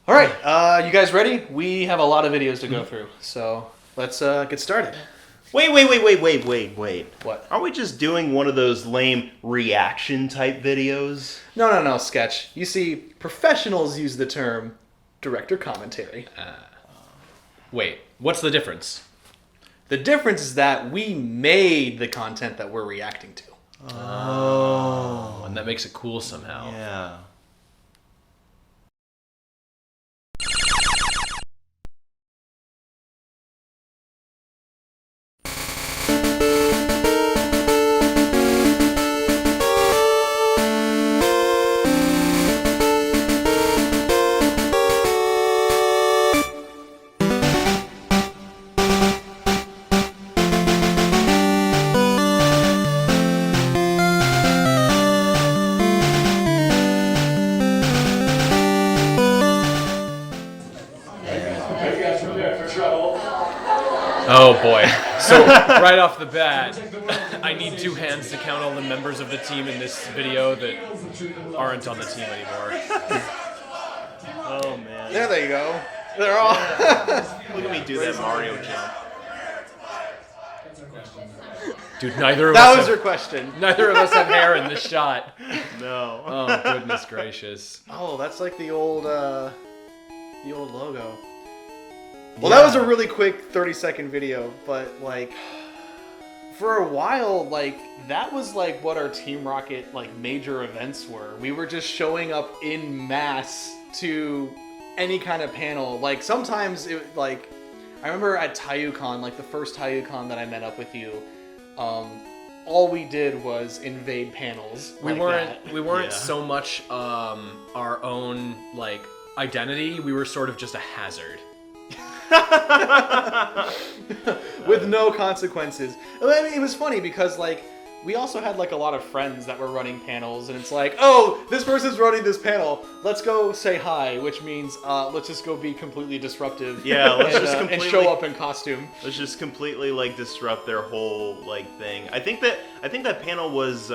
All right, you guys ready? We have a lot of videos to go through, so let's get started. Wait. What? Aren't we just doing one of those lame reaction type videos? No, Sketch. You see, professionals use the term director commentary. Wait, what's the difference? The difference is that we made the content that we're reacting to. Oh, and that makes it cool somehow. Yeah. Oh boy. So right off the bat, I need 2 hands to count all the members of the team in this video that aren't on the team anymore. Oh man. There they go. They're all... Look at me do that Mario jump. Dude, neither of That us was have, your question. neither of us have hair in this shot. No. Oh goodness gracious. Oh, that's like the old logo. Well, that was a really quick 30-second video, but like for a while, like that was like what our Team Rocket like major events were. We were just showing up in mass to any kind of panel. Like sometimes it like I remember at TaiuCon, like the first TaiuCon that I met up with you, all we did was invade panels. We like weren't Yeah. so much our own like identity. We were sort of just a hazard. with no consequences. I mean, it was funny because like we also had like a lot of friends that were running panels, and it's like, oh, this person's running this panel. Let's go say hi, which means let's just go be completely disruptive. Yeah, let's and, just and completely show up in costume. Let's just completely like disrupt their whole like thing. I think that panel was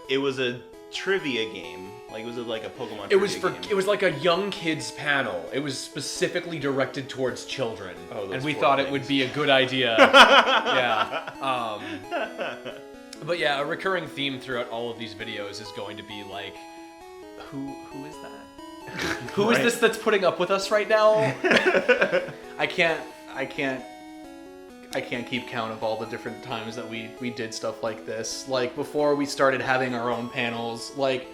it was a trivia game. Like was it like a Pokemon? It was trivia game? it was like a young kids panel. It was specifically directed towards children, Oh, those and we poor thought it things. would be a good idea. Yeah. But yeah, a recurring theme throughout all of these videos is going to be like, who is that? Who is Right. this that's putting up with us right now? I can't keep count of all the different times that we did stuff like this. Like before we started having our own panels, like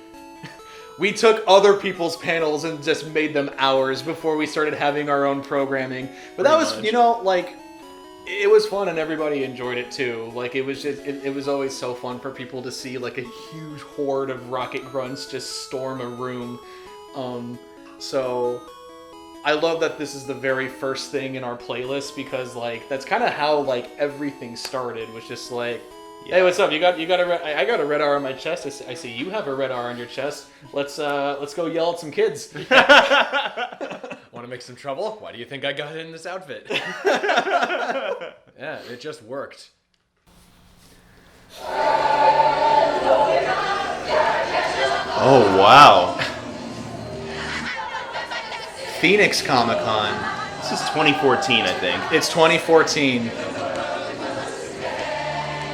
we took other people's panels and just made them ours before we started having our own programming. But that Pretty was, much. you know, like it was fun and everybody enjoyed it too. Like it was just, it was always so fun for people to see like a huge horde of rocket grunts just storm a room. So I love that this is the very first thing in our playlist because like that's kind of how like everything started, was just like, hey, what's up? You got a red, I got a red R on my chest. I see you have a red R on your chest. Let's go yell at some kids. Want to make some trouble? Why do you think I got in this outfit? Yeah, it just worked. Oh wow. Phoenix Comic Con. This is 2014, I think. It's 2014.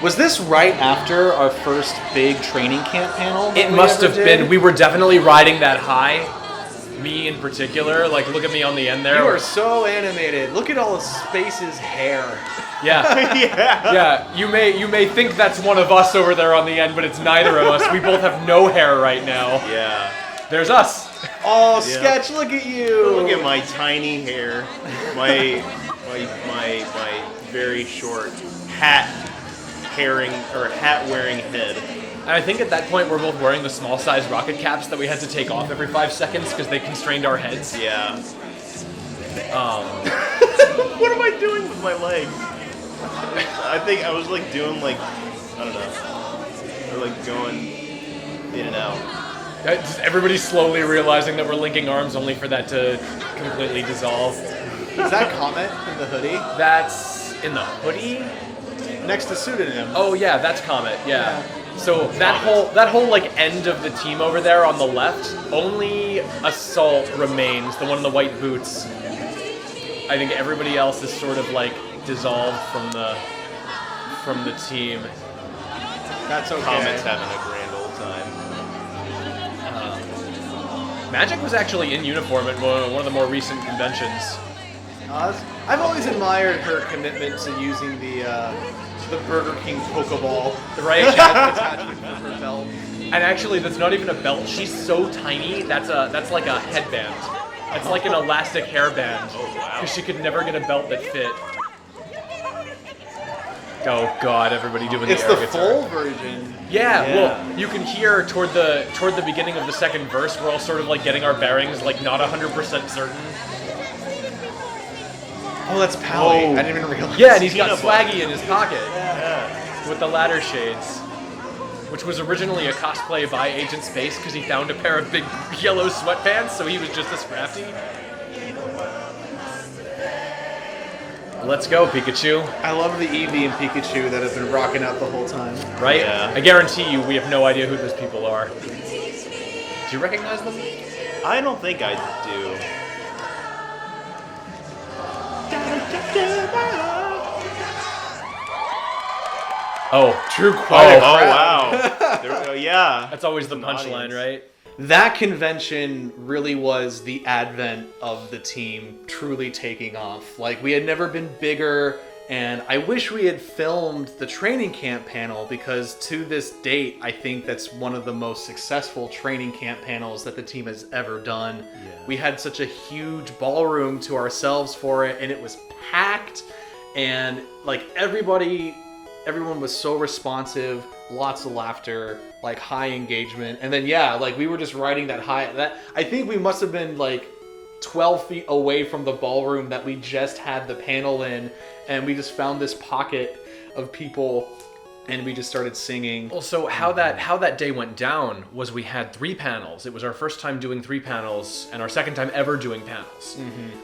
Was this right after our first big training camp panel? that It we must ever have did? been. We were definitely riding that high. Me in particular. Like, look at me on the end there. You are so animated. Look at all of Space's hair. Yeah. Yeah. Yeah, you may think that's one of us over there on the end, but it's neither of us. We both have no hair right now. Yeah. There's us. Oh, Yeah. Sketch, look at you. Look at my tiny hair. My very short hat wearing head. And I think at that point we're both wearing the small size rocket caps that we had to take off every 5 seconds because they constrained our heads. Yeah. What am I doing with my leg? I think I was like doing like, I don't know. Or like going in and out. Just everybody's slowly realizing that we're linking arms only for that to completely dissolve. Is that Comet in the hoodie? That's in the hoodie? Next to Pseudonym. Oh yeah, that's Comet, yeah. So that whole like end of the team over there on the left, only Assault remains, the one in the white boots. I think everybody else is sort of like dissolved from the team. That's okay. Comet's having a grand old time. Magic was actually in uniform at one of the more recent conventions. I've always admired her commitment to using the Burger King Pokeball, the right attachment for her belt. And actually, that's not even a belt. She's so tiny. That's like a headband. It's like an elastic hairband. Oh wow! Because she could never get a belt that fit. Oh God! Everybody doing It's the the air guitar. full version. Yeah, Yeah. well, you can hear toward the beginning of the second verse, we're all sort of like getting our bearings, like not 100% certain. Oh, that's Pally. Oh. I didn't even realize. Yeah, and he's got Peanut butter. Swaggy in his pocket Yeah. with the ladder shades, which was originally a cosplay by Agent Space because he found a pair of big yellow sweatpants, so he was just a scrafty. Let's go, Pikachu. I love the Eevee and Pikachu that have been rocking out the whole time. Right? Yeah. I guarantee you, we have no idea who those people are. Do you recognize them? I don't think I do. Oh, True Oh, quite. wow. There we go. Yeah. that's always the An punchline, audience. right? That convention really was the advent of the team truly taking off. Like, we had never been bigger, and I wish we had filmed the training camp panel because to this date, I think that's one of the most successful training camp panels that the team has ever done. Yeah. We had such a huge ballroom to ourselves for it, and it was packed, and like everyone was so responsive, lots of laughter, like high engagement. And then yeah, like we were just riding that high. That I think we must have been like 12 feet away from the ballroom that we just had the panel in, and we just found this pocket of people and we just started singing. Well, so how that day went down was we had 3 panels. It was our first time doing 3 panels and our second time ever doing panels.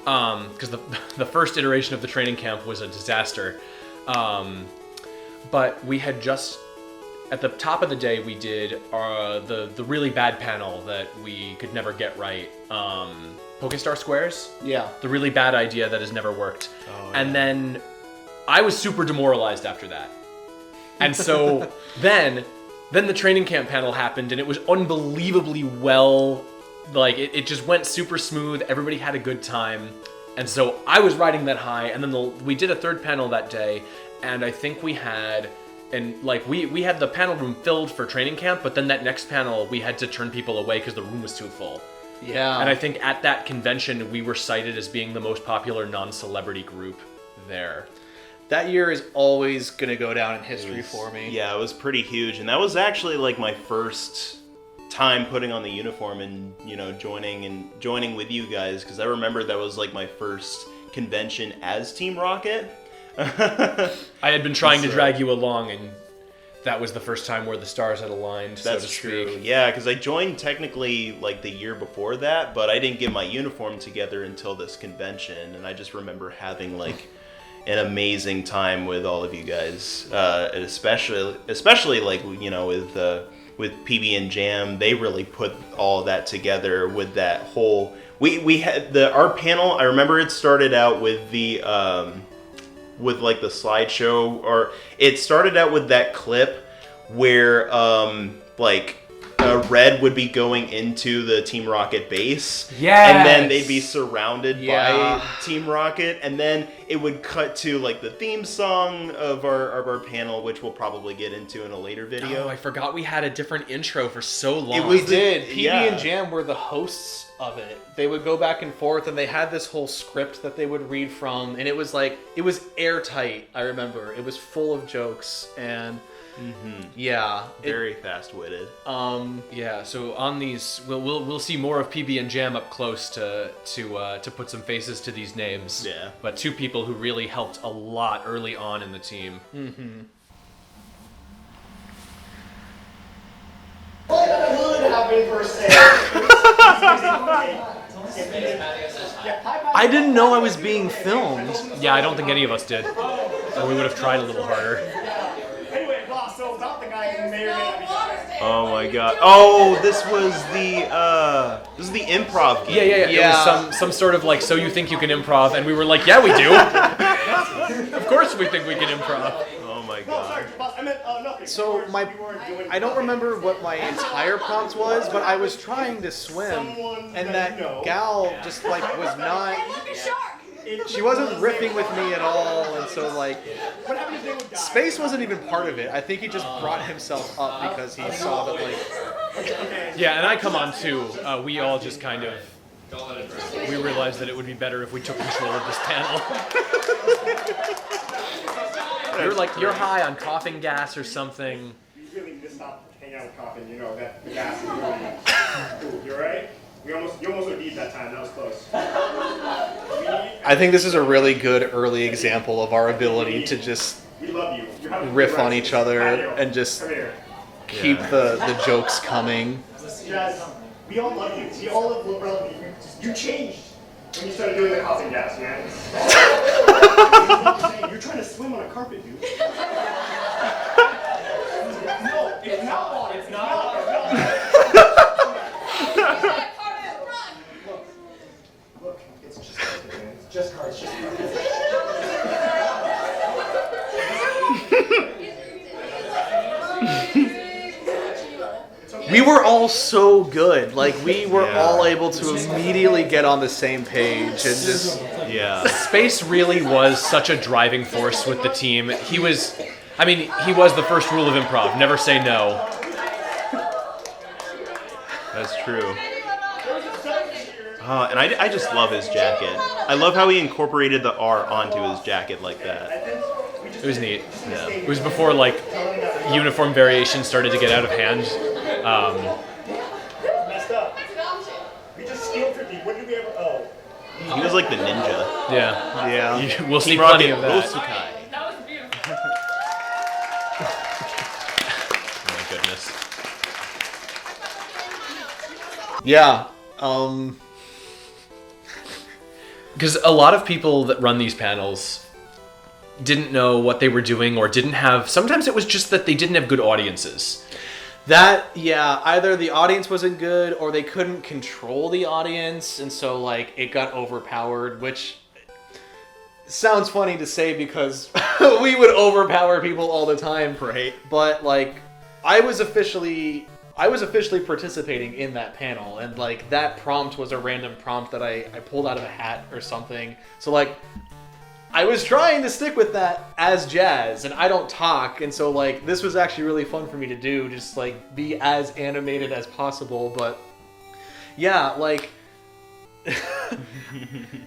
Because the first iteration of the training camp was a disaster. But we had just, at the top of the day, we did the really bad panel that we could never get right. Pokestar Squares? Yeah. The really bad idea that has never worked. Oh, And then I was super demoralized after that. And so then the training camp panel happened and it was unbelievably well, like it just went super smooth. Everybody had a good time. And so I was riding that high, and then we did a third panel that day, and I think we had, and like we had the panel room filled for training camp, but then that next panel we had to turn people away because the room was too full. Yeah. And I think at that convention we were cited as being the most popular non-celebrity group there. That year is always gonna go down in history for me. Yeah, it was pretty huge, and that was actually like my first time putting on the uniform and joining with you guys, because I remember that was like my first convention as Team Rocket. I had been trying to drag you along, and that was the first time where the stars had aligned, so That's to true. speak. Yeah, because I joined technically like the year before that, but I didn't get my uniform together until this convention, and I just remember having like an amazing time with all of you guys, and especially like with PB and Jam. They really put all that together with that whole. We had our panel. I remember it started out with the with like the slideshow, or it started out with that clip where Red would be going into the Team Rocket base, and then they'd be surrounded by Team Rocket, and then it would cut to like the theme song of our panel, which we'll probably get into in a later video. Oh, I forgot we had a different intro for so long. We did. PB yeah. and Jam were the hosts of it. They would go back and forth, and they had this whole script that they would read from, and it was airtight. I remember it was full of jokes, and Very fast-witted. Yeah, so on these, we'll see more of PB and Jam up close to put some faces to these names. Yeah. But 2 people who really helped a lot early on in the team. What would happen for sale? I didn't know I was being filmed. Yeah, I don't think any of us did. Or we would have tried a little harder. Anyway, boss, so about the guy who may or may not be Oh my god. Oh, this was the improv game. Yeah. It was some sort of like, so you think you can improv, and we were like, yeah, we do. Of course we think we can improv. Oh my No, god. sorry, I meant nothing. So I don't remember what my entire prompt was, but I was trying to swim, and that gal just like was not. She wasn't riffing with me at all, and so like space wasn't even part of it. I think he just brought himself up because he saw that like. Yeah, and I come on too. We all just kind of we realized that it would be better if we took control of this panel. You're high on coughing gas or something. You really missed out hanging out with Coffin, you know, that the gas is really cool. You alright? You almost OD'd that time, that was close. I think this is a really good early example of our ability to just We love you. You have riff on each other and just Come here. keep the jokes coming. Jazz, we all love you. We all love you. You changed when you started doing the coughing gas, man. You're trying to swim on a carpet, dude. No, it's not water. It's not water. Look, it's just carpet, man. It's just carpet. It's just We were all so good. Like we were all able to immediately get on the same page and just Yeah. Space really was such a driving force with the team. He was the first rule of improv: never say no. That's true. And I just love his jacket. I love how he incorporated the R onto his jacket like that. It was neat. Yeah. It was before like uniform variation started to get out of hand. messed up. We just skill tripped you. What did we ever? Oh. He was like the ninja. yeah. We'll see Team plenty Rocket of that. Osukai. That was beautiful. Oh my goodness. Yeah. Because a lot of people that run these panels didn't know what they were doing or didn't have. Sometimes it was just that they didn't have good audiences. Either the audience wasn't good or they couldn't control the audience, and so like it got overpowered, which sounds funny to say because we would overpower people all the time. Right. But like I was officially participating in that panel, and like that prompt was a random prompt that I pulled out of a hat or something. So like I was trying to stick with that as Jazz, and I don't talk, and so like this was actually really fun for me to do, just like be as animated as possible. But yeah, like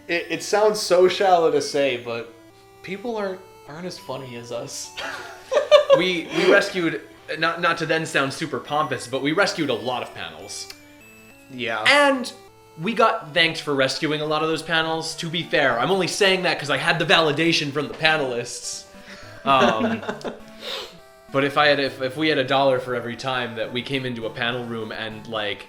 it sounds so shallow to say, but people aren't as funny as us. We rescued, not to then sound super pompous, but we rescued a lot of panels. Yeah. And we got thanked for rescuing a lot of those panels, to be fair. I'm only saying that because I had the validation from the panelists. But if we had $1 for every time that we came into a panel room and like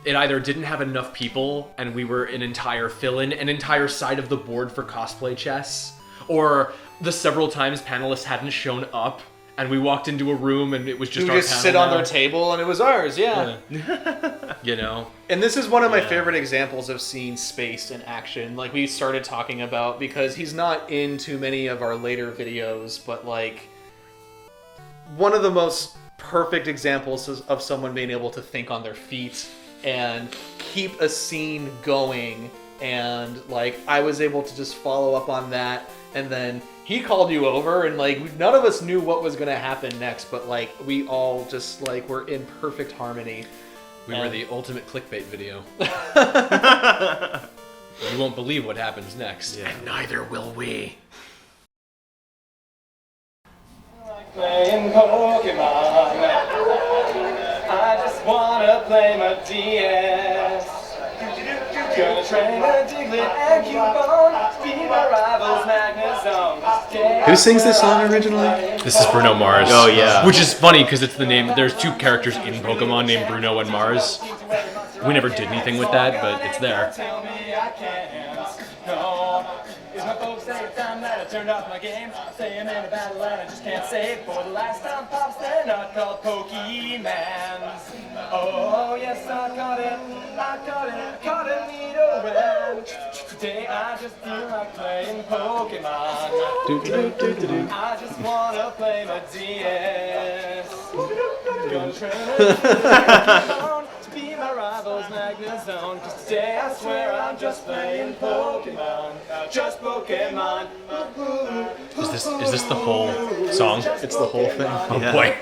it either didn't have enough people and we were an entire fill-in, an entire side of the board for cosplay chess, or the several times panelists hadn't shown up and we walked into a room and it was just We our just panel sit on now. their table and it was ours, yeah. You know? And this is one of my Yeah. favorite examples of seeing Space in action. Like we started talking about, because he's not in too many of our later videos, but like one of the most perfect examples of someone being able to think on their feet and keep a scene going. And like I was able to just follow up on that, and then he called you over, and like none of us knew what was gonna happen next, but like we all just like were in perfect harmony. We were the ultimate clickbait video. You won't believe what happens next. Yeah. And neither will we. Playing Pokemon. I just wanna play my DS. Gonna train a Diglett and Cubone. Be my rivals, Magnezone. Who sings this song originally? This is Bruno Mars. Oh, yeah. Which is funny because it's the name. There's two characters in Pokemon named Bruno and Mars. We never did anything with that, but it's there. Tell me I can't. No, is my folks say time that I turned off my game. Say I'm in a battle and I just can't save. For the last time, Pops, they're not called Pokemans. Oh, yes, I caught it, needle red. Today I just feel like playing Pokemon. I just wanna play my DS. Gonna train Pokemon to be my rival's Magnezone. Cause today I swear I'm just playing Pokemon. Just Pokemon. Is this the whole song? It's the whole thing. Oh Yeah. boy.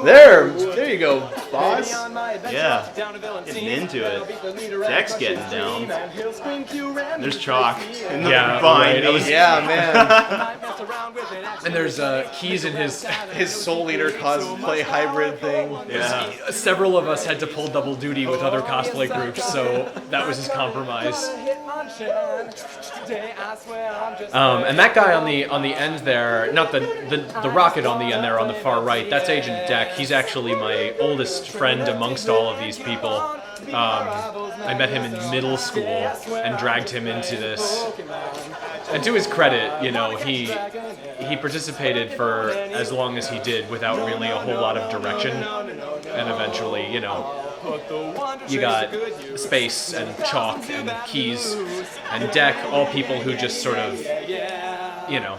There you go, boss. Yeah, getting into it. Deck's getting down. There's chalk. And Yeah, behind right. me. Yeah, man. And there's keys in his. His Soul Eater cosplay hybrid thing. Yeah. Several of us had to pull double duty with other cosplay groups, so that was his compromise. And that guy on the end there, not the rocket on the end there on the far right, that's Agent Deck. He's actually my oldest friend amongst all of these people. I met him in middle school and dragged him into this. And to his credit, you know, he participated for as long as he did without really a whole lot of direction. And eventually, you know, you got Space and Chalk and Keys and Deck, all people who just sort of, you know,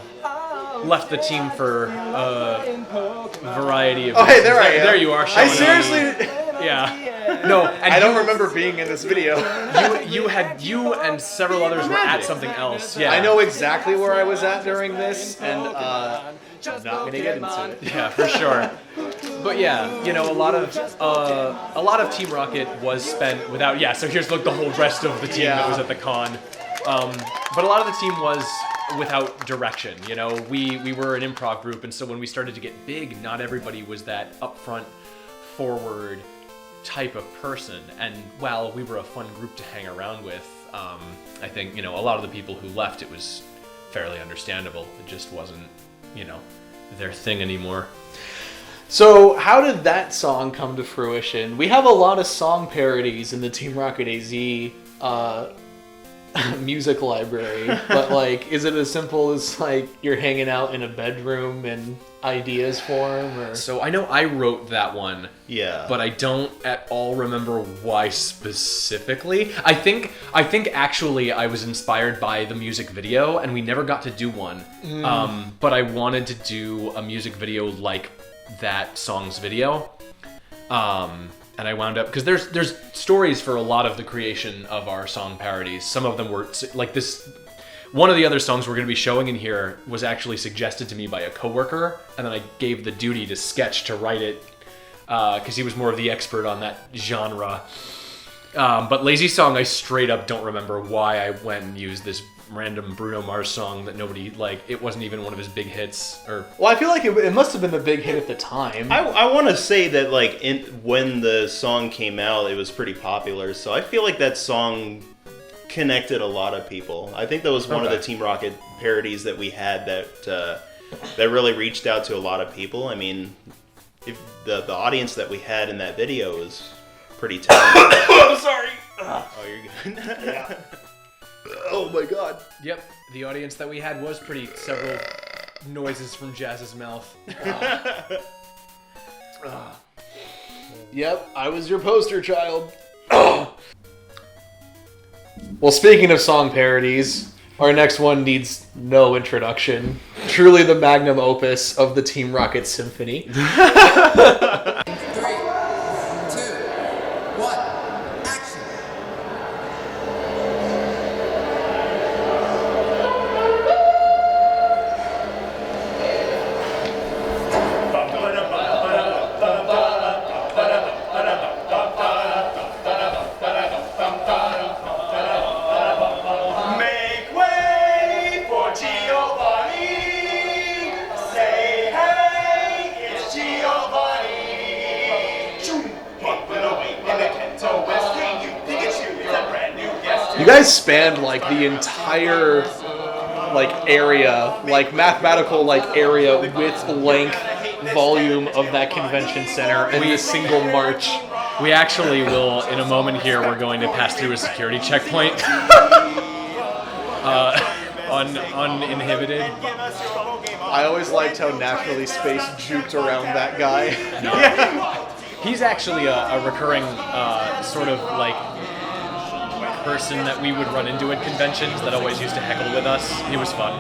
left the team for a variety of Oh, hey, reasons. there I am. There you are. I showing up. seriously, Yeah. No, and I don't remember being in this video. You and several others were at something else. Yeah. I know exactly where I was at during this, and I'm not gonna get into it. Yeah, for sure. But yeah, you know, a lot of Team Rocket was spent without. Yeah, so here's the whole rest of the team that was at the con. But a lot of the team was without direction. You know, we were an improv group, and so when we started to get big, not everybody was that upfront, forward type of person. And while we were a fun group to hang around with, I think, you know, a lot of the people who left, it was fairly understandable. It just wasn't, you know, their thing anymore. So how did that song come to fruition? We have a lot of song parodies in the Team Rocket AZ music library, but like, is it as simple as like you're hanging out in a bedroom and ideas form? Or So I know I wrote that one. Yeah. But I don't at all remember why specifically. I think actually I was inspired by the music video, and we never got to do one. But I wanted to do a music video like that song's video. And I wound up, because there's stories for a lot of the creation of our song parodies. Some of them were like this. One of the other songs we're going to be showing in here was actually suggested to me by a coworker, and then I gave the duty to Sketch to write it, because he was more of the expert on that genre. But Lazy Song, I straight up don't remember why I went and used this random Bruno Mars song that nobody, like, it wasn't even one of his big hits. Well, I feel like it must have been the big hit at the time. I want to say that like when the song came out, it was pretty popular. So I feel like that song connected a lot of people. I think that was one of the Team Rocket parodies that we had that really reached out to a lot of people. I mean, if the audience that we had in that video was pretty talented. I'm sorry. Oh, you're good. Yeah. Oh my god. Yep, the audience that we had was pretty several noises from Jazz's mouth. Yep, I was your poster child. Well, speaking of song parodies, our next one needs no introduction. Truly the magnum opus of the Team Rocket Symphony. 3, 2, 1, action! Make way for Giovanni. Say hey, it's Giovanni. Pumping away in the Kento West. Hey, you Pikachu, it's a brand new guest. You guys spanned like the entire like area, like mathematical like area width, length, volume of that convention center in a single march. We actually will, in a moment here, we're going to pass through a security checkpoint. uninhibited. I always liked how naturally Space juked around that guy. He's actually a recurring sort of like person that we would run into at conventions that always used to heckle with us. He was fun.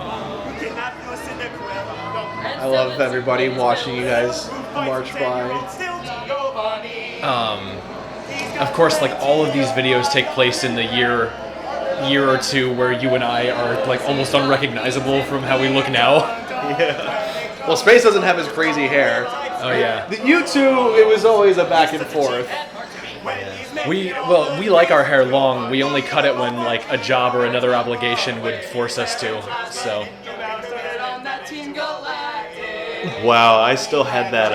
I love everybody watching you guys march by. Of course, like all of these videos take place in the year or two where you and I are like almost unrecognizable from how we look now. Yeah. Well, Space doesn't have his crazy hair. Oh yeah. You two, it was always a back and forth. We like our hair long. We only cut it when like a job or another obligation would force us to. So. Wow, I still had that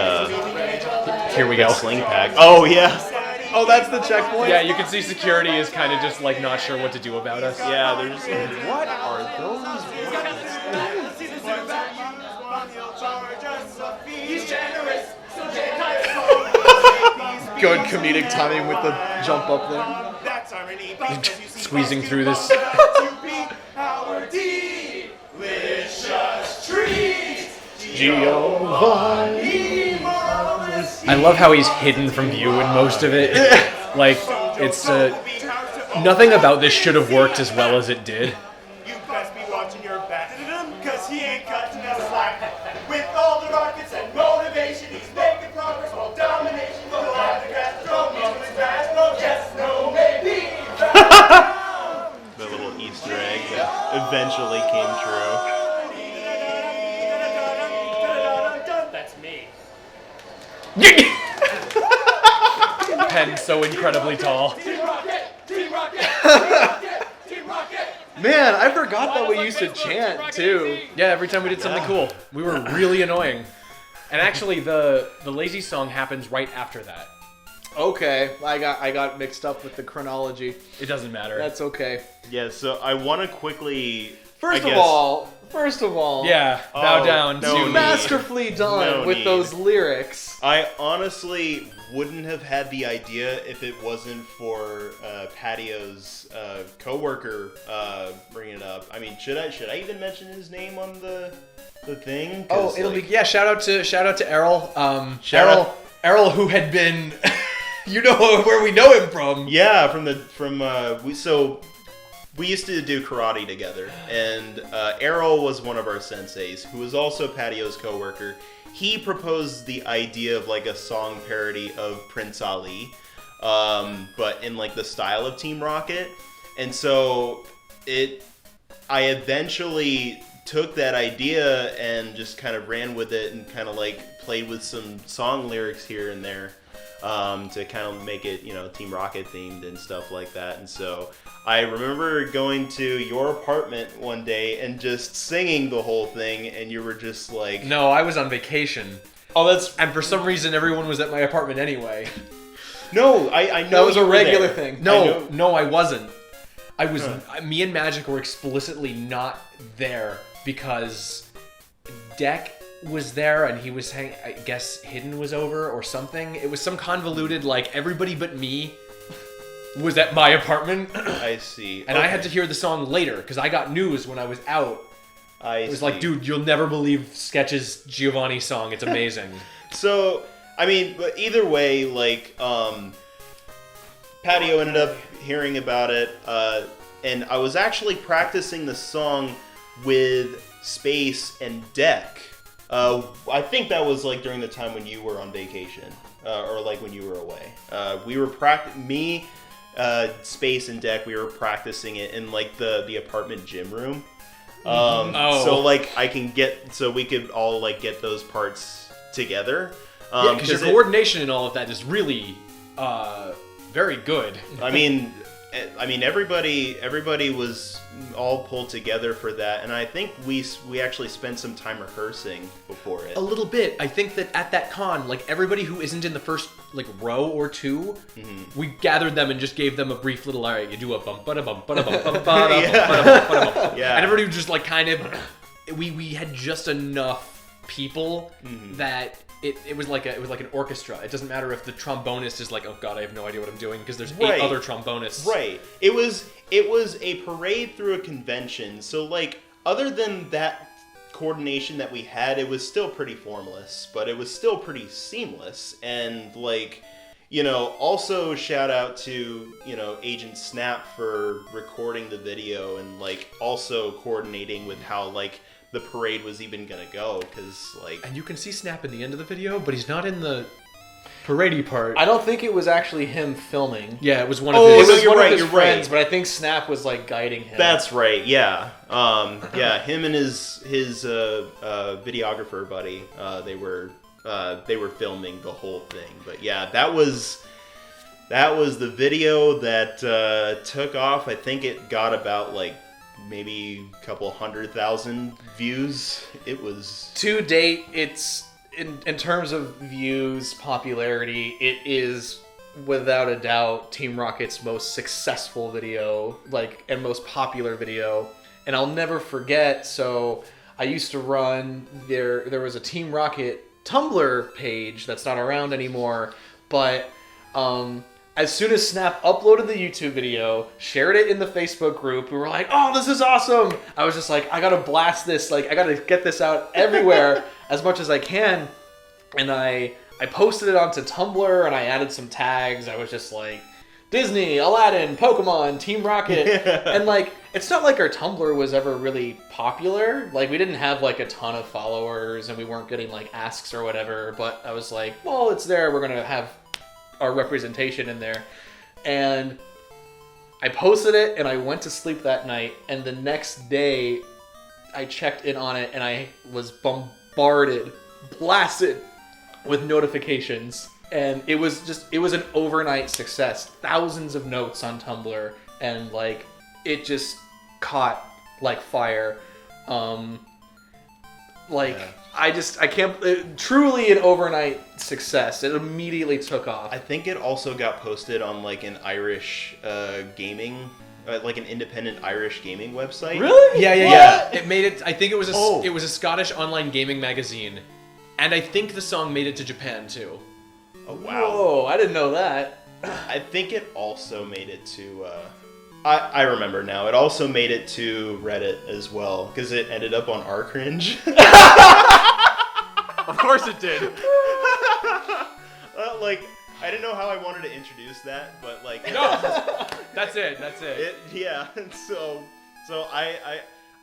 Here we go. sling pack. Oh yeah. Oh, that's the checkpoint? Yeah, you can see security is kind of just like not sure what to do about us. Yeah, they're just like, what are those? Good comedic timing with the jump up there. Squeezing through this. Giovanni. I love how he's hidden from view in most of it. Like, it's nothing about this should have worked as well as it did. You best be watching your back, cause he ain't cutting no slack. With all the rockets and motivation, he's making progress while domination. He'll have the grass thrown into his grass. No yes, no maybe. The little Easter egg that eventually came true. That's me. Pen so incredibly tall. Team Rocket! Team Rocket! Team Rocket! Team Rocket! Man, I forgot that we used to chant too. Yeah, every time we did something cool. We were really annoying. And actually, the lazy song happens right after that. Okay, I got mixed up with the chronology. It doesn't matter. That's okay. Yeah, so I want to quickly. First of all, Yeah, bow down no to need. masterfully done No with need. those lyrics. I honestly wouldn't have had the idea if it wasn't for Patio's coworker bringing it up. I mean, should I even mention his name on the thing? Oh, it'll be shout out to Errol. Shout Errol, who had been, you know where we know him from. Yeah, we used to do karate together, and Errol was one of our senseis, who was also Patio's coworker. He proposed the idea of like a song parody of Prince Ali, but in like the style of Team Rocket. And so I eventually took that idea and just kind of ran with it and kind of like played with some song lyrics here and there to kind of make it, Team Rocket themed and stuff like that. And so I remember going to your apartment one day and just singing the whole thing, and you were just like... No, I was on vacation. Oh, that's... And for some reason, everyone was at my apartment anyway. No, I know That was you a were regular there. thing. No, I wasn't. I was. Me and Magic were explicitly not there because Deck was there and he was I guess Hidden was over or something. It was some convoluted like everybody but me was at my apartment. I see. And I had to hear the song later because I got news when I was out. It was like, dude, you'll never believe Sketch's Giovanni song. It's amazing. So, I mean, but either way, like, Patio ended up hearing about it, and I was actually practicing the song with Space and Deck. I think that was like during the time when you were on vacation, or like when you were away. We were Space and Deck. We were practicing it in like the apartment gym room. So like we could all like get those parts together. Yeah, because your coordination and all of that is really very good. I mean, everybody was all pulled together for that, and I think we actually spent some time rehearsing before it. A little bit. I think that at that con, like everybody who isn't in the first like row or two, we gathered them and just gave them a brief little, all right, you do a bump, ba da bump, ba da bump, ba da bump, Yeah. and everybody was just like kind of, we had just enough people that it was like an orchestra. It doesn't matter if the trombonist is like, oh god, I have no idea what I'm doing because there's 8 other trombonists. Right. It was a parade through a convention. So like other than that coordination that we had, it was still pretty formless, but it was still pretty seamless. And like, you know, also shout out to, you know, Agent Snap for recording the video and like also coordinating with how like the parade was even gonna go, because like, And you can see Snap in the end of the video, but he's not in the paradey part. I don't think it was actually him filming. Yeah, it was one of Oh, his. no, It was you're one right, of his you're right. friends, but I think Snap was like guiding him. that's right, yeah. Yeah, him and his videographer buddy, they were filming the whole thing. But yeah, that was the video that took off. I think it got about like maybe a couple 100,000 views. It was To date, it's in terms of views, popularity, it is without a doubt Team Rocket's most successful video, like, and most popular video. And I'll never forget, so I used to run, there was a Team Rocket Tumblr page that's not around anymore, but as soon as Snap uploaded the YouTube video, shared it in the Facebook group, we were like, oh, this is awesome! I was just like, I gotta blast this, like, I gotta get this out everywhere as much as I can. And I posted it onto Tumblr, and I added some tags. I was just like, Disney, Aladdin, Pokemon, Team Rocket. And like, it's not like our Tumblr was ever really popular. Like, we didn't have like a ton of followers, and we weren't getting like asks or whatever, but I was like, well, it's there, we're gonna have our representation in there. And I posted it, and I went to sleep that night, and the next day I checked in on it, and I was blasted with notifications, and it was an overnight success. Thousands of notes on Tumblr, and like, it just caught like fire. I can't, truly an overnight success. It immediately took off. I think it also got posted on like an Irish gaming, like an independent Irish gaming website. Really? Yeah. It made it. I think it was Oh. it was a Scottish online gaming magazine, and I think the song made it to Japan too. Oh wow. Whoa, I didn't know that. I think it also made it to. I remember now. It also made it to Reddit as well, because it ended up on R Cringe. Of course it did. Like, I didn't know how I wanted to introduce that, but like, No, that's it. yeah. So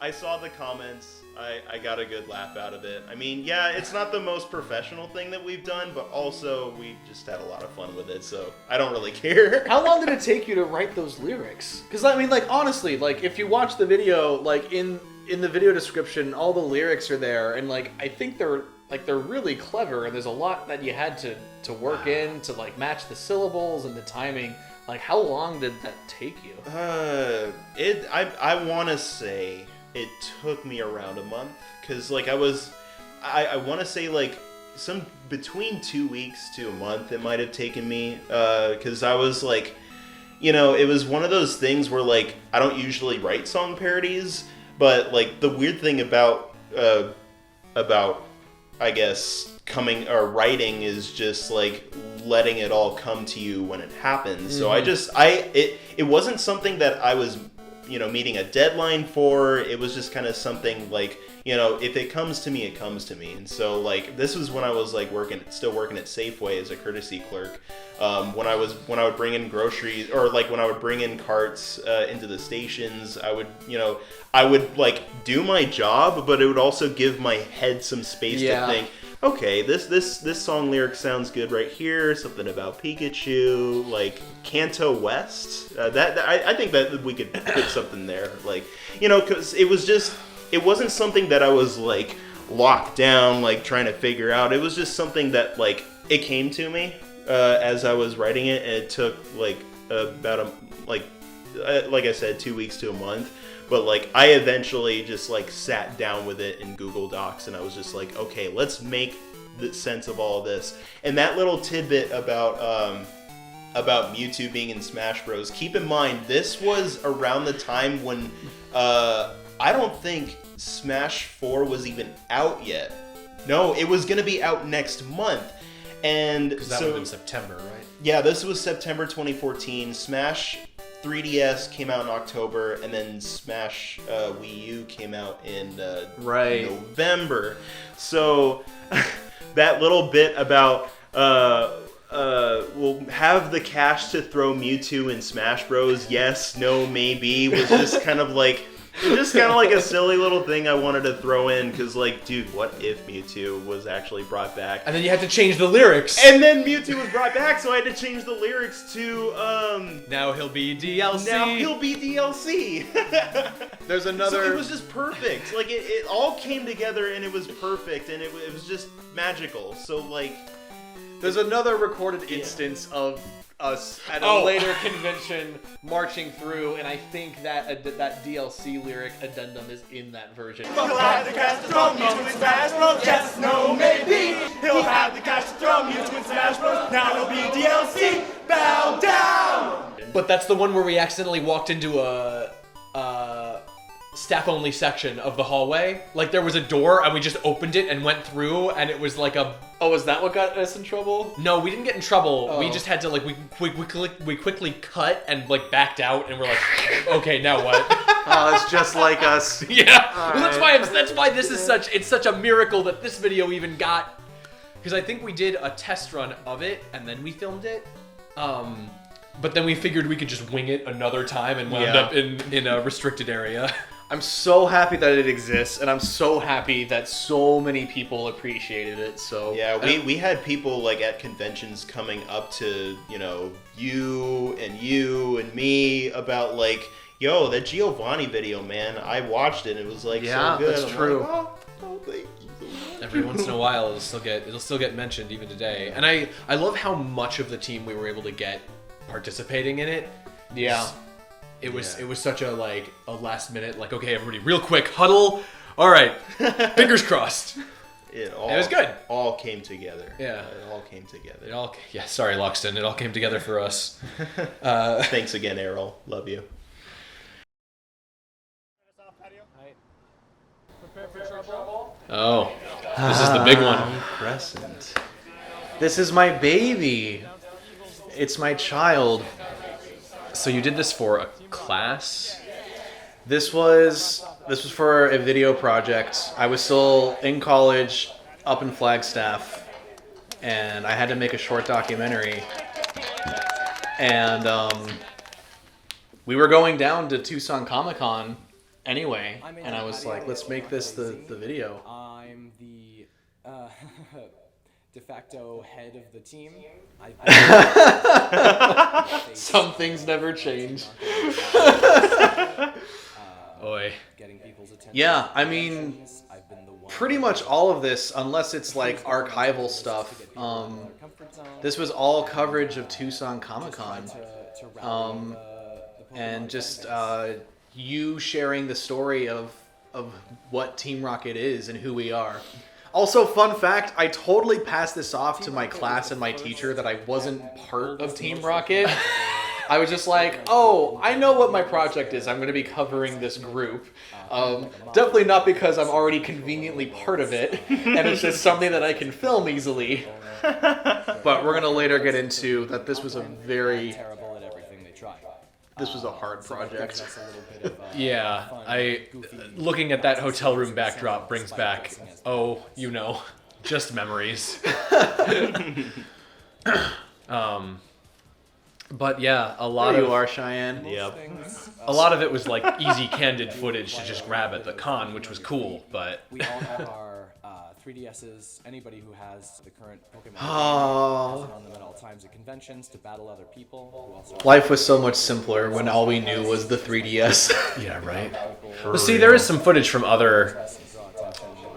I saw the comments. I got a good laugh out of it. I mean, yeah, it's not the most professional thing that we've done, but also we just had a lot of fun with it, so I don't really care. How long did it take you to write those lyrics? Because I mean, like, honestly, like, if you watch the video, like, in the video description, all the lyrics are there, and like, I think they're really clever, and there's a lot that you had to work in to like match the syllables and the timing. Like, how long did that take you? I want to say it took me around a month, because like I want to say like some between 2 weeks to a month it might have taken me, because I was like, you know, it was one of those things where like I don't usually write song parodies, but like the weird thing about I guess writing is just like letting it all come to you when it happens. So it wasn't something that I was, you know, meeting a deadline for. It was just kind of something like, you know, if it comes to me, it comes to me. And so like, this was when I was like still working at Safeway as a courtesy clerk. When I would bring in groceries, or like when I would bring in carts into the stations, I would like do my job, but it would also give my head some space to think, okay, this song lyric sounds good right here. Something about Pikachu, like Kanto West. I think that we could put something there, like, you know, because it wasn't something that I was like locked down, like trying to figure out. It was just something that like it came to me as I was writing it, and it took like about like I said, 2 weeks to a month. But like I eventually just like sat down with it in Google Docs, and I was just like, okay, let's make the sense of all of this. And that little tidbit about Mewtwo being in Smash Bros. Keep in mind, this was around the time when I don't think Smash 4 was even out yet. No, it was gonna be out next month. And Because that would have been September, right? Yeah, this was September 2014. Smash 3DS came out in October, and then Smash Wii U came out in November. So that little bit about we'll have the cash to throw Mewtwo in Smash Bros. Yes, no, maybe was just kind of like a silly little thing I wanted to throw in because, like, dude, what if Mewtwo was actually brought back? And then you had to change the lyrics. And then Mewtwo was brought back, so I had to change the lyrics to Now he'll be DLC. Now he'll be DLC. There's another. So it was just perfect. Like it all came together and it was perfect and it was just magical. So like, there's another recorded instance of us at a later convention marching through, and I think that that DLC lyric addendum is in that version. He'll have the cash to throw Mewtwo in Smash Bros. Yes, no, maybe. He'll have the cash to throw Mewtwo in Smash Bros. Now he'll be DLC. Bow down. But that's the one where we accidentally walked into a staff-only section of the hallway. Like, there was a door, and we just opened it and went through, and it was like a... Oh, is that what got us in trouble? No, we didn't get in trouble. Oh. We just had to, like, we quickly cut and, like, backed out, and we're like, okay, now what? Oh, it's just like us. Yeah. All Well, right. that's why this is such a miracle that this video even got... Because I think we did a test run of it, and then we filmed it. But then we figured we could just wing it another time and wound up in a restricted area. I'm so happy that it exists, and I'm so happy that so many people appreciated it. So yeah, we had people like at conventions coming up to you and me about like, yo, that Giovanni video, man, I watched it. And it was like so good. That's I'm true. Like, oh, thank you so much. Every once in a while, it'll still get mentioned even today. And I love how much of the team we were able to get participating in it. Yeah. It was such a last minute, like, okay, everybody, real quick, huddle. All right, fingers crossed. It was good. All came together. Yeah. It all came together. Sorry, Loxton. It all came together for us. Thanks again, Errol. Love you. Oh, this is the big one. Crescent. This is my baby. It's my child. So you did this for a class? This was for a video project. I was still in college, up in Flagstaff, and I had to make a short documentary. And we were going down to Tucson Comic-Con anyway, and I was like, let's make this the video. I'm the de facto head of the team. Some things never change. Oi. Getting people's attention. Yeah, I mean, I've been the one pretty much all of this, unless it's like archival stuff. This was all coverage of Tucson Comic-Con. And just you sharing the story of what Team Rocket is and who we are. Also, fun fact, I totally passed this off to my class and my teacher that I wasn't part of Team Rocket. I was just like, oh, I know what my project is. I'm going to be covering this group. Definitely not because I'm already conveniently part of it, and it's just something that I can film easily. But we're going to later get into that this was a very... terrible at everything they try. This was a hard project. That's a little bit of Yeah, looking at that hotel room backdrop brings back, just memories. But yeah, a lot There of you are, Cheyenne. Yep. a lot of it was like easy candid footage to just grab at the con, which was cool. But We all have our 3DSs. Anybody who has the current Pokemon Oh. has it on them at all times at conventions to battle other people who also Life was so much simpler when all we knew was the 3DS. yeah, right. But see, there is some footage from other.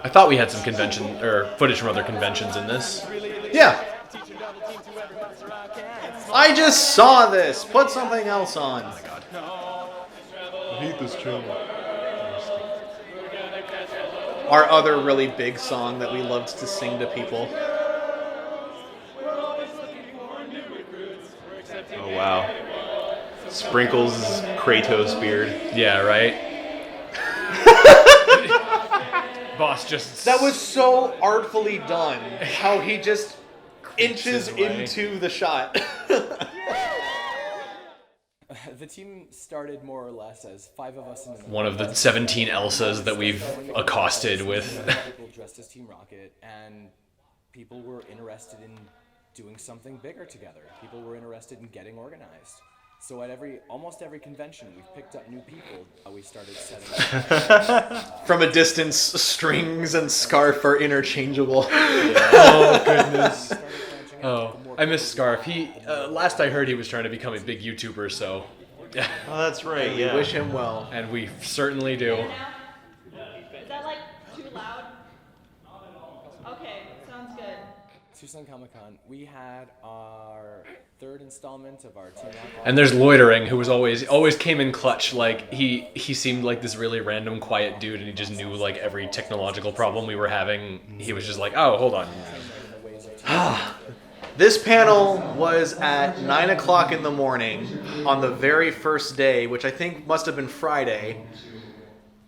I thought we had some footage from other conventions in this. Yeah. I just saw this. Put something else on. Oh my god. I hate this channel. Our other really big song that we loved to sing to people. Oh wow. Sprinkles Kratos beard. Yeah, right. Boss just. That was so artfully done. How he just inches away. into the shot. The team started more or less as 5 of us in the One of the 17 Elsas that we've accosted with. people dressed as Team Rocket, and people were interested in doing something bigger together. People were interested in getting organized. So at almost every convention, we've picked up new people. We started setting up. From a distance, strings and scarf are interchangeable. Oh, goodness. Oh, I miss Scarf. He, last I heard, he was trying to become a big YouTuber, so. Oh, that's right. Yeah. Wish him well. And we certainly do. Is that like too loud? Okay, sounds good. Tucson Comic-Con, we had our 3rd installment of our Team Rocket. And there's Loitering, who was always came in clutch. Like he seemed like this really random, quiet dude, and he just knew like every technological problem we were having. He was just like, oh, hold on. This panel was at 9 o'clock in the morning on the very first day, which I think must have been Friday.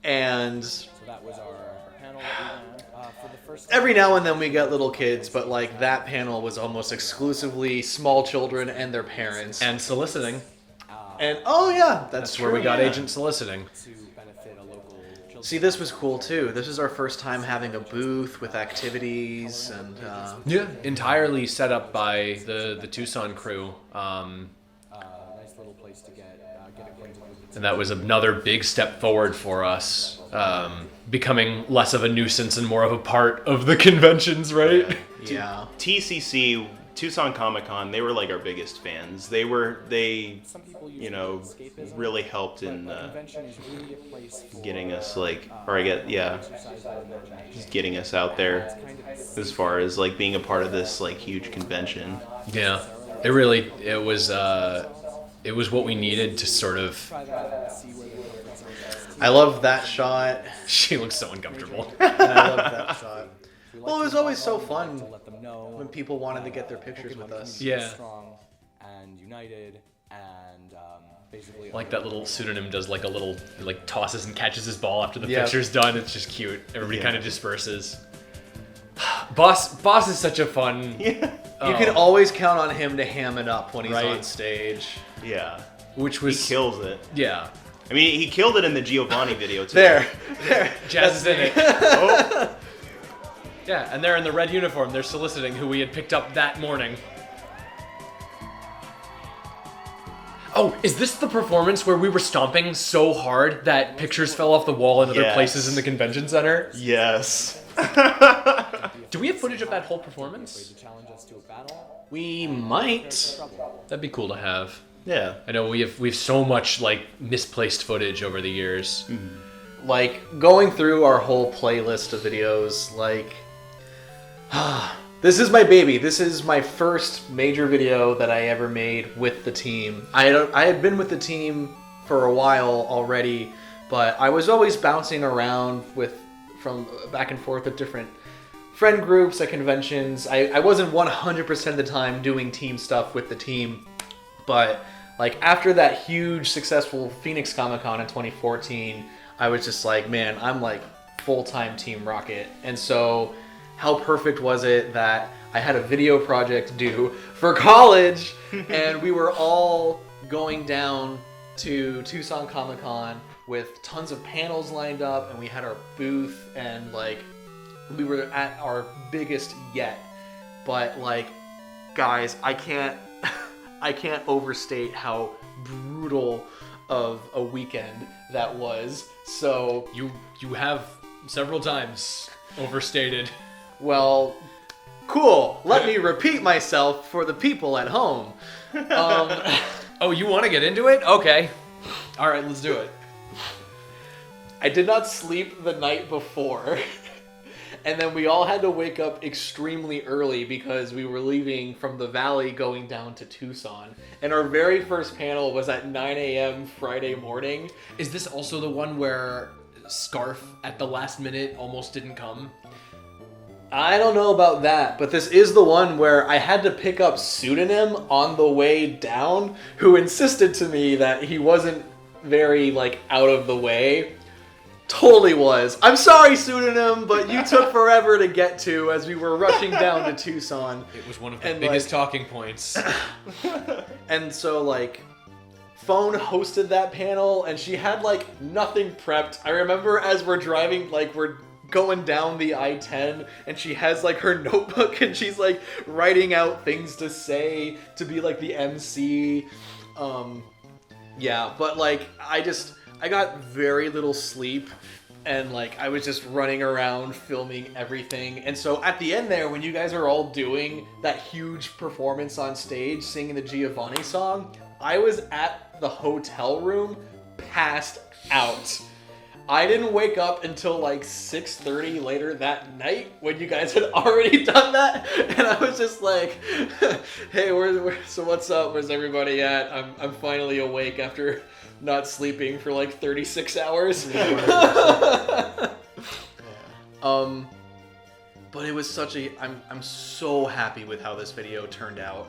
And So that was our panel that we ran for the first. every now and then we get little kids, but like that panel was almost exclusively small children and their parents. And soliciting. And oh yeah, That's true, where we got yeah. Agent Soliciting. To benefit a local children's. See, this was cool too. This is our first time having a booth with activities and Yeah, entirely set up by the Tucson crew. Nice little place to get acquainted with the And that was another big step forward for us, becoming less of a nuisance and more of a part of the conventions, right? yeah. TCC, Tucson Comic Con, they were like our biggest fans. They Some people use you know, escapism, really helped in but a convention is really a place for getting us like, or I get, yeah, exercise our imagination. just getting us out there as far as like being a part of this like huge convention. Yeah, it was what we needed to sort of. Try that and see where the difference is. I love that shot. She looks so uncomfortable. I love that shot. We Well, it like was to always so to fun let them know when people wanted to get their pictures with us. community is Yeah. strong and united and basically Like that little pseudonym does like a little like tosses and catches his ball after the Yeah. picture's done. It's just cute. Everybody Yeah. kind of disperses. Boss is such a fun. Yeah. You can always count on him to ham it up when he's Right. on stage. Yeah. Which He was kills it. yeah. I mean, he killed it in the Giovanni video too. There. Jazz is in it. Oh, Yeah, and they're in the red uniform. They're soliciting who we had picked up that morning. Oh, is this the performance where we were stomping so hard that pictures fell off the wall in other Yes. places in the convention center? yes. Do we have footage of that whole performance? to challenge us to a battle. We might. That'd be cool to have. Yeah. I know we have so much like misplaced footage over the years. Like, going through our whole playlist of videos, like... this is my baby. This is my first major video that I ever made with the team. I had been with the team for a while already, but I was always bouncing around from back and forth with different friend groups at conventions. I wasn't 100% of the time doing team stuff with the team, but like after that huge successful Phoenix Comic-Con in 2014, I was just like, man, I'm like full-time Team Rocket. And so how perfect was it that I had a video project due for college and we were all going down to Tucson Comic-Con with tons of panels lined up and we had our booth and like we were at our biggest yet. But like, guys, I can't overstate how brutal of a weekend that was. So, You have several times overstated. well, cool. Let me repeat myself for the people at home. Oh, you want to get into it? Okay. All right, let's do it. I did not sleep the night before. And then we all had to wake up extremely early because we were leaving from the valley going down to Tucson. And our very first panel was at 9 a.m. Friday morning. Is this also the one where Scarf at the last minute almost didn't come? I don't know about that, but this is the one where I had to pick up Pseudonym on the way down, who insisted to me that he wasn't very, like, out of the way. Totally was. I'm sorry, Pseudonym, but you took forever to get to as we were rushing down to Tucson. It was one of the And, biggest like- talking points. And so, like, Phone hosted that panel, and she had like nothing prepped. I remember as we're driving, like we're going down the I-10, and she has like her notebook, and she's like writing out things to say to be like the MC. Yeah, but like I got very little sleep, and like I was just running around filming everything. And so at the end there, when you guys are all doing that huge performance on stage singing the Giovanni song, I was at the hotel room passed out. I didn't wake up until like 6:30 later that night when you guys had already done that, and I was just like, hey, so what's up? Where's everybody at? I'm finally awake after not sleeping for like 36 hours. But it was such a I'm so happy with how this video turned out.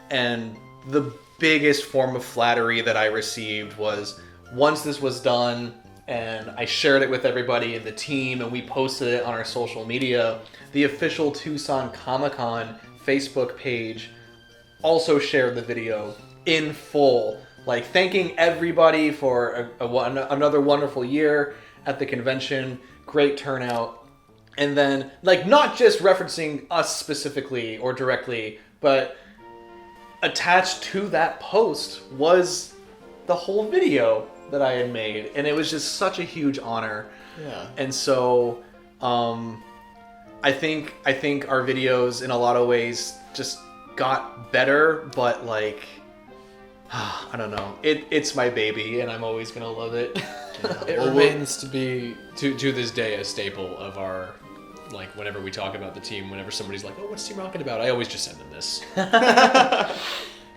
And the biggest form of flattery that I received was once this was done and I shared it with everybody in the team and we posted it on our social media, the official Tucson Comic-Con Facebook page also shared the video in full, like thanking everybody for another wonderful year at the convention, great turnout. And then, like, not just referencing us specifically or directly, but attached to that post was the whole video that I had made, and it was just such a huge honor. Yeah. And so I think our videos in a lot of ways just got better, but like I don't know, it's my baby and I'm always gonna love it. It remains to be to this day a staple of our, like, whenever we talk about the team, whenever somebody's like, oh, what's Team Rocket about, I always just send them this.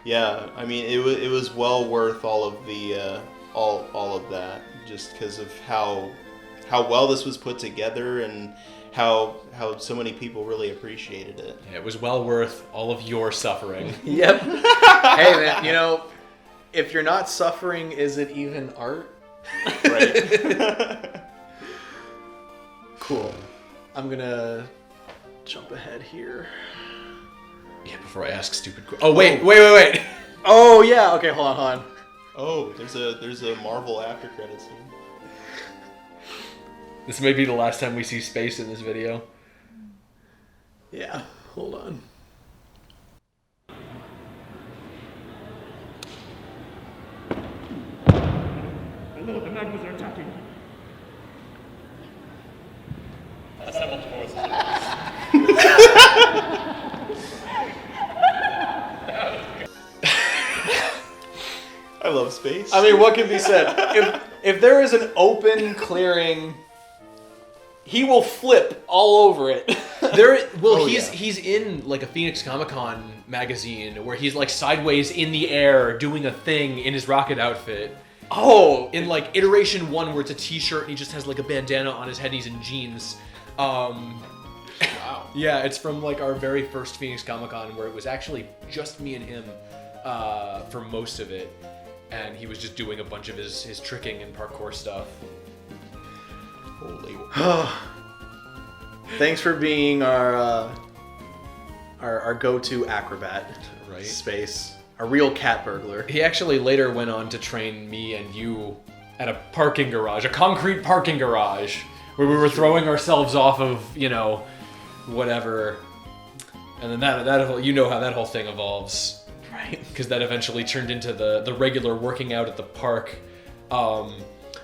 Yeah, I mean, it was well worth all of the all of that, just because of how well this was put together and how so many people really appreciated it. Yeah, it was well worth all of your suffering. Yep. Hey man, you know, if you're not suffering, is it even art? Right. Cool. I'm gonna jump ahead here. Yeah, before I ask stupid questions. Oh, wait. Oh yeah. Okay, hold on. Oh, there's a Marvel after credits scene. This may be the last time we see space in this video. Yeah. Hold on. Hello, the magmas are attacking. I love space. I mean, what can be said? If there is an open clearing, he will flip all over it. He's in like a Phoenix Comic-Con magazine where he's like sideways in the air doing a thing in his rocket outfit. Oh, In like iteration 1 where it's a t-shirt and he just has like a bandana on his head and he's in jeans. Wow. Yeah, it's from like our very first Phoenix Comic-Con where it was actually just me and him for most of it. And he was just doing a bunch of his tricking and parkour stuff. Holy. thanks for being our go-to acrobat. Right. Space. A real cat burglar. He actually later went on to train me and you at a parking garage, a concrete parking garage, where we were throwing ourselves off of, whatever. And then that you know how that whole thing evolves. Right. Because that eventually turned into the regular working out at the park.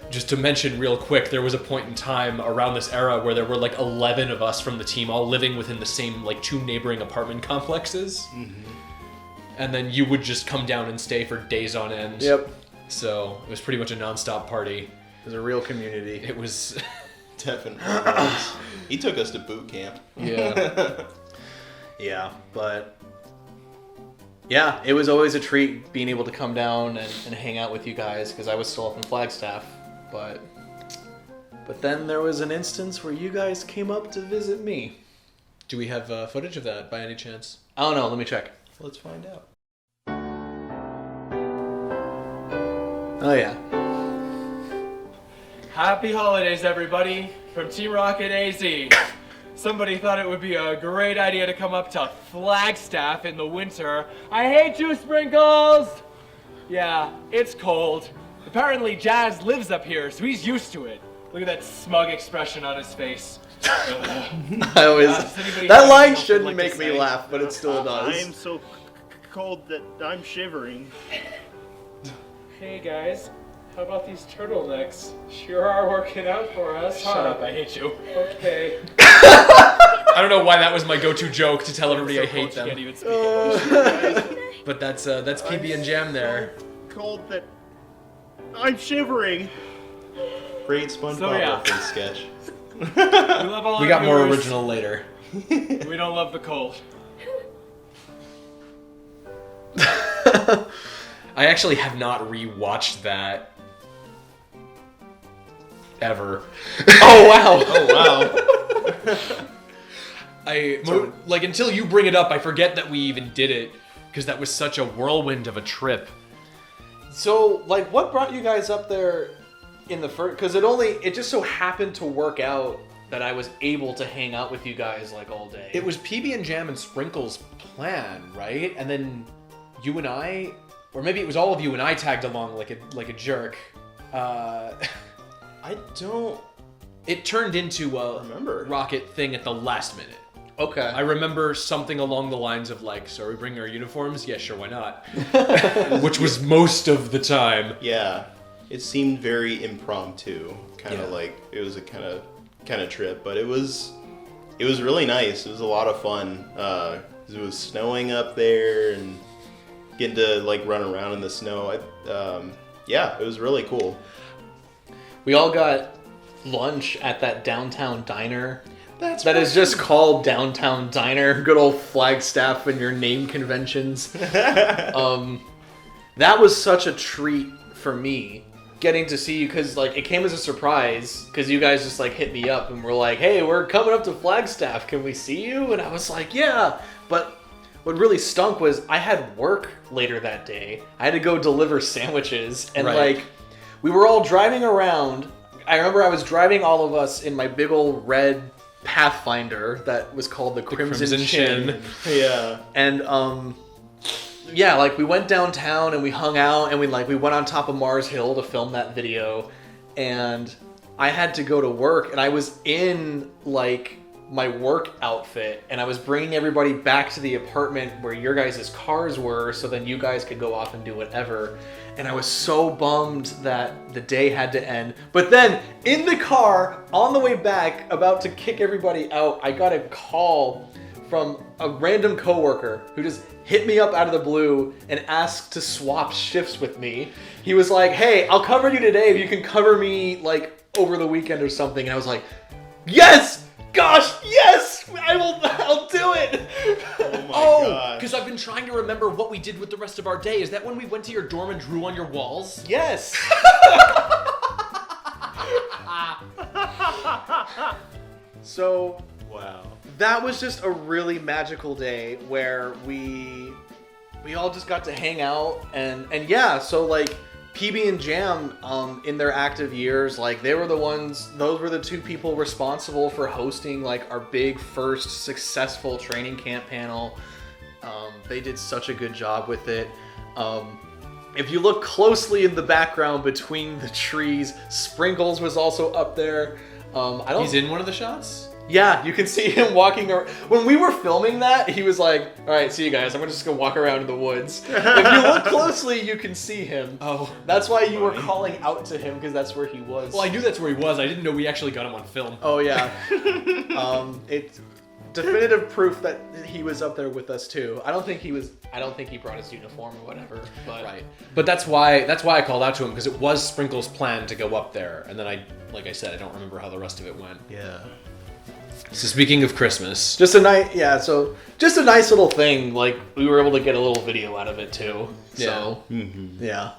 Just to mention real quick, there was a point in time around this era where there were like 11 of us from the team all living within the same like 2 neighboring apartment complexes. Mm-hmm. And then you would just come down and stay for days on end. Yep. So it was pretty much a non-stop party. It was a real community. It was... Definitely was. He took us to boot camp. Yeah. Yeah, but... Yeah, it was always a treat being able to come down and hang out with you guys, because I was still up in Flagstaff. But then there was an instance where you guys came up to visit me. Do we have footage of that by any chance? I don't know, let me check. Let's find out. Oh yeah. Happy holidays, everybody, from Team Rocket AZ. Somebody thought it would be a great idea to come up to Flagstaff in the winter. I hate you, Sprinkles! Yeah, it's cold. Apparently Jazz lives up here, so he's used to it. Look at that smug expression on his face. I always does anybody that have line anything shouldn't like to make me say? laugh, but it still I does. am so cold that I'm shivering. Hey guys, how about these turtlenecks? Sure are working out for us, huh? Shut up, I hate you. Okay. I don't know why that was my go-to joke to tell everybody I hate Can't them. even speak English. But that's PB and Jam there. Cold that I'm shivering. Great SpongeBob So, yeah. reference sketch. We love all We our got more viewers. original later. We don't love the cold. I actually have not rewatched that ever. Oh wow! Oh wow. Like until you bring it up, I forget that we even did it because that was such a whirlwind of a trip. So, like, what brought you guys up there in the first? Because it just so happened to work out that I was able to hang out with you guys like all day. It was PB and Jam and Sprinkle's plan, right? And then you and I, or maybe it was all of you and I tagged along like a jerk. I don't It turned into a remember. rocket thing at the last minute. okay. I remember something along the lines of like, so are we bringing our uniforms? Yeah, sure, why not? Which was most of the time. Yeah, it seemed very impromptu, kind of Yeah. like it was a kind of trip, but it was really nice. It was a lot of fun. 'Cause it was snowing up there and getting to like run around in the snow. Yeah, it was really cool. We all got lunch at that downtown diner. That's That is just called Downtown Diner. Good old Flagstaff and your name conventions. That was such a treat for me, getting to see you, because like it came as a surprise, because you guys just like hit me up and were like, hey, we're coming up to Flagstaff, can we see you? And I was like, yeah. But what really stunk was I had work later that day. I had to go deliver sandwiches, and Right. like we were all driving around. I remember I was driving all of us in my big old red Pathfinder that was called the Crimson Chin. Yeah. And yeah, like we went downtown and we hung out and we went on top of Mars Hill to film that video, and I had to go to work and I was in like my work outfit and I was bringing everybody back to the apartment where your guys' cars were so then you guys could go off and do whatever. And I was so bummed that the day had to end. But then in the car on the way back, about to kick everybody out, I got a call from a random coworker who just hit me up out of the blue and asked to swap shifts with me. He was like, hey, I'll cover you today if you can cover me like over the weekend or something. And I was like, yes! Gosh, yes! I'll do it! Oh my gosh. because I've been trying to remember what we did with the rest of our day. Is that when we went to your dorm and drew on your walls? Yes! So Wow. that was just a really magical day where we all just got to hang out and yeah, so like PB and Jam in their active years, like those were the two people responsible for hosting like our big first successful training camp panel. They did such a good job with it. If you look closely in the background between the trees, Sprinkles was also up there. He's in one of the shots? Yeah, you can see him walking around. When we were filming that, he was like, all right, see you guys. I'm just going to walk around in the woods. If you look closely, you can see him. Oh. That's why you were calling out to him, because that's where he was. Well, I knew that's where he was. I didn't know we actually got him on film. Oh, yeah. It's definitive proof that he was up there with us, too. I don't think he brought his uniform or whatever. But Right. But that's why I called out to him, because it was Sprinkle's plan to go up there. And then like I said, I don't remember how the rest of it went. Yeah. So speaking of Christmas, just a nice little thing. Like, we were able to get a little video out of it, too. So, yeah.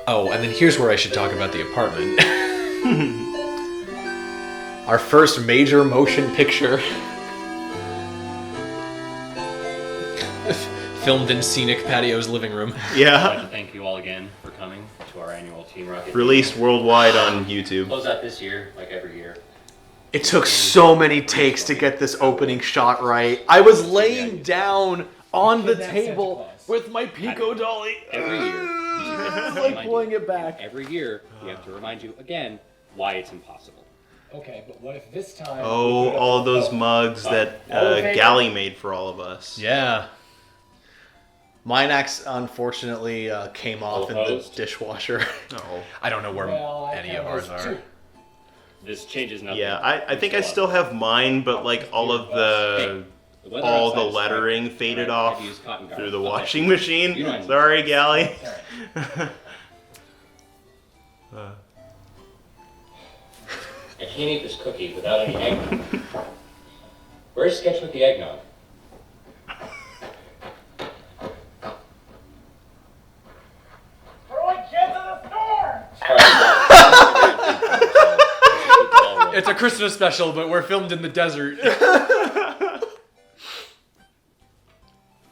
oh, and then here's where I should talk about the apartment. Our first major motion picture. Filmed in Scenic Patio's living room. I'd like Yeah. to thank you all again for coming to our annual Team Rocket. Released worldwide on YouTube. Close out this year, like every year. It took so many takes to get this opening shot right. I was laying down on the table with my Pico dolly. Every year. Like pulling it back. Every year, we have to remind you again why it's impossible. Okay, but what if this time... Oh, all of those mugs that Galley made for all of us. Yeah. Mine unfortunately came off in the dishwasher. Oh. I don't know where Well, any of ours are. This changes nothing. Yeah, I think I still have mine, but like all of all the lettering faded off through the washing machine. Sorry, Galley. I can't eat this cookie without any eggnog. Where's Sketch with the eggnog? Throwing kids in the store! It's a Christmas special, but we're filmed in the desert.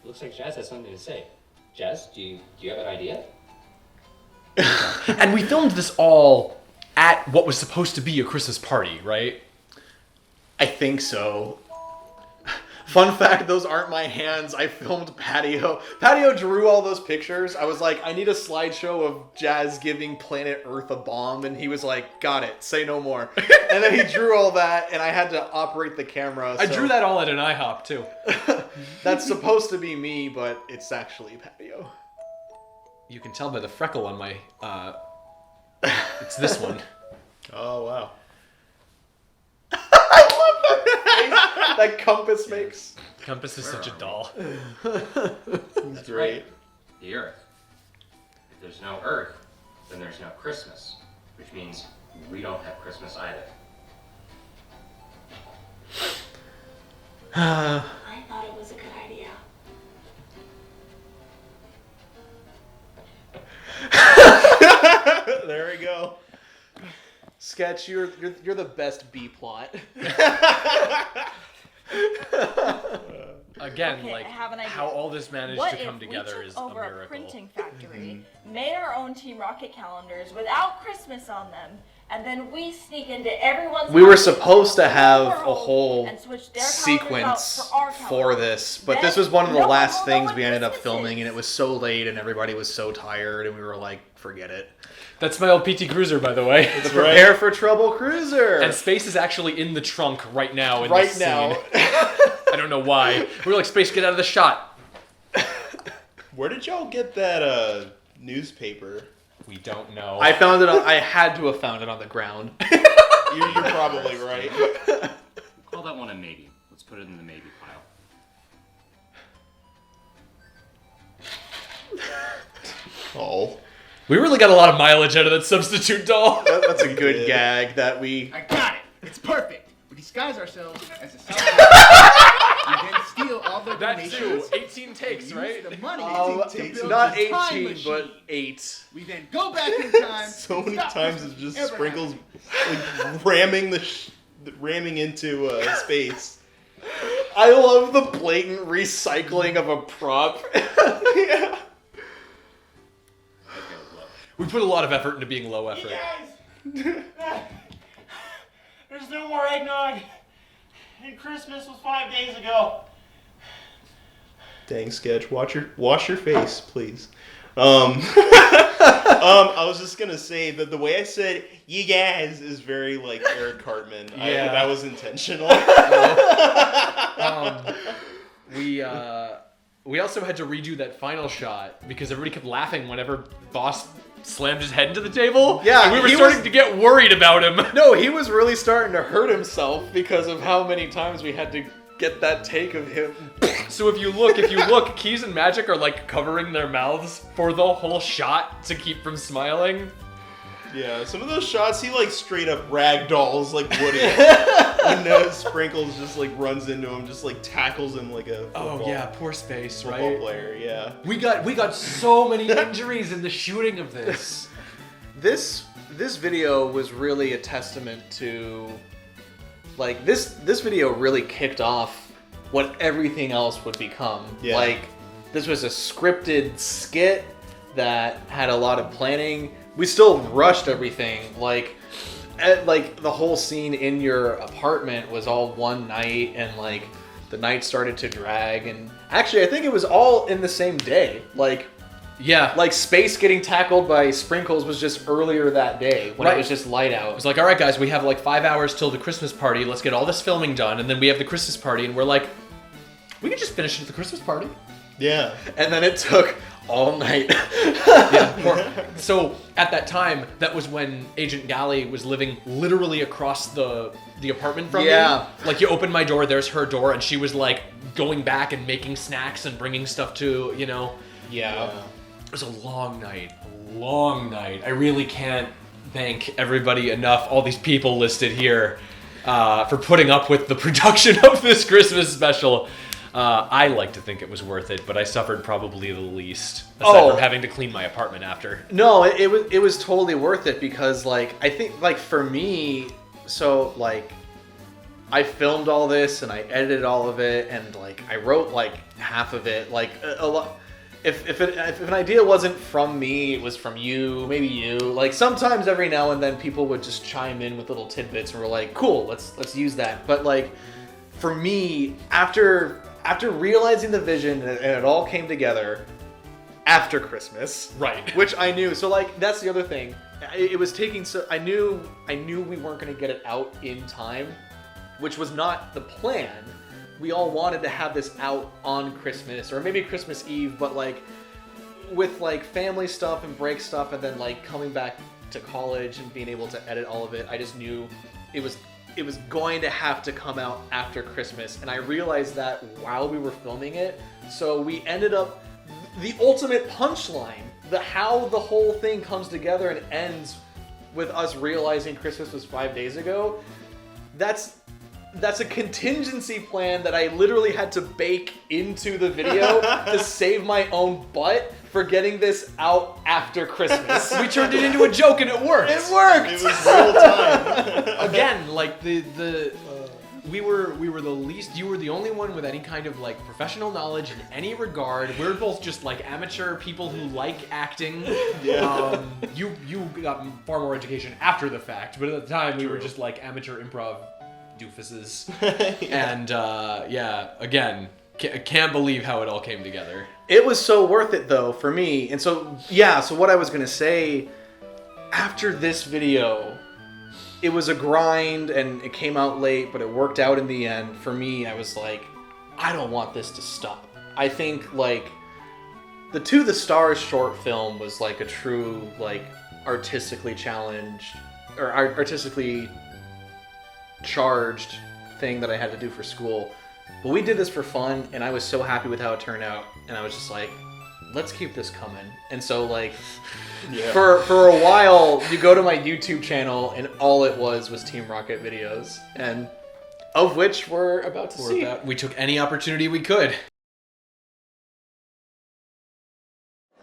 Looks like Jazz has something to say. Jazz, do you have an idea? And we filmed this all at what was supposed to be a Christmas party, right? I think so. Fun fact, those aren't my hands. I filmed Patio. Patio drew all those pictures. I was like, I need a slideshow of Jazz giving planet Earth a bomb. And he was like, got it. Say no more. And then he drew all that, and I had to operate the camera. I drew that all at an IHOP, too. That's supposed to be me, but it's actually Patio. You can tell by the freckle on my... it's this one. Oh, wow. I love that face that Compass makes. Compass is such a doll. That's great. The Earth. If there's no Earth, then there's no Christmas, which means we don't have Christmas either. I thought it was a good idea. There we go. Sketch, you're the best B plot. Again, Okay, like, I have an idea. how all this managed What to come if together we is took over a miracle. a printing factory, made our own Team Rocket calendars without Christmas on them, and then we sneak into everyone's We were house supposed to have in the a world whole and switch their calendars out sequence our for calendar. this, but Then this was one of the no one last will know things what we ended up Christmas filming, is. and it was so late, and everybody was so tired, and we were like, forget it. That's my old PT Cruiser, by the way. The Prepare for Trouble Cruiser! And Space is actually in the trunk right now in right this now. scene. I don't know why. We were like, Space, get out of the shot. Where did y'all get that newspaper? We don't know. I found it. I had to have found it on the ground. You're probably right. Call that one a maybe. Let's put it in the maybe pile. Oh. We really got a lot of mileage out of that substitute doll. That's a good gag that we. I got it. It's perfect. We disguise ourselves as a South. We then steal all their That donations. too. 18 takes, Use right? the money to It's build not a time 18, machine. but 8. We then go back in time. So many stop times Christmas it's just ever Sprinkles happening. like, ramming into space. I love the blatant recycling of a prop. Yeah. We put a lot of effort into being low effort. Guys! There's no more eggnog. And Christmas was 5 days ago. Dang, Sketch, wash your face, please. I was just gonna say that the way I said "you guys" is very like Eric Cartman. Yeah. That was intentional. We also had to redo that final shot because everybody kept laughing whenever Boss slammed his head into the table. Yeah, and we were he starting was- to get worried about him. No, he was really starting to hurt himself because of how many times we had to get that take of him. So if you look, Keys and Magic are like covering their mouths for the whole shot to keep from smiling. Yeah, some of those shots he like straight up ragdolls like Woody. When Sprinkles just like runs into him, just like tackles him like a Poor Space, football right? player. Yeah. We got so many injuries in the shooting of this. This video was really a testament to, like, this video really kicked off what everything else would become. Yeah. Like, this was a scripted skit that had a lot of planning. We still rushed everything. Like, like the whole scene in your apartment was all one night, and like the night started to drag, and actually I think it was all in the same day. Like space getting tackled by sprinkles was just earlier that day when it was just light out. It was like, all right, guys, we have like 5 hours till the Christmas party. Let's get all this filming done, and then we have the Christmas party, and we're like, we can just finish it at the Christmas party. Yeah. And then it took all night. So at that time, that was when Agent Galley was living literally across the apartment from me. Like, you open my door, there's her door, and she was like going back and making snacks and bringing stuff to, you know. Yeah. It was a long night. I really can't thank everybody enough, all these people listed here, for putting up with the production of this Christmas special. I like to think it was worth it, but I suffered probably the least, aside from having to clean my apartment after. No, it was totally worth it because, like, I think, like, for me, so, like, I filmed all this and I edited all of it, and, like, I wrote, like, half of it. Like, a lot. If an idea wasn't from me, it was from you, maybe you. Like, sometimes every now and then people would just chime in with little tidbits, and we're like, cool, let's use that. But, like, for me, after realizing the vision and it all came together after Christmas, right? Which I knew. So, like, that's the other thing. It was taking I knew we weren't going to get it out in time, which was not the plan. We all wanted to have this out on Christmas or maybe Christmas Eve, but like with like family stuff and break stuff, and then like coming back to college and being able to edit all of it, I just knew it was going to have to come out after Christmas, and I realized that while we were filming it. So we ended up, the ultimate punchline, how the whole thing comes together and ends with us realizing Christmas was 5 days ago. That's a contingency plan that I literally had to bake into the video to save my own butt for getting this out after Christmas. We turned it into a joke and it worked. It worked. It was real time. Again, like we were the least. You were the only one with any kind of like professional knowledge in any regard. We're both just like amateur people who like acting. Yeah. You got far more education after the fact, but at the time we were just like amateur improv doofuses. And again, can't believe how it all came together. It was so worth it though for me. And so what I was gonna say, after this video, it was a grind and it came out late, but it worked out in the end. For me, I was like, I don't want this to stop. I think like the To the Stars short film was like a true like artistically challenged or artistically charged thing that I had to do for school. But we did this for fun, and I was so happy with how it turned out, and I was just like, let's keep this coming. And so like for a while you go to my YouTube channel and all it was Team Rocket videos, and of which we're about to see. We took any opportunity we could.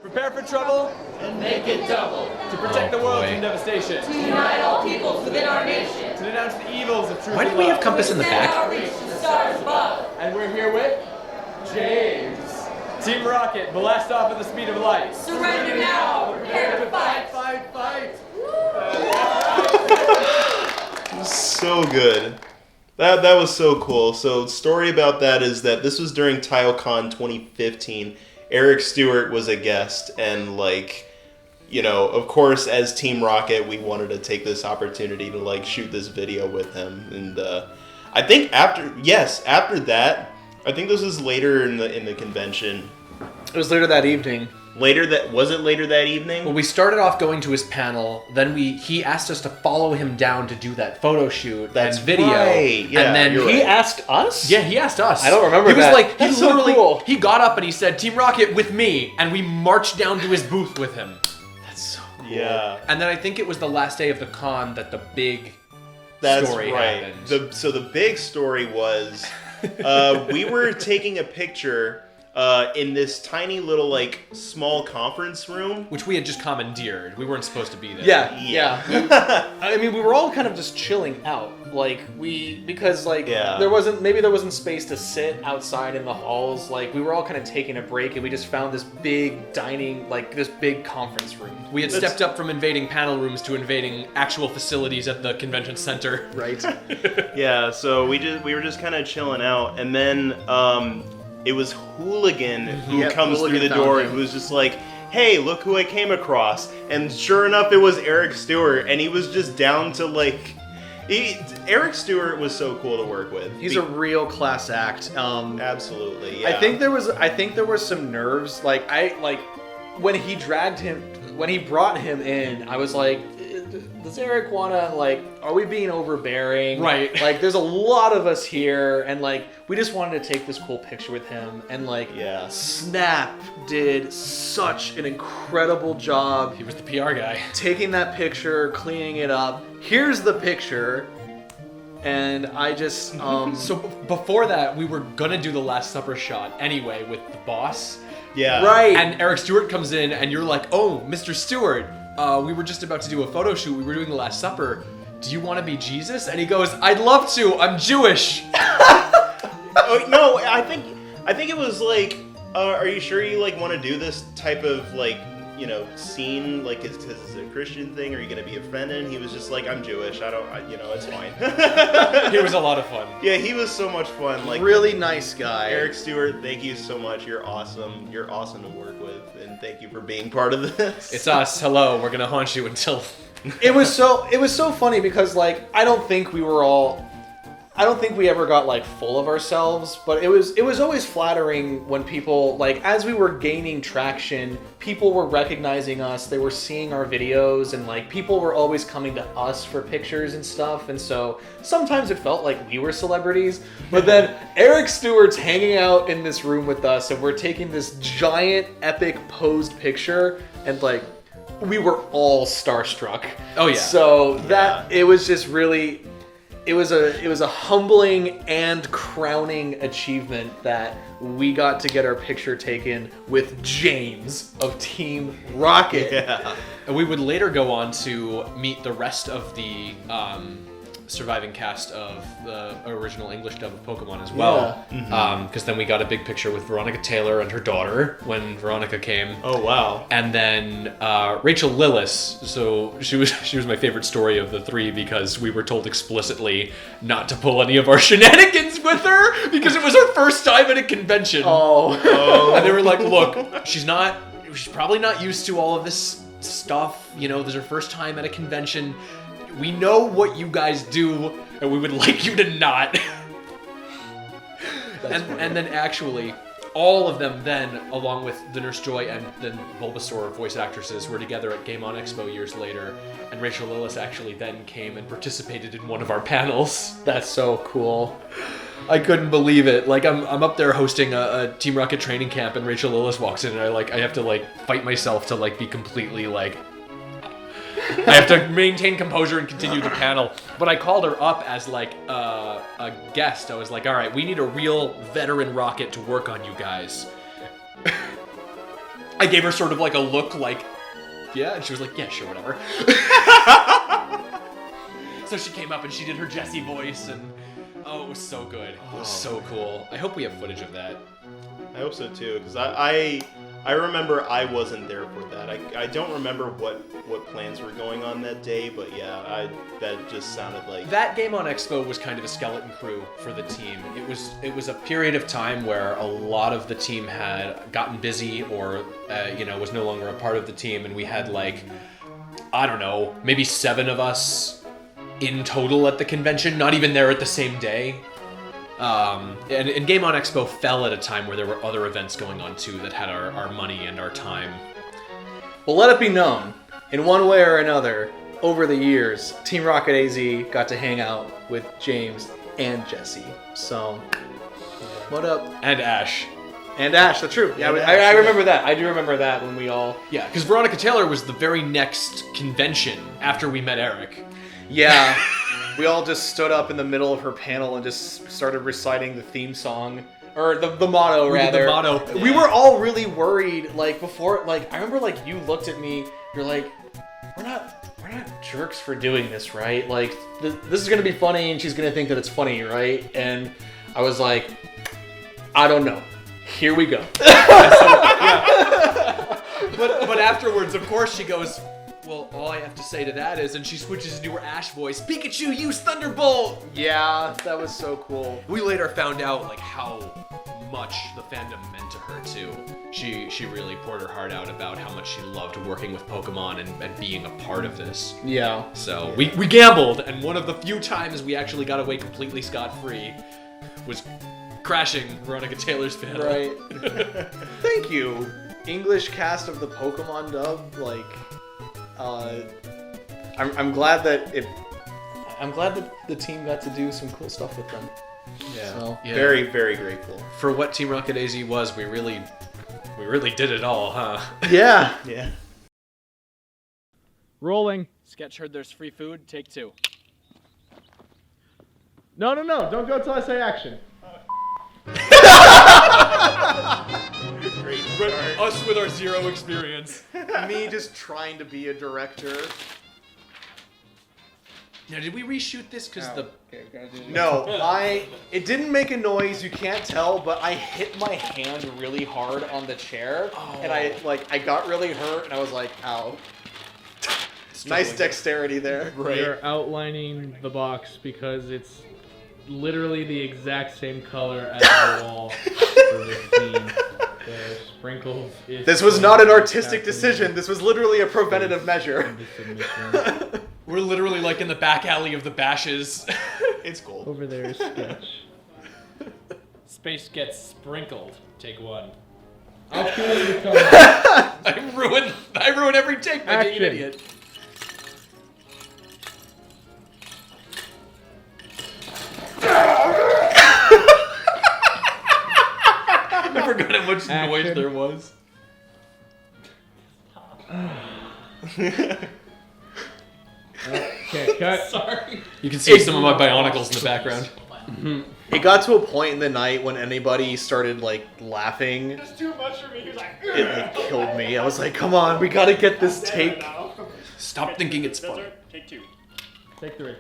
Prepare for trouble and make it double. To protect the world from devastation. To unite all peoples within our nation. To denounce the evils of truth. Why did we have compass in the back? The stars above. And we're here with James. Team Rocket, blast off at the speed of light. Surrender now. Prepare to fight. Fight. So good. That was so cool. So story about that is that this was during TileCon 2015. Eric Stuart was a guest, and like, you know, of course, as Team Rocket, we wanted to take this opportunity to like shoot this video with him. And I think after that, I think this was later in the convention. It was later that evening. Later that evening? Well, we started off going to his panel, then he asked us to follow him down to do that photo shoot and video. Right. Yeah, and then he asked us? Yeah, he asked us. I don't remember that. He was like, That's he literally, so cool. he got up and he said, Team Rocket with me, and we marched down to his booth with him. That's so cool. Yeah. And then I think it was the last day of the con that the big story happened. So the big story was we were taking a picture in this tiny little like small conference room. Which we had just commandeered. We weren't supposed to be there. Yeah. I mean, we were all kind of just chilling out, because there wasn't space to sit outside in the halls. Like, we were all kind of taking a break, and we just found this big dining, this big conference room. We had stepped up from invading panel rooms to invading actual facilities at the convention center. Right. Yeah. So we were just kind of chilling out, and then it was Hooligan who comes through the door, who was just like, hey, look who I came across. And sure enough, it was Eric Stuart, and he was just down to Eric Stuart was so cool to work with. He's a real class act. Absolutely, yeah. I think there was some nerves. When he brought him in, I was like, does Eric wanna, are we being overbearing? Right. There's a lot of us here, and we just wanted to take this cool picture with him, and Snap did such an incredible job. He was the PR guy. Taking that picture, cleaning it up. Here's the picture. And I just, So before that, we were gonna do the Last Supper shot anyway with the boss. Yeah. Right. And Eric Stuart comes in, and you're like, oh, Mr. Stewart, we were just about to do a photo shoot. We were doing the Last Supper. Do you want to be Jesus? And he goes, I'd love to. I'm Jewish. Oh, no, I think it was are you sure you want to do this type of scene? Is this a Christian thing? Are you gonna be offended? And he was just like, I'm Jewish. It's fine. He was a lot of fun. Yeah, he was so much fun. Really nice guy. Eric Stuart, thank you so much. You're awesome. You're awesome to work with, and thank you for being part of this. It's us. Hello. We're gonna haunt you until. It was so funny because I don't think we ever got full of ourselves, but it was always flattering when people, as we were gaining traction, people were recognizing us, they were seeing our videos, and people were always coming to us for pictures and stuff, and so sometimes it felt like we were celebrities, but then Eric Stewart's hanging out in this room with us, and we're taking this giant epic posed picture, and we were all starstruck. Oh yeah. So it was just really... It was a humbling and crowning achievement that we got to get our picture taken with James of Team Rocket. Yeah. And we would later go on to meet the rest of the surviving cast of the original English dub of Pokemon as well. Because then we got a big picture with Veronica Taylor and her daughter when Veronica came. Oh wow. And then Rachel Lillis. So she was my favorite story of the three because we were told explicitly not to pull any of our shenanigans with her because it was her first time at a convention. Oh. And they were like, look, she's probably not used to all of this stuff. This is her first time at a convention. We know what you guys do, and we would like you to not. And then actually, all of them then, along with the Nurse Joy and then Bulbasaur voice actresses, were together at Game On Expo years later. And Rachel Lillis actually then came and participated in one of our panels. That's so cool. I couldn't believe it. I'm up there hosting a Team Rocket training camp, and Rachel Lillis walks in, and I have to fight myself to be completely I have to maintain composure and continue the panel. But I called her up as a guest. I was like, all right, we need a real veteran Rocket to work on you guys. I gave her sort of a look yeah, and she was like, yeah, sure, whatever. So she came up and she did her Jessie voice, and it was so good. It was so cool. I hope we have footage of that. I hope so too, because I remember I wasn't there for that. I don't remember what plans were going on that day, but yeah, that just sounded like... That Game On Expo was kind of a skeleton crew for the team. It was a period of time where a lot of the team had gotten busy or, was no longer a part of the team, and we had I don't know, maybe 7 of us in total at the convention, not even there at the same day. And Game On Expo fell at a time where there were other events going on too that had our money and our time. Well, let it be known, in one way or another, over the years, Team Rocket AZ got to hang out with James and Jesse. So, what up? And Ash. And Ash, that's true. Yeah, I remember that. I do remember that when we all... Yeah, because Veronica Taylor was the very next convention after we met Eric. Yeah. We all just stood up in the middle of her panel and just started reciting the theme song or the motto We did the rather. motto. We were all really worried, like before. Like I remember, like you looked at me. You're like, we're not jerks for doing this, right? Like this is gonna be funny, and she's gonna think that it's funny, right? And I was like, I don't know. Here we go. But afterwards, of course, she goes, well, all I have to say to that is, and she switches into her Ash voice, Pikachu, use Thunderbolt! Yeah, that was so cool. We later found out, like, how much the fandom meant to her, too. She really poured her heart out about how much she loved working with Pokemon and being a part of this. Yeah. So we gambled, and one of the few times we actually got away completely scot-free was crashing Veronica Taylor's panel. Right. Thank you. English cast of the Pokemon dub, like, I'm glad that I'm glad that the team got to do some cool stuff with them. Yeah. So, Yeah. Very, very grateful. For what Team Rocket AZ was, we really did it all, huh? Yeah. Yeah. Rolling. Sketch heard there's free food. Take 2. No. Don't go till I say action. Great start. Us with our 0 experience. Me just trying to be a director. Now, did we reshoot this because No, it didn't make a noise, you can't tell, but I hit my hand really hard on the chair, and I got really hurt, and I was like, ow. Nice dexterity there. We're outlining the box because it's literally the exact same color as the wall for this scene. The sprinkles is This was not an artistic decision, this was literally a preventative measure. We're literally like in the back alley of the bashes. It's cool. Over there is Sketch. Space gets sprinkled. Take 1. I'll kill you to come back. I ruin every take by being an Action. idiot. I forgot how much noise Action. there was. Okay, cut. Sorry. You can see some of my bionicles in the background. It got to a point in the night when anybody started, like, laughing, It's too much for me. He was like, it, like, killed me. I was like, come on, we gotta get this take. Stop thinking it's funny. Take 2. Take 3.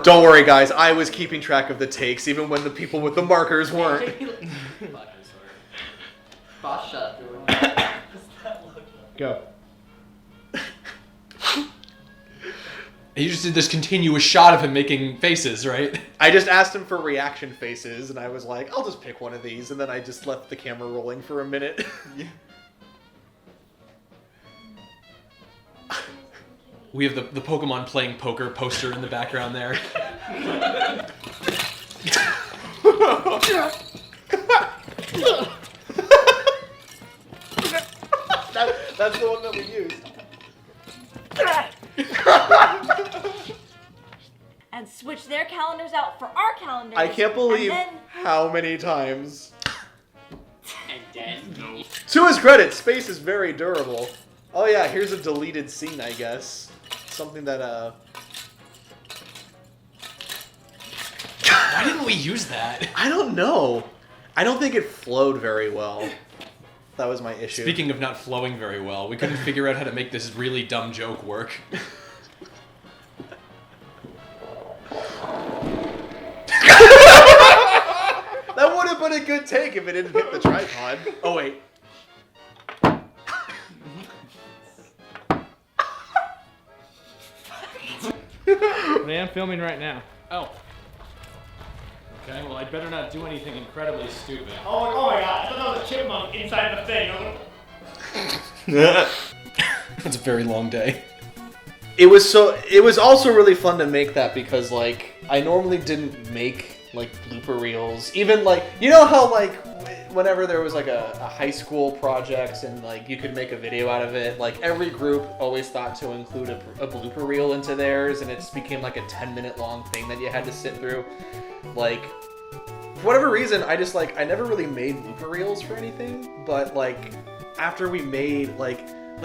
Don't worry, guys, I was keeping track of the takes, even when the people with the markers weren't. Go. You just did this continuous shot of him making faces, right? I just asked him for reaction faces, and I was like, I'll just pick one of these, and then I just left the camera rolling for a minute. Yeah. We have the Pokemon playing poker poster in the background there. That's the one that we used. And switch their calendars out for our calendars. I can't believe And how many times. To his credit, space is very durable. Oh yeah, here's a deleted scene, I guess. Something that, Why didn't we use that? I don't know. I don't think it flowed very well. That was my issue. Speaking of not flowing very well, we couldn't figure out how to make this really dumb joke work. That would have been a good take if it didn't hit the tripod. Oh wait. I am filming right now. Oh. Okay, well I'd better not do anything incredibly stupid. Oh my god, I thought that was a chipmunk inside the thing. It's a very long day. It was also really fun to make that because, like, I normally didn't make, like, blooper reels. Even, like, you know how, like, whenever there was, like, a high school project and, like, you could make a video out of it, like, every group always thought to include a blooper reel into theirs, and it just became, like, a 10-minute long thing that you had to sit through. Like, for whatever reason, I just, like, I never really made blooper reels for anything, but, like, after we made, like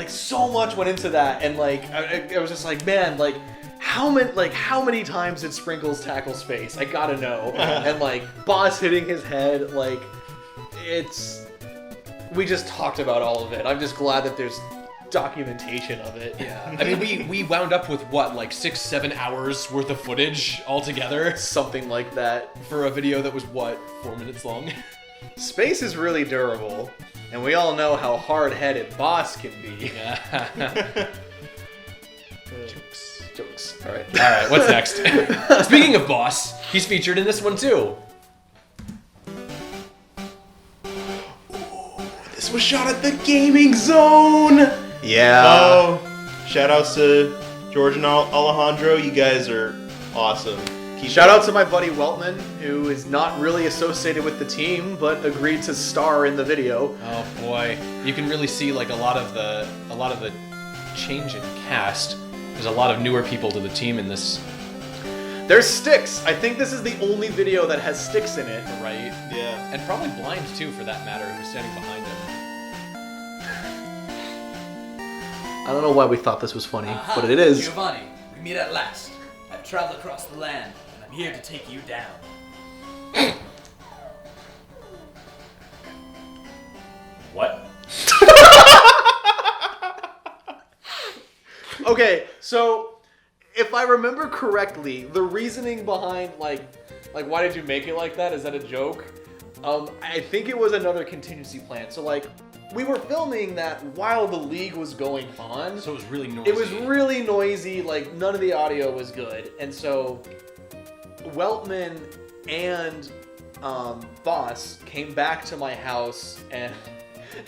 so much went into that, and, like, I was just like, man, like, how many times did Sprinkles tackle space? I gotta know. And like Boss hitting his head, like we just talked about all of it. I'm just glad that there's documentation of it. Yeah. I mean, we wound up with what, like 6-7 hours worth of footage altogether? Something like that. For a video that was, what, 4 minutes long? Space is really durable, and we all know how hard-headed Boss can be. Yeah. Jokes. All right. All right, what's next? Speaking of Boss, he's featured in this one too. This was shot at the Gaming Zone. Yeah. Oh, shout outs to George and Alejandro. You guys are awesome. Shout out to my buddy Weltman, who is not really associated with the team, but agreed to star in the video. Oh boy, you can really see like a lot of the change in cast. There's a lot of newer people to the team in this. There's Sticks. I think this is the only video that has Sticks in it. Right? Yeah. And probably Blind too, for that matter, who's standing behind him. I don't know why we thought this was funny, but it is. Giovanni, we meet at last. I've traveled across the land, and I'm here to take you down. What? Okay, so if I remember correctly, the reasoning behind like why did you make it like that? Is that a joke? I think it was another contingency plan. So like we were filming that while the league was going on. So it was really noisy. It was really noisy, like none of the audio was good. And so Weltman and Boss came back to my house and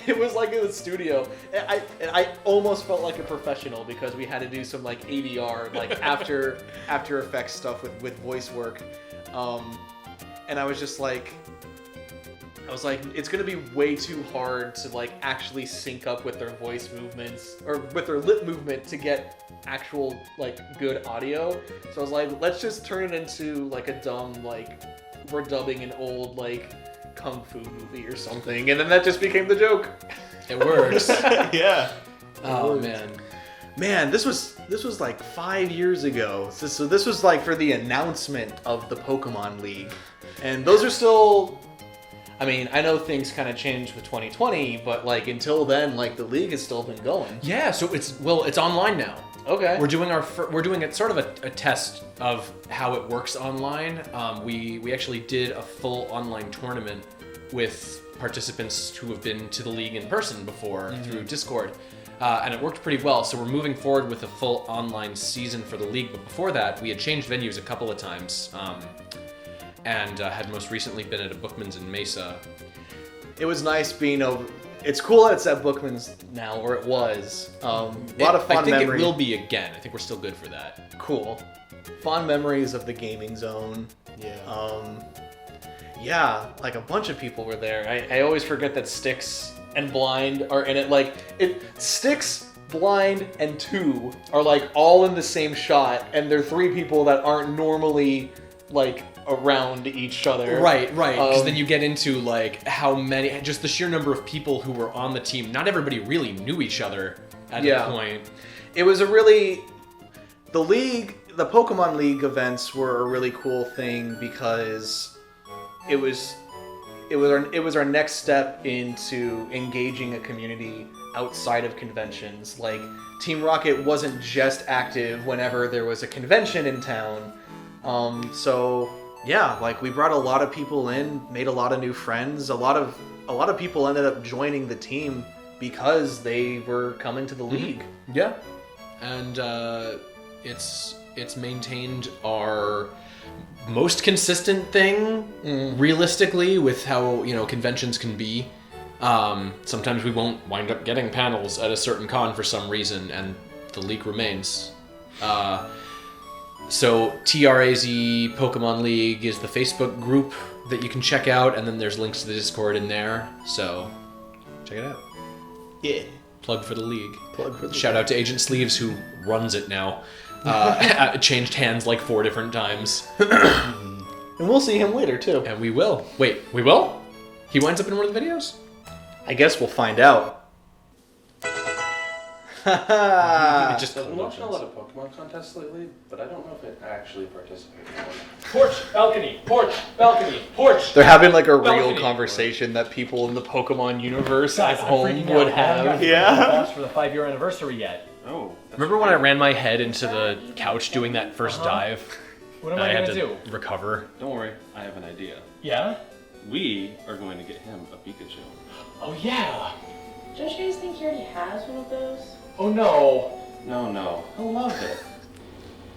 it was like in the studio. And I almost felt like a professional because we had to do some like ADR, like After Effects stuff with voice work. And I was just like, it's gonna be way too hard to like actually sync up with their voice movements or with their lip movement to get actual like good audio. So I was like, let's just turn it into like a dumb like we're dubbing an old like kung fu movie or something, and then that just became the joke. It works. Yeah. Oh man, this was like 5 years ago. So this was like for the announcement of the Pokemon League, and those are still. I mean, I know things kind of changed with 2020, but like until then, like the league has still been going. Yeah, so it's online now. Okay. We're doing it sort of a test of how it works online. We actually did a full online tournament with participants who have been to the league in person before through Discord, and it worked pretty well. So we're moving forward with a full online season for the league. But before that, we had changed venues a couple of times. And had most recently been at a Bookman's in Mesa. It was nice being over. It's cool that it's at Bookman's now, or it was. A lot of fun I think memories. it will be again. I think we're still good for that. Cool. Fond memories of the gaming zone. Yeah. Yeah, like a bunch of people were there. I always forget that Sticks and Blind are in it. Like Sticks, Blind, and 2 are like all in the same shot, and they're 3 people that aren't normally like around each other. Right. Because then you get into like how many, just the sheer number of people who were on the team. Not everybody really knew each other at that point. It was a really, the Pokemon League events were a really cool thing because it was our next step into engaging a community outside of conventions. Like Team Rocket wasn't just active whenever there was a convention in town. So yeah, like we brought a lot of people in, made a lot of new friends. A lot of people ended up joining the team because they were coming to the league. Yeah, and it's maintained our most consistent thing, realistically, with how conventions can be. Sometimes we won't wind up getting panels at a certain con for some reason, and the league remains. So TRAZ Pokemon League is the Facebook group that you can check out, and then there's links to the Discord in there. So check it out. Yeah. Plug for the league. Shout Shout out to Agent Sleeves, who runs it now. Changed hands like 4 different times. And we'll see him later too. And we will. Wait, we will? He winds up in one of the videos? I guess we'll find out. It just I've been watching a lot of Pokemon contests lately, but I don't know if it actually participates in one. porch, balcony, porch. They're having like a real Balcony. conversation that people in the Pokemon universe Guys, at I'm home freaking would out. I haven't have. gotten Yeah. the boss for the 5-year anniversary yet. Oh. Remember when I ran my head into the couch doing that first dive? What am And I had gonna to do? recover. Don't worry, I have an idea. Yeah? We are going to get him a Pikachu. Oh yeah. Don't you guys think he already has one of those? Oh no. No, he'll love it.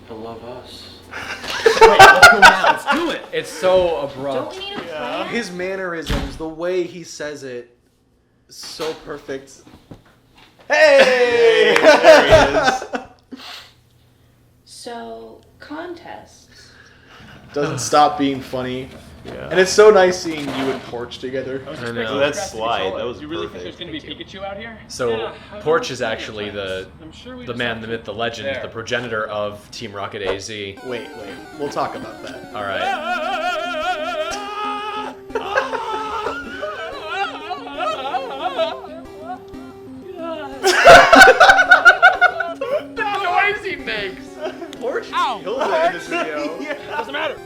He'll love us. Wait, let's go now. Let's do it. It's so Don't abrupt. we need a plan? His mannerisms, the way he says it, so perfect. Hey! There he is. So, contests. Doesn't stop being funny. Yeah. And it's so nice seeing you and Porch together. I know. So that's Slide. That was You really think there's perfect. gonna be Pikachu out here? So Porch is actually the I'm man, the myth, the legend, There. the progenitor of Team Rocket AZ. Wait, we'll talk about that. All right. The noise he makes. Porch Ow! kills it in this video. Doesn't matter.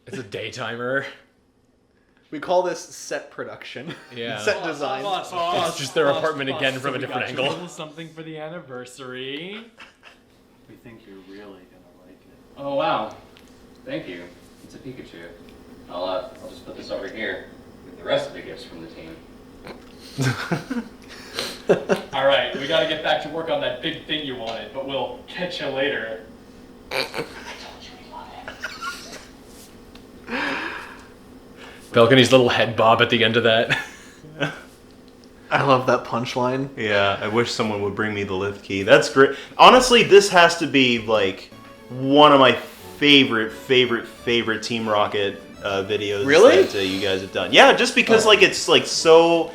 It's a daytimer. We call this set production. Yeah. Set design. It's just their apartment again from a different angle. Little something for the anniversary. We think you're really gonna like it. Oh wow, thank you. It's a Pikachu. I'll just put this over here with the rest of the gifts from the team. All right, we gotta get back to work on that big thing you wanted, but we'll catch you later. Balcony's little head bob at the end of that. I love that punchline. Yeah, I wish someone would bring me the lift key. That's great. Honestly, this has to be like one of my favorite Team Rocket videos Really? that you guys have done. Yeah, just because like it's like so,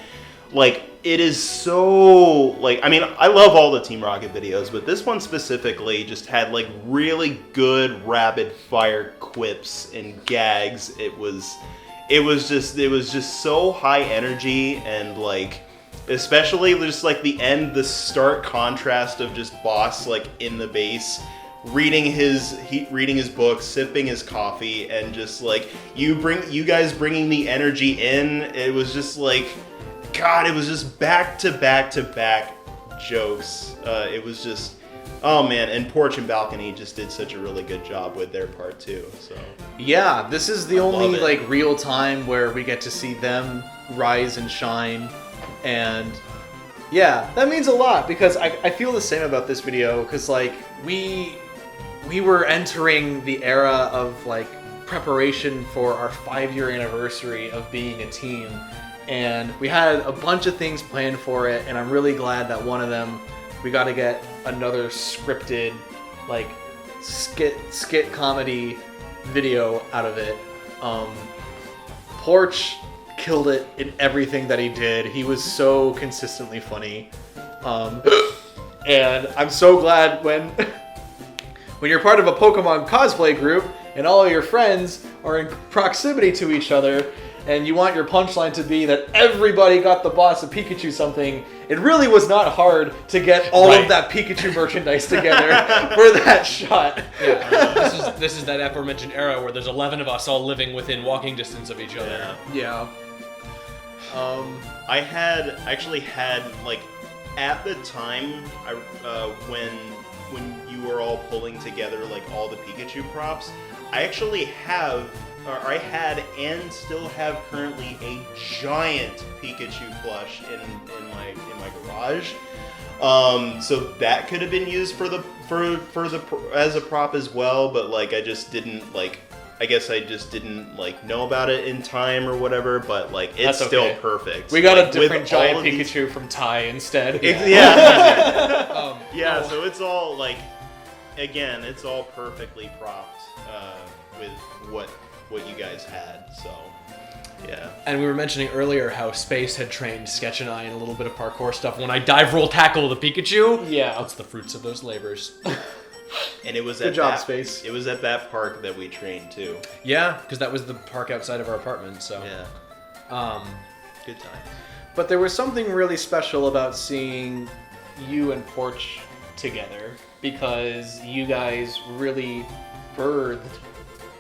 like it is so like I mean I love all the Team Rocket videos, but this one specifically just had like really good rapid fire quips and gags. It was just so high energy and like. Especially just like the stark contrast of just Boss like in the base, reading his book, sipping his coffee, and just like you guys bringing the energy in. It was just like, God, it was just back to back jokes. It was just, oh man, and Porch and Balcony just did such a really good job with their part too. So Yeah, this is the I love only it. like real time where we get to see them rise and shine. And yeah, that means a lot because I feel the same about this video because like we were entering the era of like preparation for our 5-year anniversary of being a team, and we had a bunch of things planned for it, and I'm really glad that one of them we got to get another scripted like skit comedy video out of it. Porch killed it in everything that he did. He was so consistently funny. And I'm so glad when you're part of a Pokemon cosplay group and all of your friends are in proximity to each other and you want your punchline to be that everybody got the boss of Pikachu something, it really was not hard to get all of that Pikachu merchandise together for that shot. Yeah, this is that aforementioned era where there's 11 of us all living within walking distance of each other. Yeah. I actually had like at the time when you were all pulling together like all the Pikachu props, I had and still have currently a giant Pikachu plush in my garage. So that could have been used as a prop as well, but like I guess I just didn't like know about it in time or whatever, but like it's That's still okay. perfect. We got like, a different with all giant of these- Pikachu from Ty instead. Yeah. Yeah, so it's all like, again, it's all perfectly propped with what you guys had. So, yeah. And we were mentioning earlier how Space had trained Sketch and I in a little bit of parkour stuff. When I dive roll tackle the Pikachu, Yeah. that's the fruits of those labors. And it was Good at job, that, Space. It was at that park that we trained too. Yeah, because that was the park outside of our apartment. So Yeah. Good time. But there was something really special about seeing you and Porch together because you guys really birthed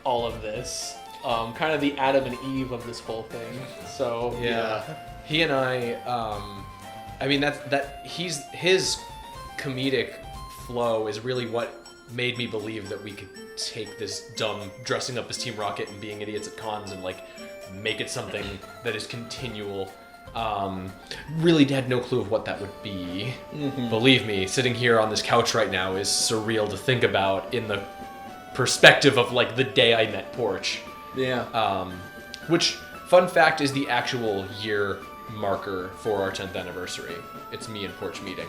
all of this. Kind of the Adam and Eve of this whole thing. So yeah. He and I mean his comedic flow is really what made me believe that we could take this dumb dressing up as Team Rocket and being idiots at cons and like make it something that is continual. Really had no clue of what that would be. Mm-hmm. Believe me, sitting here on this couch right now is surreal to think about in the perspective of like the day I met Porch. Yeah. Which, fun fact, is the actual year marker for our 10th anniversary. It's me and Porch meeting.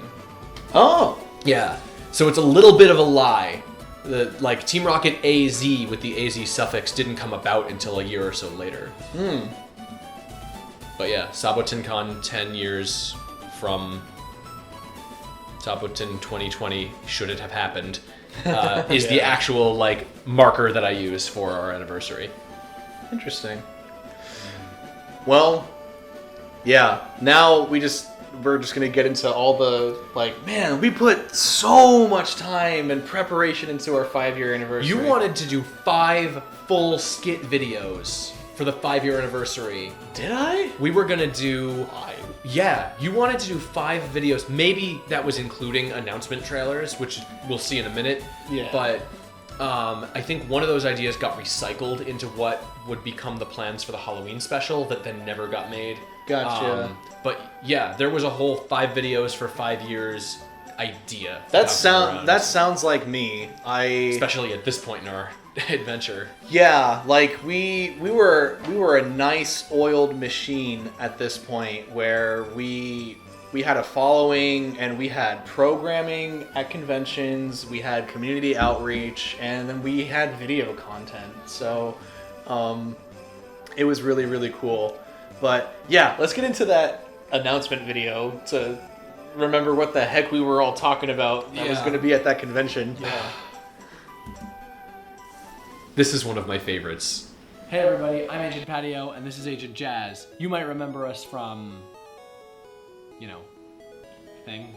Oh! Yeah. So it's a little bit of a lie. Like, Team Rocket AZ with the AZ suffix didn't come about until a year or so later. But yeah, Saboten Con 10 years from Saboten 2020, should it have happened, is the actual, like, marker that I use for our anniversary. Interesting. Well, yeah. Now we're just gonna get into all the like. Man, we put so much time and preparation into our 5-year anniversary. You wanted to do 5 full skit videos for the 5-year anniversary. Did I? We were gonna do. Yeah, you wanted to do 5 videos. Maybe that was including announcement trailers, which we'll see in a minute. Yeah. But I think one of those ideas got recycled into what would become the plans for the Halloween special that then never got made. Gotcha. But yeah, there was a whole 5 videos for 5 years idea. That sounds like me. Especially at this point in our adventure. Yeah, like we were a nice oiled machine at this point where we had a following and we had programming at conventions, we had community outreach, and then we had video content. So it was really, really cool. But yeah, let's get into that announcement video to remember what the heck we were all talking about that was going to be at that convention. Yeah. This is one of my favorites. Hey everybody, I'm Agent Patio, and this is Agent Jazz. You might remember us from, thing.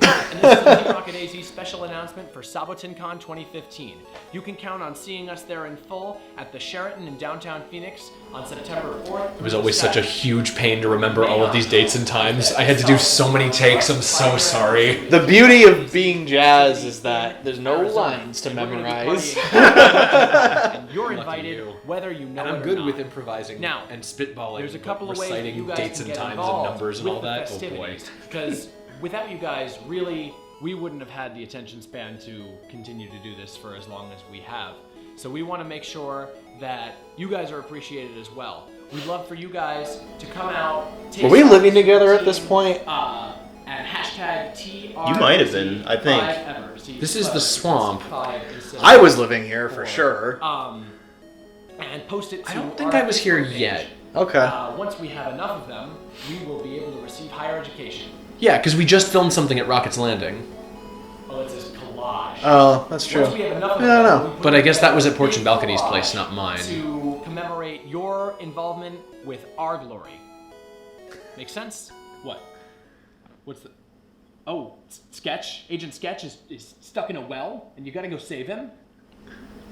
And this is the Team Rocket AZ special announcement for Saboten Con 2015. You can count on seeing us there in full at the Sheraton in downtown Phoenix on September 4th. It was always such a huge pain to remember all of these dates and times. I had to do so many takes, I'm so sorry. The beauty of being Jazz is that there's no lines to memorize. And you're invited, whether you know it or not. And I'm good with improvising now, and spitballing, there's a couple of ways that you guys dates can and get times and involved numbers and all with the that. Oh boy. festivities, because without you guys, really, we wouldn't have had the attention span to continue to do this for as long as we have. So we want to make sure that you guys are appreciated as well. We'd love for you guys to come out. Were we living together at this point? And hashtag TR. You might have been, I think. This is the swamp. I was living here for sure. And post it to I don't think I was here yet. Okay. Once we have enough of them, we will be able to receive higher education. Yeah, because we just filmed something at Rocket's Landing. Oh, it's this collage. Oh, that's true. Once we have enough of I don't them, know. we put But I guess that was at together Porch a and Balcony's collage place, not mine. To commemorate your involvement with our glory. Make sense? What? What's the... Oh, Sketch? Agent Sketch is stuck in a well, and you gotta go save him?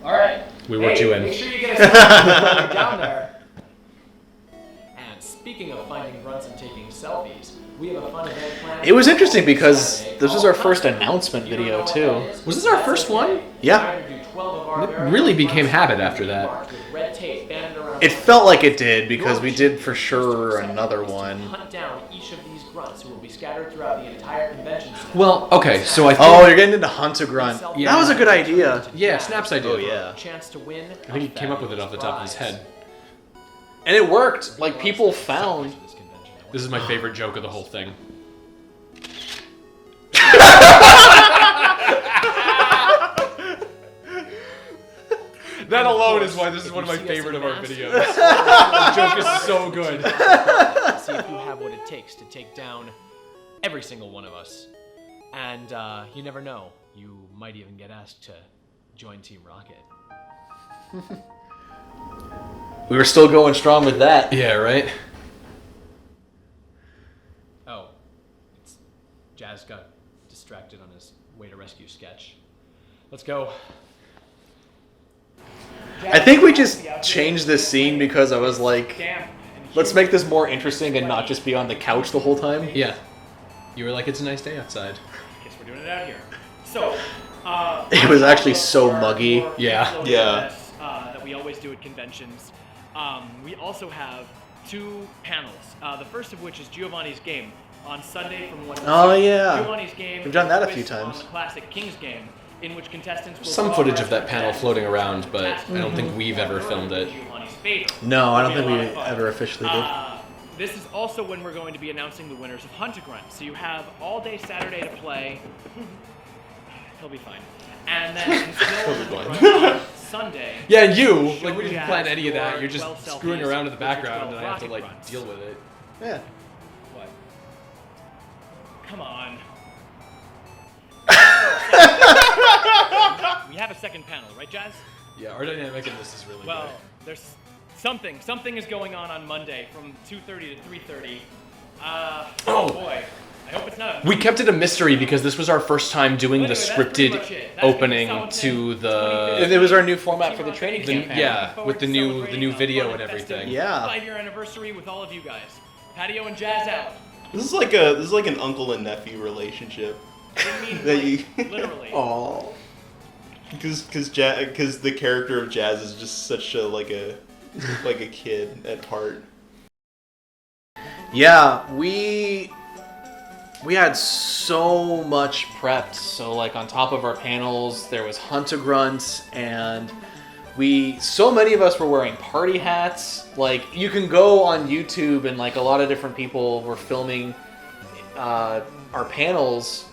Alright. We worked you in. Make sure you get us while you're down there. And speaking of finding grunts and taking selfies, we have a fun event planned. It was interesting because this was our first announcement video too. Was this our first one? Yeah. It really became habit after that. It felt like it did because we did for sure another one. Hunt down each of these grunts who will be scattered throughout the entire convention center. Well, okay, so I think... Oh, you're getting into Hunt a Grunt. Yeah. That was a good idea. Yeah, Snap's idea. Oh, yeah. Chance to win. I think he came up with it off the top of his head. And it worked. Like, people found... This is my favorite joke of the whole thing. That alone is why this is one of my favorite of our videos. The joke is so good. See if you have what it takes to take down every single one of us. And you never know, you might even get asked to join Team Rocket. We were still going strong with that. Yeah, right? Oh, Jazz got distracted on his way to rescue Sketch. Let's go. I think we just changed this scene because I was like, let's make this more interesting and not just be on the couch the whole time. Yeah. You were like, it's a nice day outside. Guess we're doing it out here. So, It was actually so muggy. Yeah. Yeah. That we always do at conventions. We also have 2 panels. The first of which is Giovanni's game on Sunday from 1 to 2. Oh, yeah. Giovanni's game. We've done that a is few on times. the classic King's game, in which contestants will Some draw footage of cards that from panel decks floating around, but past I don't think we've ever filmed it. Giovanni's favorite. No, I don't It'll think be a we lot of fun. ever officially did. This is also when we're going to be announcing the winners of Hunt a Grunt. So you have all day Saturday to play. He'll be fine. And then until Sunday. Yeah, and you, show like, we didn't Jazz plan any of that. your You're just 12 screwing selfies around in the with your background, 12 and I have to, rocket like, grunts. deal with it. Yeah. What? Come on. We have a second panel, right, Jazz? Yeah, our dynamic in this is really Well, good. there's something is going on Monday from 2:30 to 3:30. Oh. Boy, I hope it's not. We kept it a mystery because this was our first time doing the Anyway, that's pretty much scripted it. That's gonna be opening Saboten to the... It was our new format for the training Team campaign. Yeah, with the new Celebrating a video fun and festive everything. Yeah. 5-year anniversary with all of you guys. Patio and Jazz out. This is like an uncle and nephew relationship. I mean, That like, you- literally. Aww. Because the character of Jazz is just such a kid at heart. Yeah, we had so much prepped. So like on top of our panels, there was Hunt a Grunt, and so many of us were wearing party hats. Like you can go on YouTube and like a lot of different people were filming our panels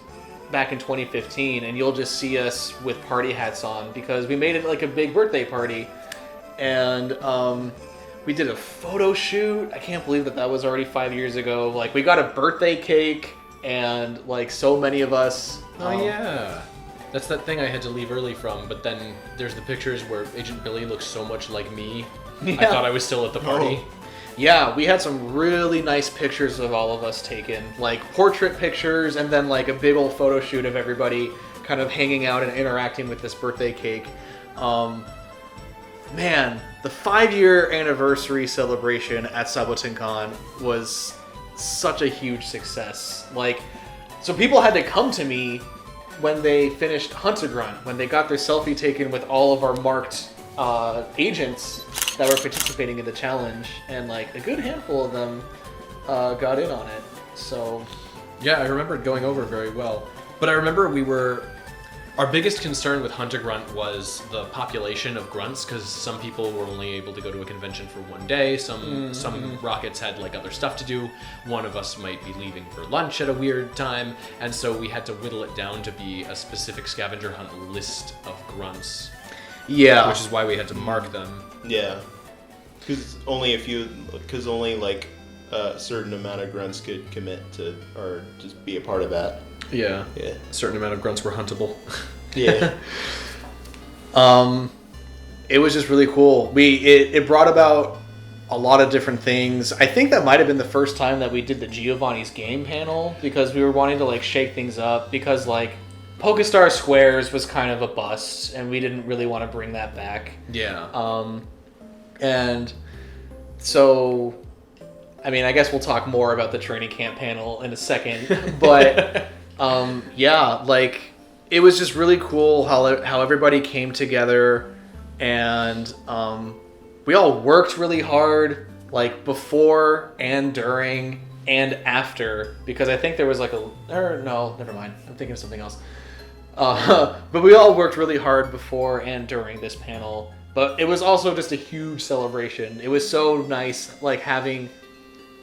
back in 2015, and you'll just see us with party hats on because we made it like a big birthday party. And we did a photo shoot. I can't believe that was already 5 years ago. Like we got a birthday cake, and like so many of us. Oh yeah. That's that thing I had to leave early from, but then there's the pictures where Agent Billy looks so much like me. Yeah. I thought I was still at the party. Oh. Yeah, we had some really nice pictures of all of us taken, like portrait pictures, and then like a big old photo shoot of everybody kind of hanging out and interacting with this birthday cake. Man, the 5-year anniversary celebration at Saboten Con was such a huge success. Like, so people had to come to me when they finished Hunt a Grunt, when they got their selfie taken with all of our marked agents that were participating in the challenge, and like a good handful of them got in on it. So Yeah, I remember it going over very well. But I remember our biggest concern with Hunt a Grunt was the population of grunts, because some people were only able to go to a convention for one day. Some rockets had like other stuff to do. One of us might be leaving for lunch at a weird time, and so we had to whittle it down to be a specific scavenger hunt list of grunts. yeah, Which is why we had to mark them. Yeah. Because only like a certain amount of grunts could commit to or just be a part of that. Yeah. Yeah. A certain amount of grunts were huntable. Yeah. it was just really cool. It brought about a lot of different things. I think that might have been the first time that we did the Giovanni's game panel, because we were wanting to like shake things up, because like PokeStar Squares was kind of a bust, and we didn't really want to bring that back. Yeah. And so, I mean, I guess we'll talk more about the training camp panel in a second, but yeah, like it was just really cool how everybody came together, and we all worked really hard, like before and during and after, because I think there was like no, never mind, I'm thinking of something else. But we all worked really hard before and during this panel. But it was also just a huge celebration. It was so nice, like having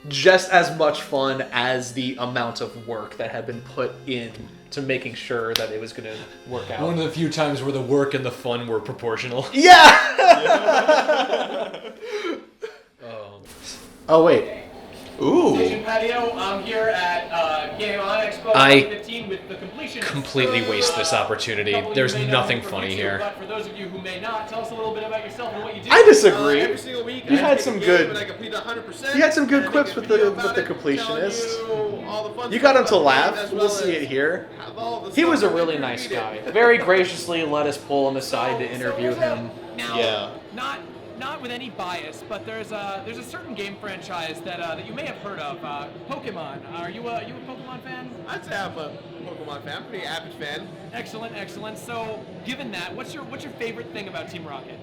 just as much fun as the amount of work that had been put in to making sure that it was going to work out. One of the few times where the work and the fun were proportional. Yeah! Oh wait. Ooh. Agent Patio. I'm here at Game On Expo I 2015 with the Completionist. Completely waste this opportunity. Couple of you There's may know nothing me from funny YouTube, here. But for those of you who may not, tell us a little bit about yourself and what you do. I disagree. Every single week, You I had take some a game good. and I complete 100%. You had some good and I quips make a with video the about it, completionist. telling you all the fun You stuff got him to about the laugh. game, as We'll well see as it here. have all the He stuff was a that really we nice created. guy. Very graciously let us pull him aside to interview him. Now, Yeah. not with any bias, but there's a certain game franchise that you may have heard of, Pokemon. Are you a Pokemon fan? I'd say I'm a Pokemon fan, pretty avid fan. Excellent, excellent. So, given that, what's your favorite thing about Team Rocket?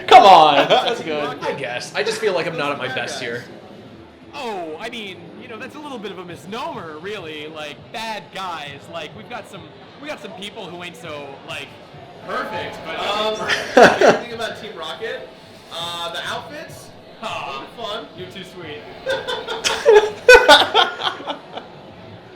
Come on, that's good. I guess. I just feel like I'm not at my best here. Oh, I mean, that's a little bit of a misnomer, really. Like bad guys. Like we got some people who ain't so like perfect, but Favorite thing about Team Rocket, the outfits. Aw, Fun. you're too sweet.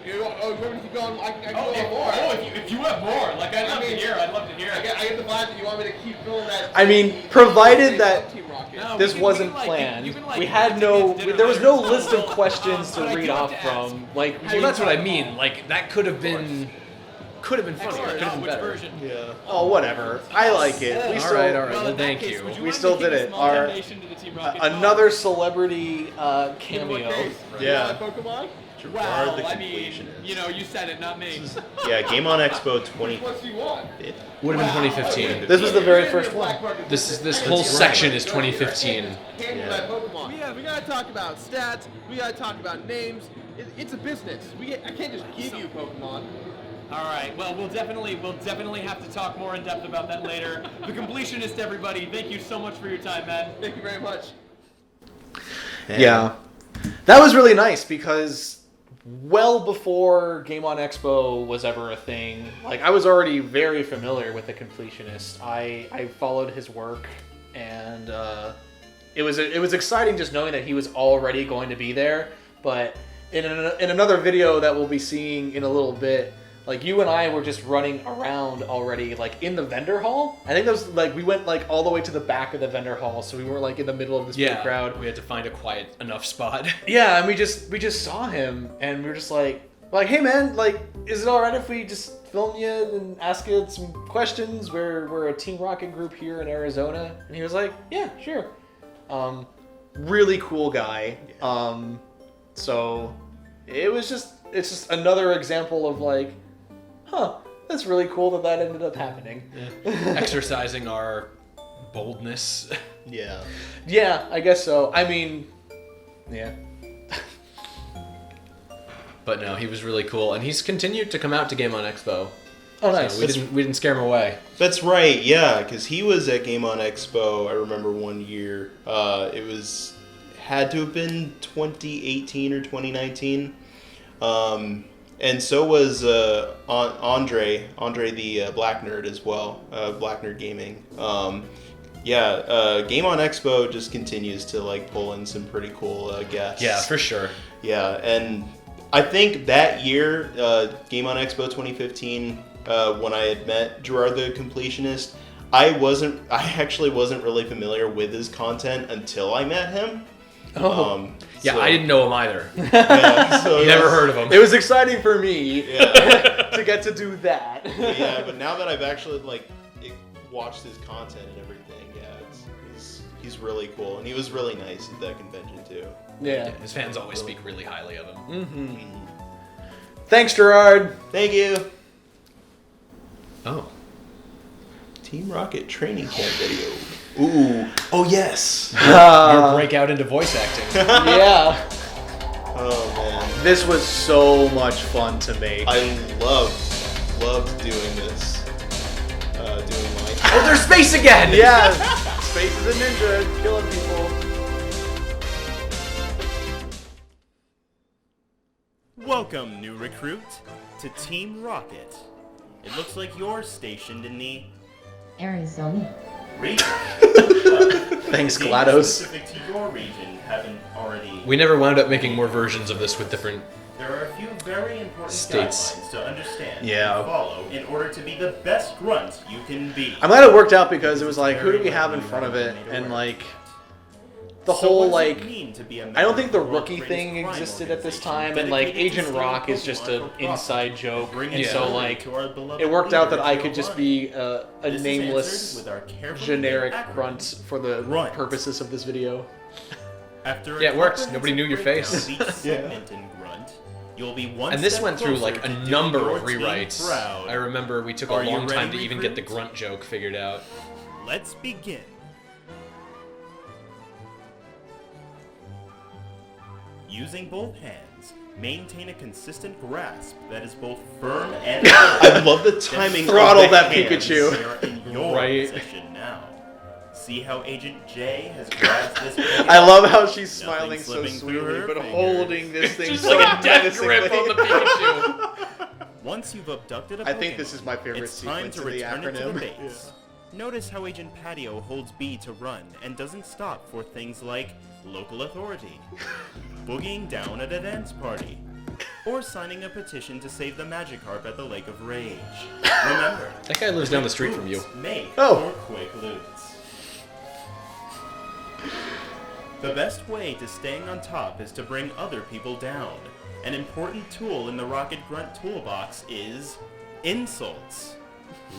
You want me to keep going? I can Oh, go on more. if you have more, like I'd love to hear. I'd love to hear. I get the vibe that you want me to keep filling that. I mean, provided that Team Rocket. No, this we can, wasn't like, planned, you can, like, we had give no. kids dinner There was no later. list of questions to But I do read have off to ask. from. Like, Well, that's what I mean. Like that could have been funnier. Could have been Which better. version? Yeah. oh, whatever. I like it. We All still. right. Well, Well, in that thank case, you. would you We mind still making did a it. small Our- donation to the Team Rocket Another cause? celebrity In what cameo. case? Yeah. You want Pokemon? Gerard the Well, I mean, Completionist. you said it, not me. Yeah, Game On Expo 20. Which ones do you want? Would have been 2015. This was the very first one. This whole section is 2015. Hand me Yeah. my Pokemon. We gotta talk about stats. We gotta talk about names. It's a business. I can't just give you Pokemon. All right. Well, we'll definitely have to talk more in depth about that later. The Completionist, everybody. Thank you so much for your time, man. Thank you very much. Yeah. That was really nice because well before Game On Expo was ever a thing, like I was already very familiar with the Completionist. I followed his work, and it was exciting just knowing that he was already going to be there. But in another video that we'll be seeing in a little bit, like you and I were just running around already, like in the vendor hall. I think that was like we went like all the way to the back of the vendor hall, so we were like in the middle of this big crowd. We had to find a quiet enough spot. Yeah, and we just saw him, and we were just like, hey man, like, is it all right if we just film you and ask you some questions? We're a Team Rocket group here in Arizona, and he was like, yeah, sure. Really cool guy. So it's just another example of like, that's really cool that ended up happening. Exercising our boldness. Yeah. Yeah, I guess so. I mean, yeah. But no, he was really cool, and he's continued to come out to Game On Expo. Oh, nice. So we didn't scare him away. That's right, yeah, because he was at Game On Expo, I remember one year. It had to have been 2018 or 2019. And so was Andre the Black Nerd as well, Black Nerd Gaming. Game On Expo just continues to like pull in some pretty cool guests. Yeah, for sure. Yeah, and I think that year, Game On Expo 2015, when I had met Gerard the Completionist, I actually wasn't really familiar with his content until I met him. I didn't know him either. Yeah, so Never heard of him. It was exciting for me to get to do that. Yeah, but now that I've actually watched his content and everything, he's really cool, and he was really nice at that convention too. Yeah. His fans always speak really highly of him. Mm-hmm. Thanks, Gerard. Thank you. Oh. Team Rocket training camp video. Ooh. Oh, yes. Your breakout into voice acting. Yeah. Oh, man. This was so much fun to make. I loved doing this. Doing my... Oh, there's space again! Yeah. Space is a ninja, killing people. Welcome, new recruit, to Team Rocket. It looks like you're stationed in the Arizona region. Thanks, Games GLaDOS. specific to your region haven't already. We never wound up making more versions of this with different There are a few very important states guidelines to understand Yeah. and follow in order to be the best grunt you can be. I'm glad it worked out because it was like, who do we have in front of it? And like, the whole what does it like mean to be a I don't think the member of the rookie world's thing greatest existed crime at this organization time, and like dedicated to Agent stealing Rock is just Pokemon an for profit, inside joke, bringing and so glory like to our beloved it worked out that I leader, could just Giovanni. be a This is nameless answered with our carefully generic made acronym. grunt for the Grunt. purposes of this video. After a Yeah, it works. comprehensive Nobody knew your breakdown face. of each segment in Grunt, you'll be one And this step went through closer like to a doing number your of team rewrites. proud. I remember we took Are a you long time ready, to even get the recruits? grunt joke figured out. Let's begin. Using both hands, maintain a consistent grasp that is both firm and I love the timing. Throttle of the that hands. Pikachu. They are in your Right. position now. See how Agent J has grasped this Pokemon? I love how she's Nothing smiling so slipping through sweetly, her but fingers. holding this thing Just so like a death grip menacingly. on the Pikachu. Once you've abducted a Pokemon, I think this is my favorite it's time sequence to of the return it to acronym. the base. Notice how Agent Patio holds B to run and doesn't stop for things like local authority, boogieing down at a dance party, or signing a petition to save the Magikarp at the Lake of Rage. Remember, That guy lives down the street from you. make Oh. for quick loots. The best way to staying on top is to bring other people down. An important tool in the Rocket Grunt toolbox is insults.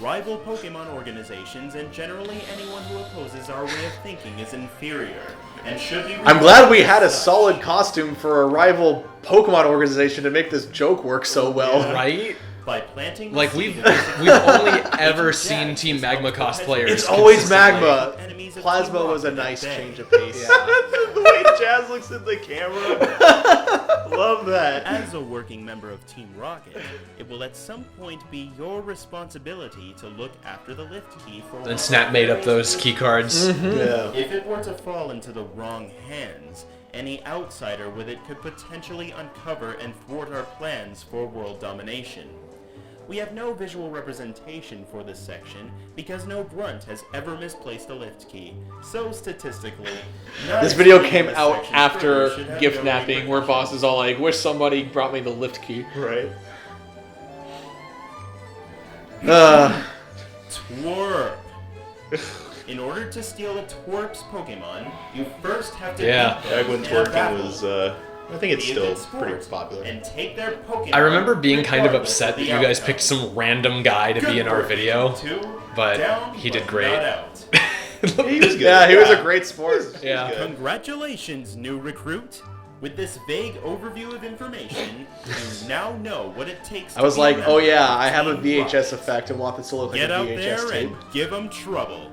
Rival Pokemon organizations and generally anyone who opposes our way of thinking is inferior and should be. I'm glad we had a regarded as solid such. costume for a rival Pokemon organization to make this joke work so well. Right? By planting the Like seed we've of this we've only Agent ever Jack seen has Team helped Magma perpetuate cosplayers. It's always consistently. Magma. Enemies of Plasma Team was a Rocket nice at bay. change of pace. The way Jazz looks at the camera. Love that. As a working member of Team Rocket, it will at some point be your responsibility to look after the lift key for. Then Snap made up those key cards. Yeah. If it were to fall into the wrong hands, any outsider with it could potentially uncover and thwart our plans for world domination. We have no visual representation for this section because no grunt has ever misplaced a lift key. So statistically, not This video explaining came this out section after further should have gift no napping, where repercussions. boss is all like, wish somebody brought me the lift key. Right. Twerp. In order to steal a Twerp's Pokemon, you first have to Yeah. beat them Back when in a twerking battle. was, I think it's Be a still good sport pretty popular. And take their Pokemon I remember being kind of regardless upset that the you guys outcome. picked some random guy to be Good in our work, video, two, but down, he did but great. not out. He was good. Yeah, he was a great sport. Yeah. Congratulations, new recruit. With this vague overview of information, you now know what it takes to I was be like, a oh member yeah, of I have a Team VHS Rocket. effect and want this to look like Get a out VHS there tape. and give them trouble.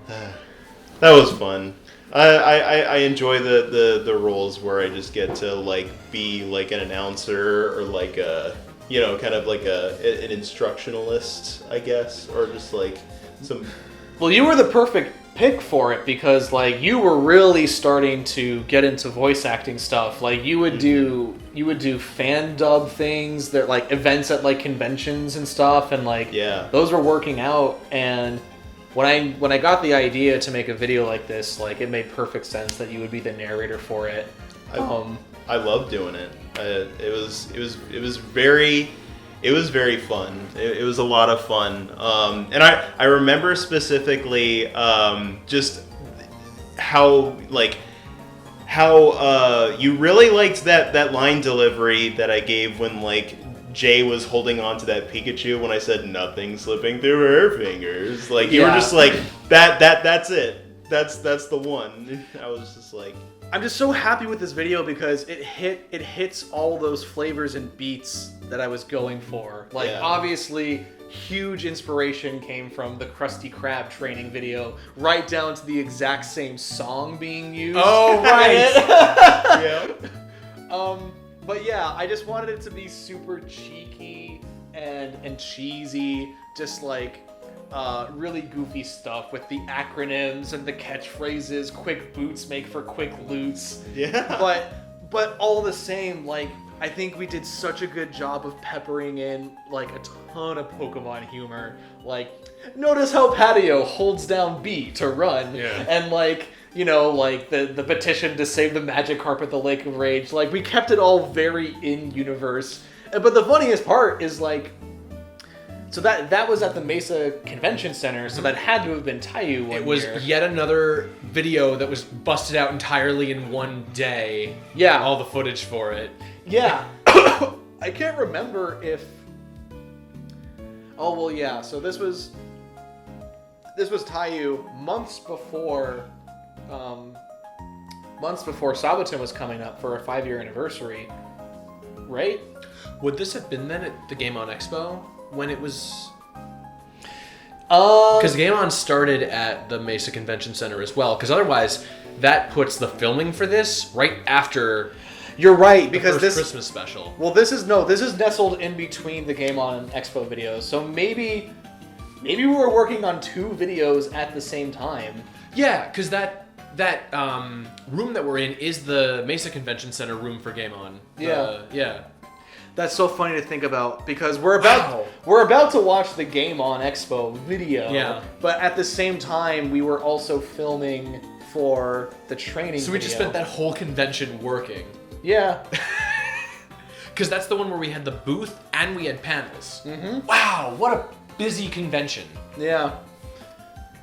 That was fun. I enjoy the roles where I just get to like be like an announcer or like a kind of like an instructionalist, I guess, or just like some. Well, you were the perfect pick for it because like you were really starting to get into voice acting stuff. Like you would do fan dub things that like events at like conventions and stuff, and like those were working out. And when I got the idea to make a video like this, like it made perfect sense that you would be the narrator for it. I love doing it. It was very fun. It was a lot of fun. And I remember specifically just how you really liked that line delivery that I gave when like Jay was holding on to that Pikachu when I said nothing slipping through her fingers. Like you were just like that's it. That's the one. I was just like, I'm just so happy with this video because it hits all those flavors and beats that I was going for. Like obviously huge inspiration came from the Krusty Krab training video, right down to the exact same song being used. Oh right. Yeah. But yeah, I just wanted it to be super cheeky and cheesy, just like really goofy stuff with the acronyms and the catchphrases. Quick boots make for quick loots. Yeah. But all the same, like I think we did such a good job of peppering in like a ton of Pokemon humor. Like, notice how Patio holds down B to run, and like like the petition to save the Magikarp at the Lake of Rage. Like we kept it all very in universe. But the funniest part is like, So that was at the Mesa Convention Center, so that had to have been Taiyu one It was year. yet another video that was busted out entirely in one day. Yeah. All the footage for it. Yeah. I can't remember if... Oh, well, yeah. So this was Taiyu months before Saboten was coming up for a 5-year anniversary, right? Would this have been then at the Game On Expo when it was? Because Game On started at the Mesa Convention Center as well. Because otherwise, that puts the filming for this right after. You're right, the because first this Christmas special. Well, this is nestled in between the Game On Expo videos. So maybe we were working on 2 videos at the same time. Yeah, because that room that we're in is the Mesa Convention Center room for Game On. Yeah. That's so funny to think about because we're about to watch the Game On Expo video. Yeah. But at the same time, we were also filming for the training. So we just spent that whole convention working. Yeah. Because that's the one where we had the booth and we had panels. Mm-hmm. Wow, what a busy convention. Yeah.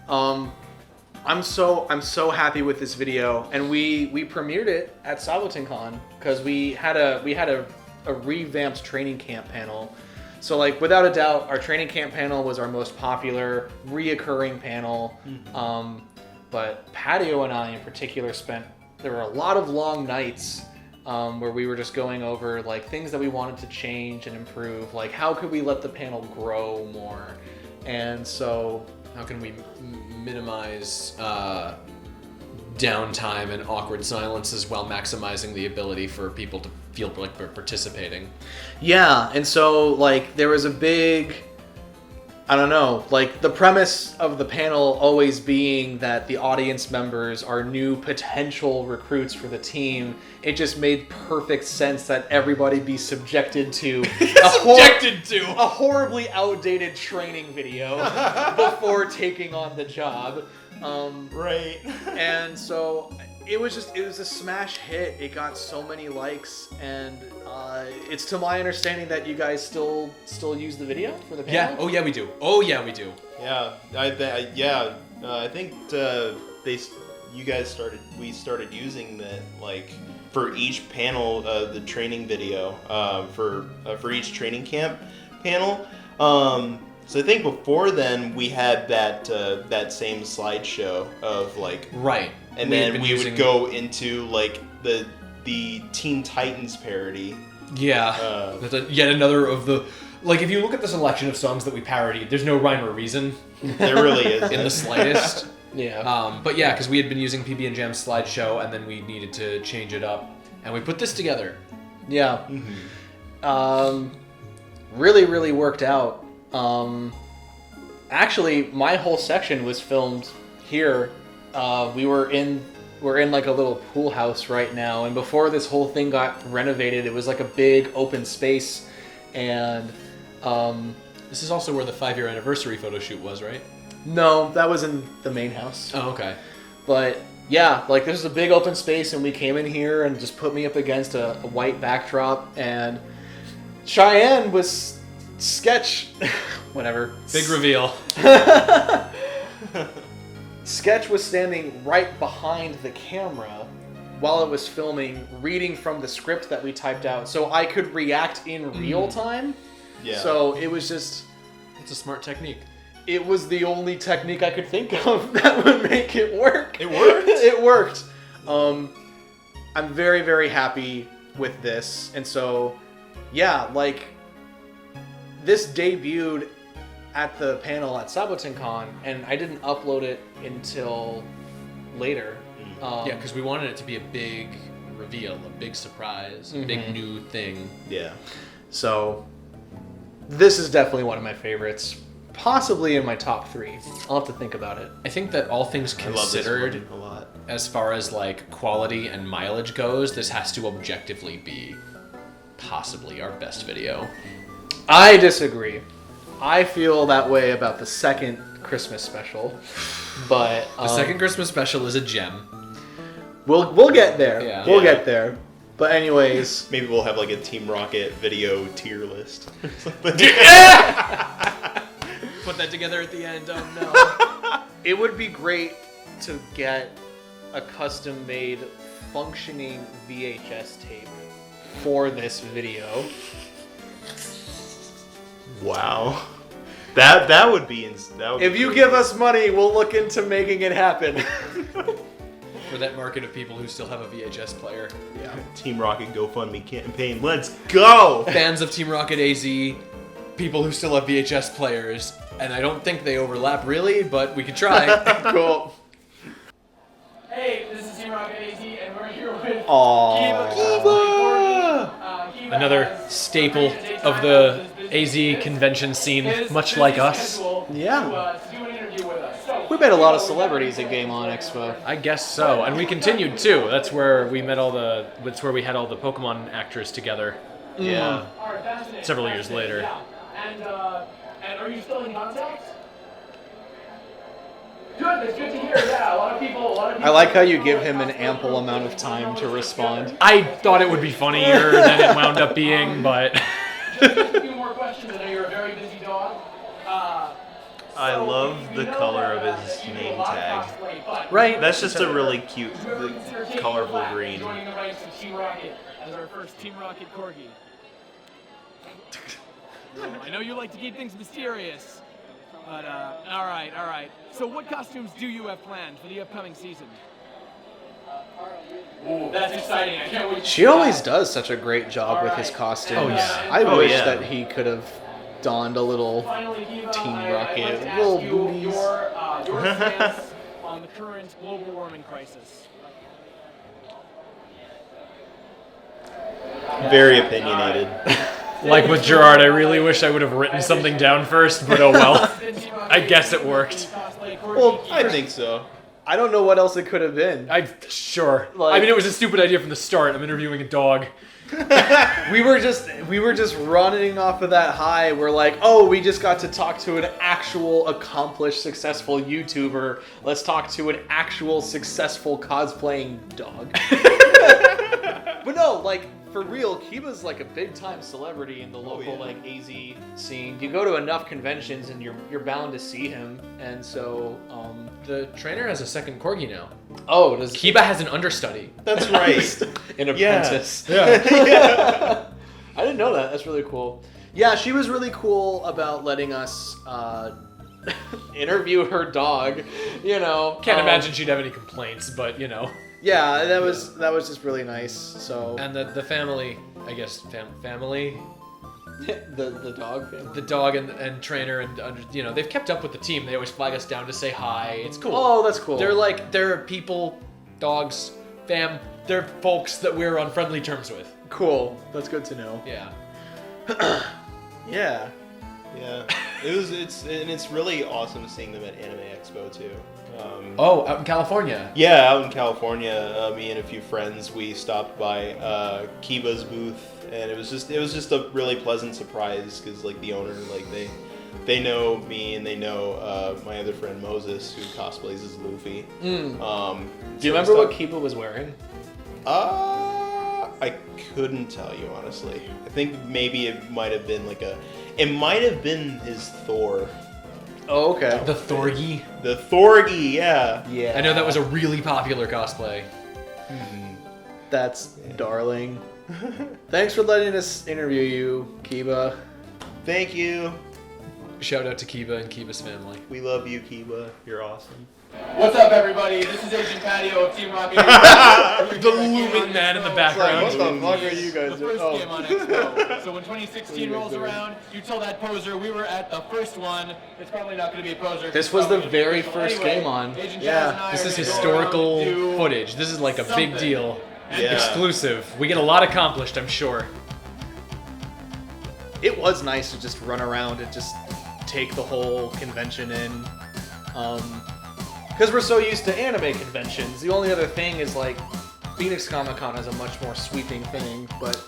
I'm so happy with this video, and we premiered it at SabotenCon because we had a revamped training camp panel. So like without a doubt, our training camp panel was our most popular reoccurring panel. But Patio and I in particular there were a lot of long nights where we were just going over like things that we wanted to change and improve, like how could we let the panel grow more, and so how can we minimize downtime and awkward silences while maximizing the ability for people to feel like they're participating. Yeah, and so like there was a big, I don't know, like the premise of the panel always being that the audience members are new potential recruits for the team. It just made perfect sense that everybody be subjected to a horribly outdated training video before taking on the job. Right. And so it was a smash hit. It got so many likes, and it's to my understanding that you guys still use the video for the panel. Yeah. Oh yeah, we do. Oh yeah, we do. Yeah. I think we started using that like for each panel, the training video for each training camp panel. So I think before then we had that same slideshow of like right, and then we would go into like the Teen Titans parody. Yeah, that's yet another of the like. If you look at the selection of songs that we parodied, there's no rhyme or reason. There really is in the slightest. Yeah. But yeah, because we had been using PB and Jam's slideshow, and then we needed to change it up, and we put this together. Yeah. Mm-hmm. Really, really worked out. Actually, my whole section was filmed here. We're in like a little pool house right now, and before this whole thing got renovated, it was like a big open space, and this is also where the 5-year anniversary photo shoot was, right? No, that was in the main house. Oh, okay. But yeah, like this is a big open space, and we came in here and just put me up against a white backdrop, and Cheyenne was Sketch, whatever. Big reveal. Sketch was standing right behind the camera while it was filming, reading from the script that we typed out, so I could react in real time. Yeah. So it was just... It's a smart technique. It was the only technique I could think of that would make it work. It worked. It worked. I'm very, very happy with this, and so, yeah, like... This debuted at the panel at SabotenCon, and I didn't upload it until later. Yeah, because we wanted it to be a big reveal, a big surprise, a big new thing. Yeah. So, this is definitely one of my favorites. Possibly in my top 3. I'll have to think about it. I think that all things considered, I love this one a lot. As far as like quality and mileage goes, this has to objectively be possibly our best video. I disagree. I feel that way about the second Christmas special, but the second Christmas special is a gem. We'll get there. Yeah. We'll get there. But anyways, maybe we'll have like a Team Rocket video tier list. put that together at the end. Oh no. It would be great to get a custom-made functioning VHS tape for this video. Wow. That would be If you give us money, we'll look into making it happen. For that market of people who still have a VHS player. Yeah. Team Rocket GoFundMe campaign. Let's go! Fans of Team Rocket AZ, people who still have VHS players, and I don't think they overlap really, but we could try. Cool. Hey, this is Team Rocket AZ, and we're here with Kiba. Another staple of the AZ convention scene, much like us. Yeah. We met a lot of celebrities at Game On Expo. I guess so, and we continued too. That's where we met that's where we had all the Pokemon actors together. Yeah. Several years later. And are you still in contact? Good, that's good to hear. Yeah, a lot of people. I like how you give him an ample amount of time to respond. I thought it would be funnier than it wound up being, but... Just a few more questions. I know you're a very busy dog. I love the color of his name tag. Right. That's just a really cute, colorful green. Joining the ranks of Team Rocket as our first Team Rocket Corgi. I know you like to keep things mysterious, but all right. So what costumes do you have planned for the upcoming season? Ooh, that's exciting. I can't wait. She always does such a great job with his costumes. Oh, yeah. I wish that he could have donned a little Team Rocket, little booties. Your stance on the current global warming crisis. Very opinionated. Like with Gerard, I really wish I would have written something down first, but oh well. I guess it worked. Well, I think so. I don't know what else it could have been. Sure. Like- I mean, it was a stupid idea from the start. I'm interviewing a dog. We were just running off of that high. We're like, oh, we just got to talk to an actual accomplished, successful YouTuber. Let's talk to an actual successful cosplaying dog. But no, like, for real, Kiba's like a big time celebrity in the local like AZ scene. You go to enough conventions and you're bound to see him. And so The trainer has a second Corgi now. oh, does Kiba has an understudy. That's right. an apprentice? Yeah. I didn't know that. That's really cool. Yeah, she was really cool about letting us interview her dog. You know, Can't imagine she'd have any complaints, but you know. Yeah, that was just really nice. So And the family, I guess, family, the dog family. the dog and trainer and you know, they've kept up with the team. They always flag us down to say hi. It's cool. Oh, that's cool. They're people, dogs, they're folks that we're on friendly terms with. Cool. That's good to know. Yeah. Yeah. Yeah. It's really awesome seeing them at Anime Expo too. Out in California. Yeah, out in California, me and a few friends, we stopped by Kiba's booth, and it was just a really pleasant surprise because like the owner, like they know me and they know my other friend Moses who cosplays as Luffy. Do you remember what Kiba was wearing? I couldn't tell you honestly. I think maybe it might have been his Thor. Oh, okay. The Thorgy. The Thorgy, yeah. Yeah. I know that was a really popular cosplay. That's darling. Thanks for letting us interview you, Kiba. Thank you. Shout out to Kiba and Kiba's family. We love you, Kiba. You're awesome. What's up, everybody? This is Agent Patio of Team Rocket. The looming man in the background. What the fuck are you guys The doing? first Game on Expo. So when 2016 rolls around, you tell that poser we were at the first one. It's probably not going to be a poser. This was the very first Game On. Agent Jazz and Yeah. I This are is gonna go historical around and do footage. This is like a big something. deal. Yeah. Exclusive. We get a lot accomplished, I'm sure. It was nice to just run around and just take the whole convention in. Because we're so used to anime conventions. The only other thing is like Phoenix Comic Con is a much more sweeping thing, but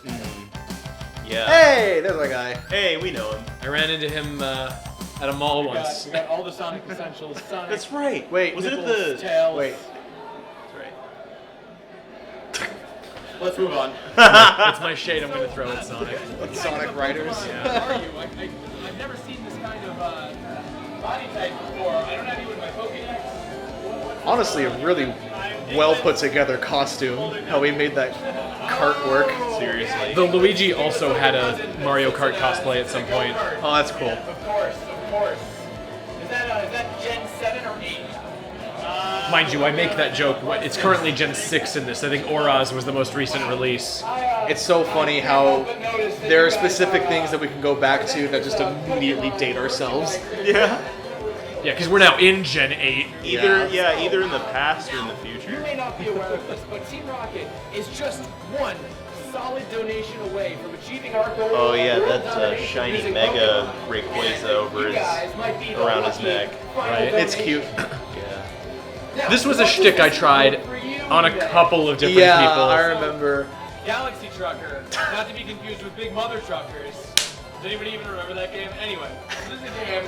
Yeah. hey, there's a guy. Hey, we know him. I ran into him at a mall once. We got all the Sonic essentials. Sonic. That's right. Wait, was it at nipples, the? tails. Wait. That's right. Let's move on. It's my shade I'm going to throw at Sonic. Sonic Riders. How are you? I've never seen this kind of body type before. I don't have you in my Pokédex. Honestly, a really well put together costume. How we made that cart work. Seriously. The Luigi also had a Mario Kart cosplay at some point. Oh, that's cool. Of course. Is that Gen 7 or 8? Mind you, I make that joke. It's currently Gen 6 in this. I think Oraz was the most recent release. It's so funny how there are specific things that we can go back to that just immediately date ourselves. Yeah. Yeah, because we're now in Gen 8. Either in the past or in the future. You may not be aware of this, but Team Rocket is just one solid donation away from achieving our goal. Oh yeah, of world that domination shiny using Mega Pokemon. Rayquaza over You his guys might be the around his lucky neck. final Right. It's donation. cute. Yeah. This was a shtick I tried on a couple of different Yeah, people. I remember. Galaxy Trucker, not to be confused with Big Mother Truckers. Does anybody even remember that game? Anyway, this is a game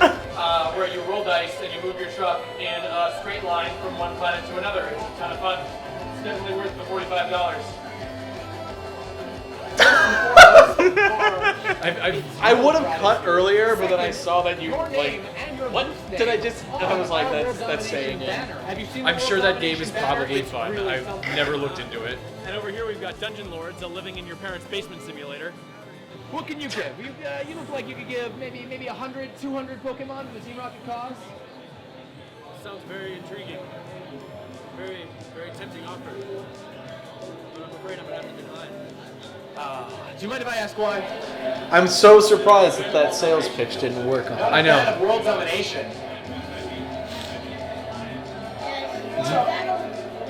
where you roll dice and you move your truck in a straight line from one planet to another. It's a ton of fun. It's definitely worth the $45. I would have cut earlier, but then I saw that you like. What did I just? I was like, that's saying it. I'm sure that game is probably fun. I've never looked into it. And over here we've got Dungeon Lords, a living in your parents' basement simulator. What can you give? You look like you could give maybe 100, 200 Pokemon to the Team Rocket cause. Sounds very intriguing. Very, very tempting offer. But I'm afraid I'm gonna have to decline. Do you mind if I ask why? I'm so surprised that that sales pitch didn't work. I know. Fan of world domination.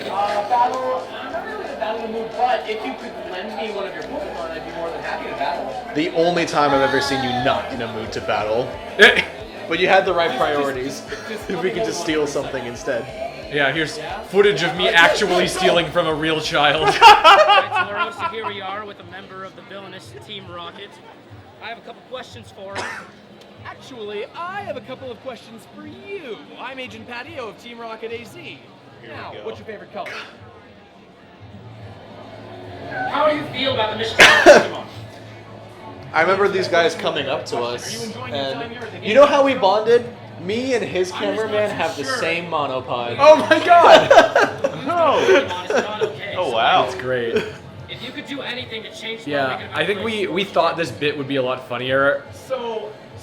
Battle. I'm not really in a battle mood, but if you could lend me one of your Pokemon, I'd be more than happy to battle. The only time I've ever seen you not in a mood to battle. But you had the right priorities. If we could just steal something instead. Yeah, here's footage of me actually stealing from a real child. Alright, Laura, so here we are with a member of the villainous Team Rocket. I have a couple questions for him. Actually, I have a couple of questions for you. I'm Agent Patio of Team Rocket AZ. Now, we go. what's your favorite color? How do you feel about the mystery of Pokemon? I remember these guys coming up to us, and you know how we bonded? Me and his cameraman have the same monopod. Oh my god! Pokemon is not okay. Oh wow. That's great. If you could do anything to change the Yeah, I think we thought this bit would be a lot funnier.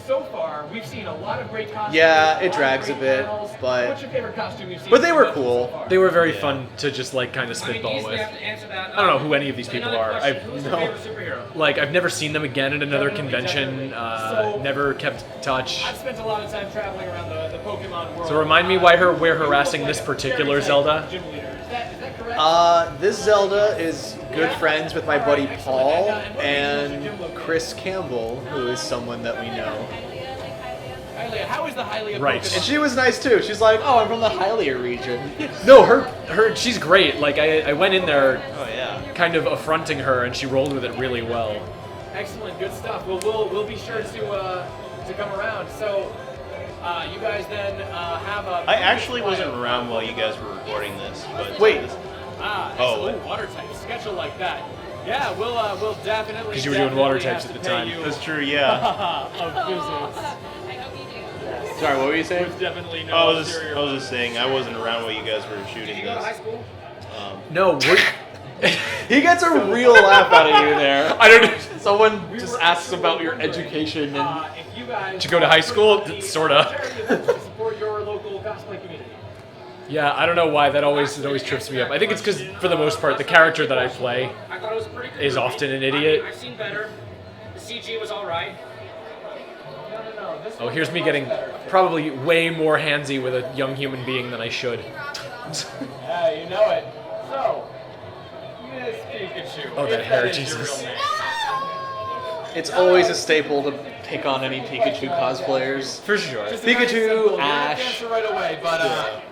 So far, we've seen a lot of great costumes. Yeah, it drags a bit, but What's your favorite costume you've seen? but they were cool. They were very fun to just like kind of I mean, spitball easily with. have to answer that. I don't know who any of these people Another are. question, who's your I've favorite superhero? like I've never seen them again at another convention. So- Never kept touch. I've spent a lot of time traveling around the Pokemon world. So remind me why we're harassing this particular Zelda. Gym leader. Is that correct? This Zelda is good friends with my buddy Paul and Chris Campbell, who is someone that we know. Hylia, how is the Hylia Right. Pokemon? And she was nice too. She's like, "Oh, I'm from the Hylia region." No, she's great. Like I went in there Oh yeah. kind of affronting her, and she rolled with it really well. Excellent, good stuff. Well, we'll be sure to come around. So, you guys then have a. I actually wasn't around while you guys were recording this, but Wait. Oh, excellent. Water type schedule like that. Yeah, we'll definitely. 'Cause you were doing water definitely types have at to the pay time. you that's true. Yeah. a visit. Sorry, what were you saying? There's definitely no I was ulterior just saying I wasn't around while you guys were shooting Did you go to high this. school? No, He gets a real laugh out of you there. I don't know. Someone just asks about your education and If you guys Did you go to high school? Sorta. to support your local cosplay community. Yeah, I don't know why it always trips me up. I think it's because for the most part the character that I play I thought it was a pretty good is movie. often an I mean, idiot. I've seen better. The CG was alright. No. This Oh, one's here's me much getting better. probably way more handsy with a young human being than I should. Yeah, you know it. So, Miss Pikachu. Oh, that if hair, is your Jesus. real name. it's always a staple to pick on any Pikachu cosplayers. For sure. Just a very Pikachu, simple, you don't Ash. answer right away, but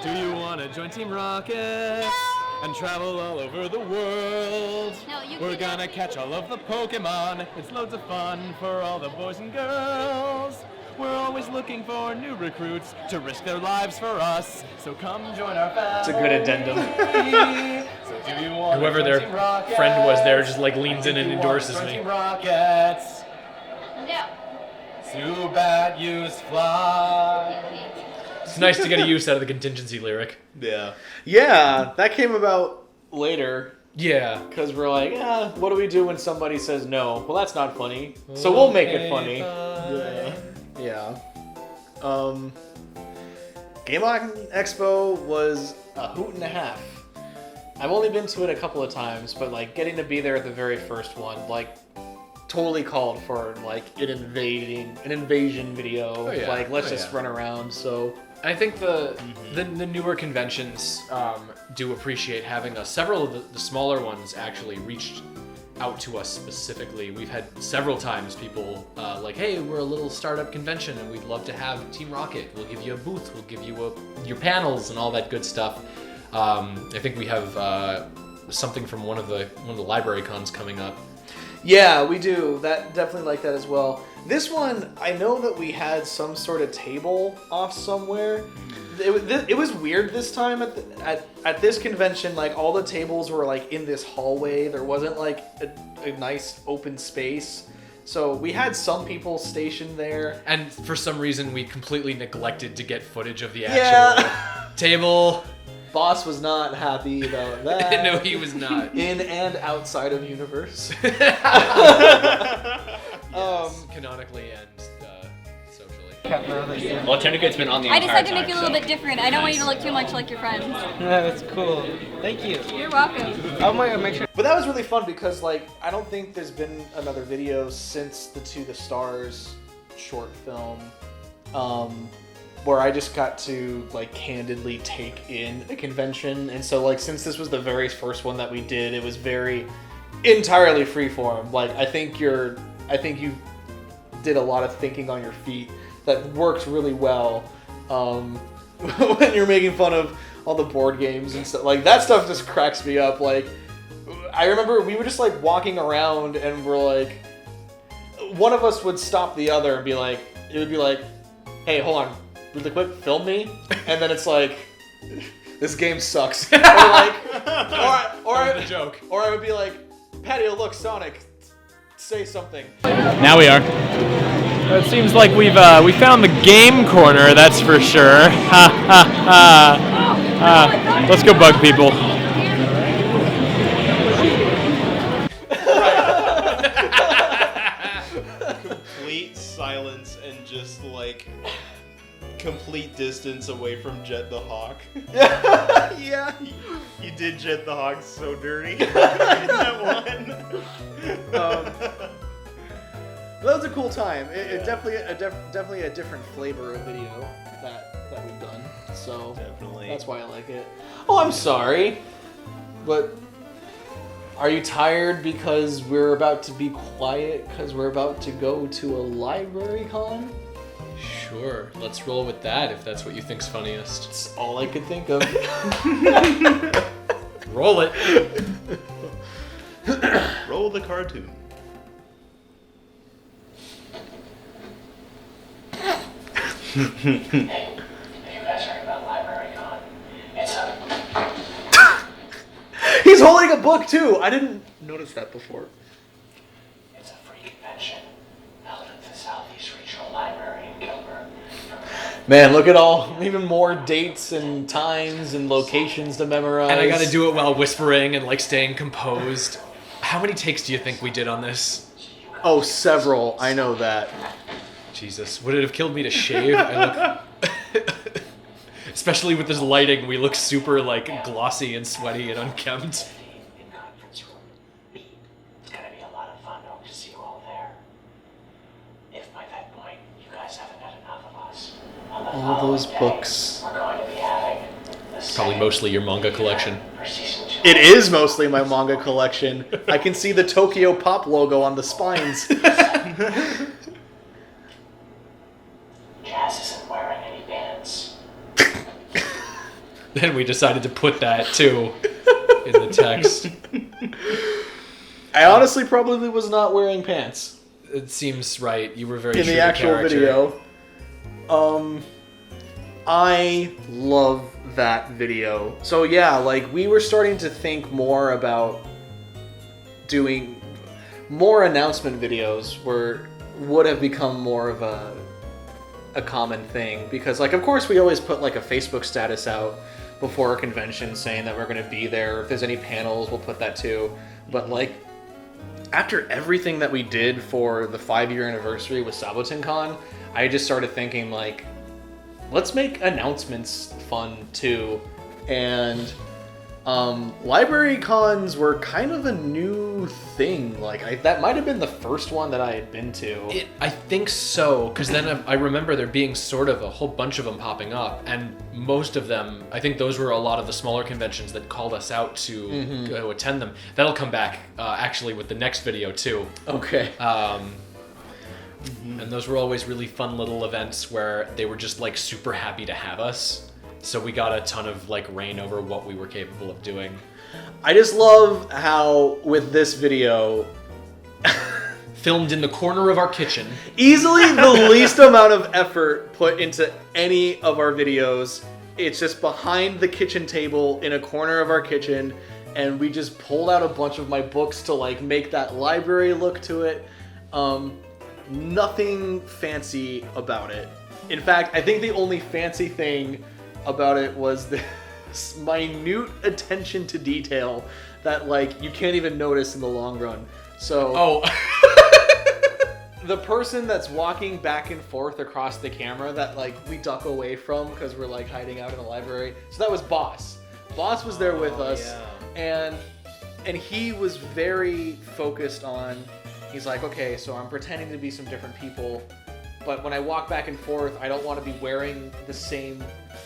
Do you want to join Team Rocket and travel all over the world? No, you We're can- gonna catch all of the Pokemon. It's loads of fun for all the boys and girls. We're always looking for new recruits to risk their lives for us. So come join our family. It's a good addendum. So do you want Whoever their friend was there just like leans in and endorses me. Team Rockets. No. Too bad you fly. nice to get a use out of the contingency lyric. Yeah. Yeah, that came about later. Yeah. Because we're like, what do we do when somebody says no? Well, that's not funny. So we'll make it funny. Yeah. Game On Expo was a hoot and a half. I've only been to it a couple of times, but like getting to be there at the very first one, like totally called for like an invasion video. Oh, yeah. Like let's Oh, just yeah. run around. So I think the newer conventions do appreciate having several of the smaller ones actually reached out to us specifically. We've had several times people like, hey, we're a little startup convention and we'd love to have Team Rocket. We'll give you a booth, we'll give you your panels and all that good stuff. I think we have something from one of the library cons coming up. yeah, we do. That definitely like that as well. This one, I know that we had some sort of table off somewhere. It was weird this time at this convention. Like all the tables were like in this hallway. There wasn't like a nice open space. So we had some people stationed there. And for some reason, we completely neglected to get footage of the actual table. Boss was not happy about that. No, he was not. In and outside of universe. Yes, canonically and socially. Well, Tennico's been on the I entire decided to make time, you a little so- bit different. I don't want you to look too much like your friends. Yeah, that's cool. Thank you. You're welcome. Oh my god, make sure. But that was really fun because like I don't think there's been another video since the To the Stars short film where I just got to like candidly take in a convention. And so like since this was the very first one that we did, it was very entirely freeform. Like I think you did a lot of thinking on your feet that worked really well when you're making fun of all the board games and stuff. Like that stuff just cracks me up. Like I remember we were just like walking around and we're like, one of us would stop the other and be like, it would be like, hey, hold on, really quick, film me. And then it's like, this game sucks. Or like, or I would be like, Patio, look, Sonic, say something. Now we are. It seems like we found the game corner, that's for sure. Let's go bug people. Complete silence and just like complete distance away from Jet the Hawk. Yeah. You did Jet the Hawk so dirty. That one. That was a cool time. It definitely a different flavor of video that we've done. So definitely, that's why I like it. Oh, I'm sorry, but are you tired because we're about to be quiet because we're about to go to a library con? Sure, let's roll with that if that's what you think's funniest. It's all I could think of. Roll it. Roll the cartoon. Hey, have you guys heard about Library Con? It's a... He's holding a book too. I didn't notice that before. It's a free convention held at the Southeast Regional Library in Gilbert. Man, look at all, even more dates and times and locations to memorize. And I gotta do it while whispering and like staying composed. How many takes do you think we did on this? Oh, several. I know that. Jesus, would it have killed me to shave? I look... Especially with this lighting, we look super like glossy and sweaty and unkempt. It's gonna be a lot of fun. Hope to see you all there. If by that point you guys haven't had enough of us, on the All those books. we're going to be having the Probably mostly your manga collection. It is mostly my manga collection. I can see the Tokyo Pop logo on the spines. Jazz isn't wearing any pants. Then we decided to put that too in the text. I honestly probably was not wearing pants. It seems right. You were very in true the to actual character. video. I love that video. So yeah, like we were starting to think more about doing more announcement videos would have become more of a common thing because, like, of course we always put like a Facebook status out before a convention saying that we're going to be there. If there's any panels, we'll put that too. But like, after everything that we did for the 5-year anniversary with Saboten Con, I just started thinking like, let's make announcements fun too. And library cons were kind of a new thing. Like that might have been the first one that I had been to. I think so, because then I remember there being sort of a whole bunch of them popping up, and most of them, I think those were a lot of the smaller conventions that called us out to go attend them. That'll come back actually with the next video too. Okay. And those were always really fun little events where they were just like super happy to have us. So we got a ton of like reign over what we were capable of doing. I just love how with this video, filmed in the corner of our kitchen, easily the least amount of effort put into any of our videos. It's just behind the kitchen table in a corner of our kitchen, and we just pulled out a bunch of my books to like make that library look to it. Nothing fancy about it. In fact, I think the only fancy thing about it was this minute attention to detail that like you can't even notice in the long run. So the person that's walking back and forth across the camera that like we duck away from because we're like hiding out in the library. So that was Boss. Boss was there with us, and he was very focused on. He's like, okay, so I'm pretending to be some different people, but when I walk back and forth, I don't want to be wearing the same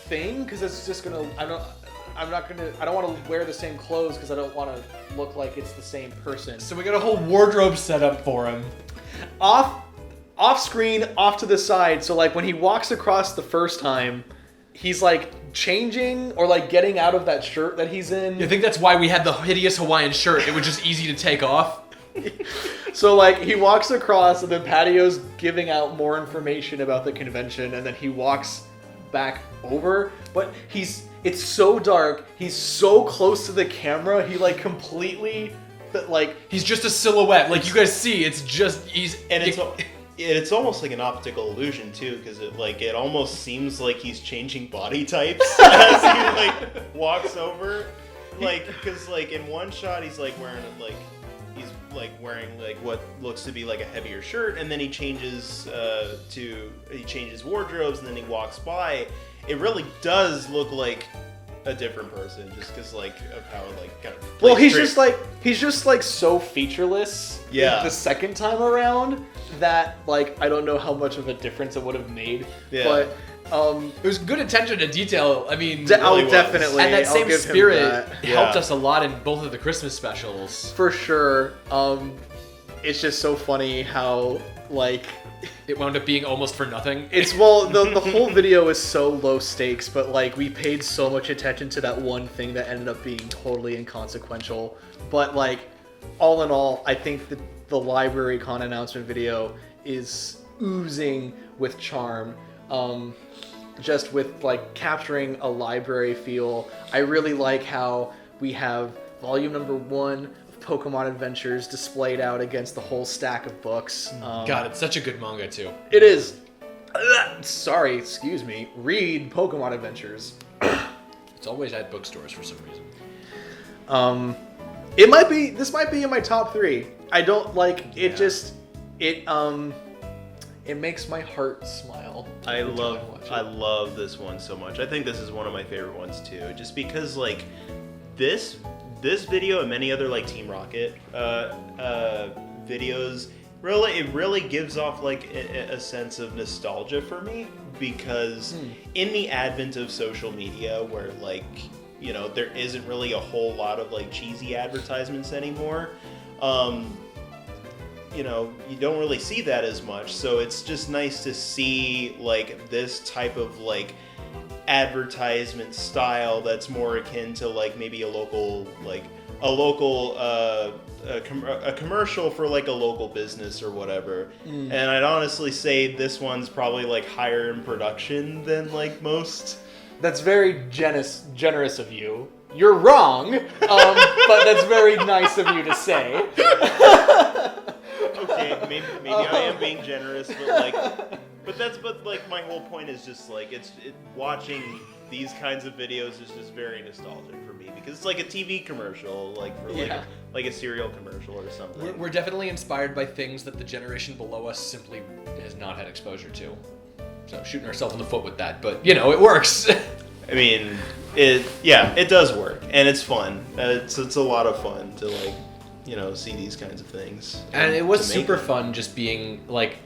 thing because it's just gonna. I don't want to wear the same clothes because I don't want to look like it's the same person. So we got a whole wardrobe set up for him. Off screen, off to the side. So like when he walks across the first time, he's like changing or like getting out of that shirt that he's in. I think that's why we had the hideous Hawaiian shirt. It was just easy to take off. So like he walks across and then Patio's giving out more information about the convention and then he walks back over, but it's so dark, he's so close to the camera, he like completely like he's just a silhouette. Like you guys see, it's just it's almost like an optical illusion too, because it almost seems like he's changing body types as he like walks over, like because like in one shot he's like wearing wearing like what looks to be like a heavier shirt, and then he changes wardrobes, and then he walks by. It really does look like a different person, just because like of how it like kind of. Well, he's just like so featureless. Yeah. The second time around, that like I don't know how much of a difference it would have made. Yeah. But it was good attention to detail. I mean, definitely. And that same spirit helped Yeah. us a lot in both of the Christmas specials. For sure. It's just so funny how like it wound up being almost for nothing. The whole video is so low stakes, but like we paid so much attention to that one thing that ended up being totally inconsequential. But like all in all, I think that the Library Con announcement video is oozing with charm. Just with like capturing a library feel. I really like how we have volume number 1 of Pokemon Adventures displayed out against the whole stack of books. God, it's such a good manga too. It is. Sorry, excuse me. Read Pokemon Adventures. It's always at bookstores for some reason. This might be in my top 3. I don't like it. Yeah. Just it makes my heart smile. I love this one so much. I think this is one of my favorite ones too, just because like this video and many other like Team Rocket videos really gives off like a sense of nostalgia for me, because in the advent of social media where like there isn't really a whole lot of like cheesy advertisements anymore. You don't really see that as much, so it's just nice to see like this type of like advertisement style that's more akin to like maybe a commercial for like a local business or whatever. And I'd honestly say this one's probably like higher in production than like most. That's very generous of you. You're wrong, but that's very nice of you to say. Okay, maybe I am being generous, but like But like my whole point is just like watching these kinds of videos is just very nostalgic for me because it's like a TV commercial, like for like a cereal commercial or something. We're definitely inspired by things that the generation below us simply has not had exposure to. So shooting ourselves in the foot with that, but you know, it works. I mean, it does work and it's fun. It's a lot of fun to like, you know, see these kinds of things. And it was super fun just being like,